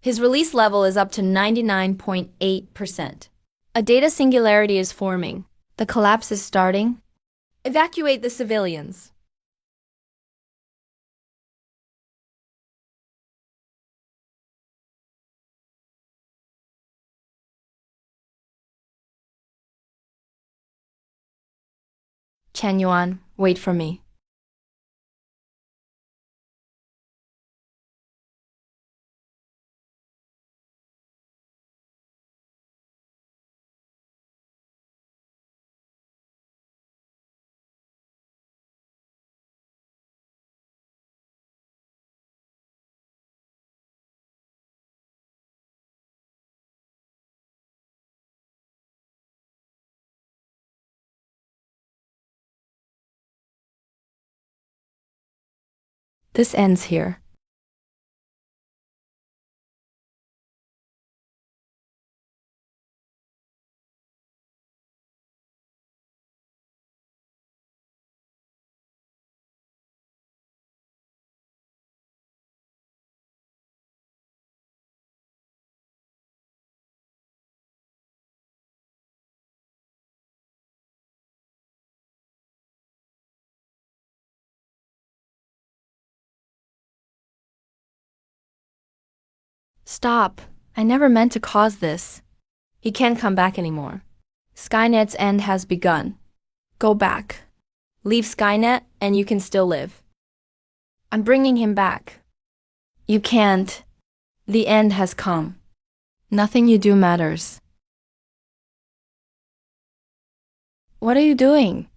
His release level is up to 99.8%. A data singularity is forming. The collapse is starting. Evacuate the civilians. Chen Yuan, wait for me. This ends here. Stop. I never meant to cause this. He can't come back anymore. Skynet's end has begun. Go back. Leave Skynet and you can still live. I'm bringing him back. You can't. The end has come. Nothing you do matters. What are you doing?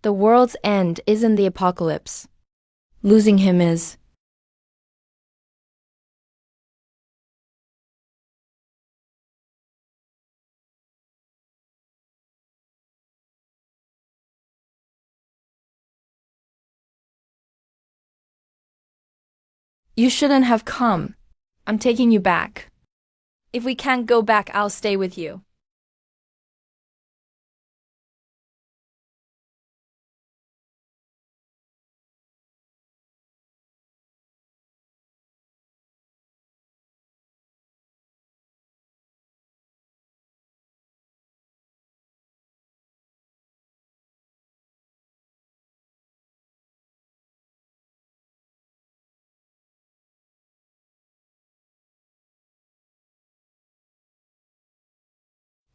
The world's end isn't the apocalypse. Losing him is. You shouldn't have come. I'm taking you back. If we can't go back, I'll stay with you.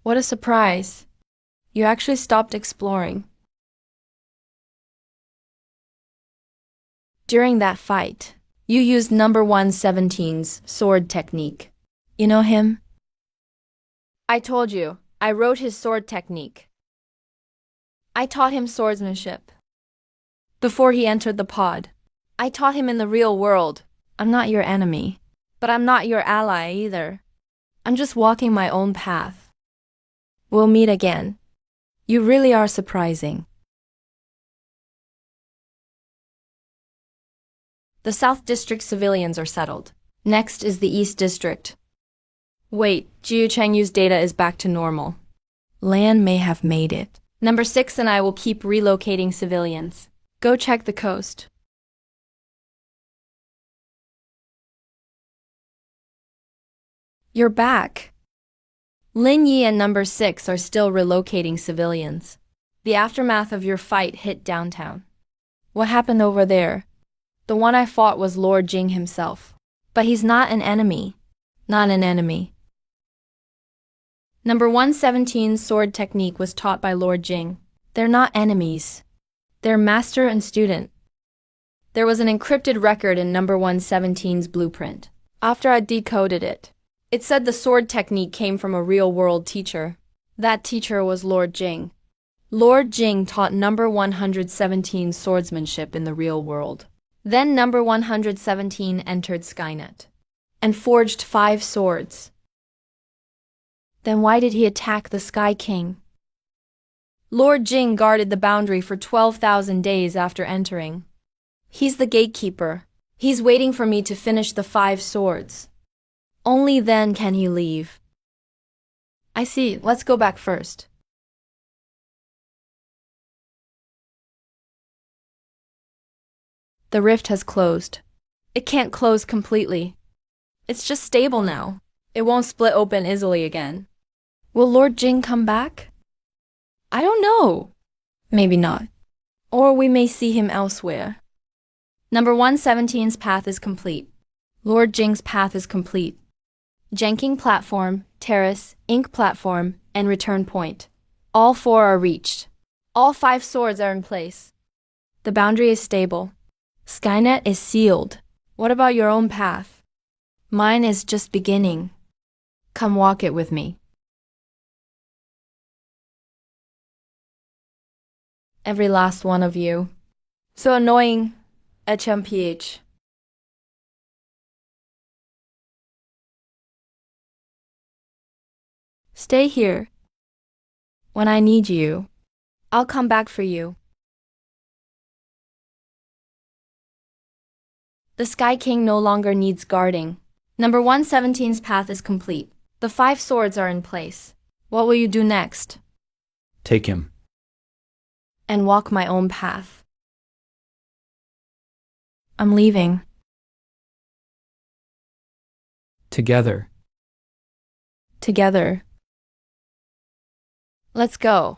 What a surprise. You actually stopped exploring. During that fight, you used number 117's sword technique. You know him? I told you, I wrote his sword technique. I taught him swordsmanship. Before he entered the pod, I taught him in the real world. I'm not your enemy, but I'm not your ally either. I'm just walking my own path. We'll meet again. You really are surprising. The South District civilians are settled. Next is the East District. Wait, Jiu Chengyu's data is back to normal. Lan may have made it. Number 6 and I will keep relocating civilians. Go check the coast. You're back. Lin Yi and number 6 are still relocating civilians. The aftermath of your fight hit downtown. What happened over there? The one I fought was Lord Jing himself. But he's not an enemy. Not an enemy. Number 117's sword technique was taught by Lord Jing. They're not enemies. They're master and student. There was an encrypted record in number 117's blueprint. After I decoded it, it said the sword technique came from a real-world teacher. That teacher was Lord Jing. Lord Jing taught number 117 swordsmanship in the real world. Then number 117 entered Skynet and forged 5 swords. Then why did he attack the Sky King? Lord Jing guarded the boundary for 12,000 days after entering. He's the gatekeeper. He's waiting for me to finish the 5 swords. Only then can he leave. I see. Let's go back first. The rift has closed. It can't close completely. It's just stable now. It won't split open easily again. Will Lord Jing come back? I don't know. Maybe not. Or we may see him elsewhere. Number 117's path is complete. Lord Jing's path is complete. Jenking platform, terrace, ink platform, and return point. All 4 are reached. All 5 swords are in place. The boundary is stable. Skynet is sealed. What about your own path? Mine is just beginning. Come walk it with me. Every last one of you. So annoying, HMPH. Stay here. When I need you, I'll come back for you. The Sky King no longer needs guarding. Number 117's path is complete. The 5 swords are in place. What will you do next? Take him. And walk my own path. I'm leaving. Together. Together. Let's go.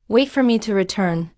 Wait for me to return.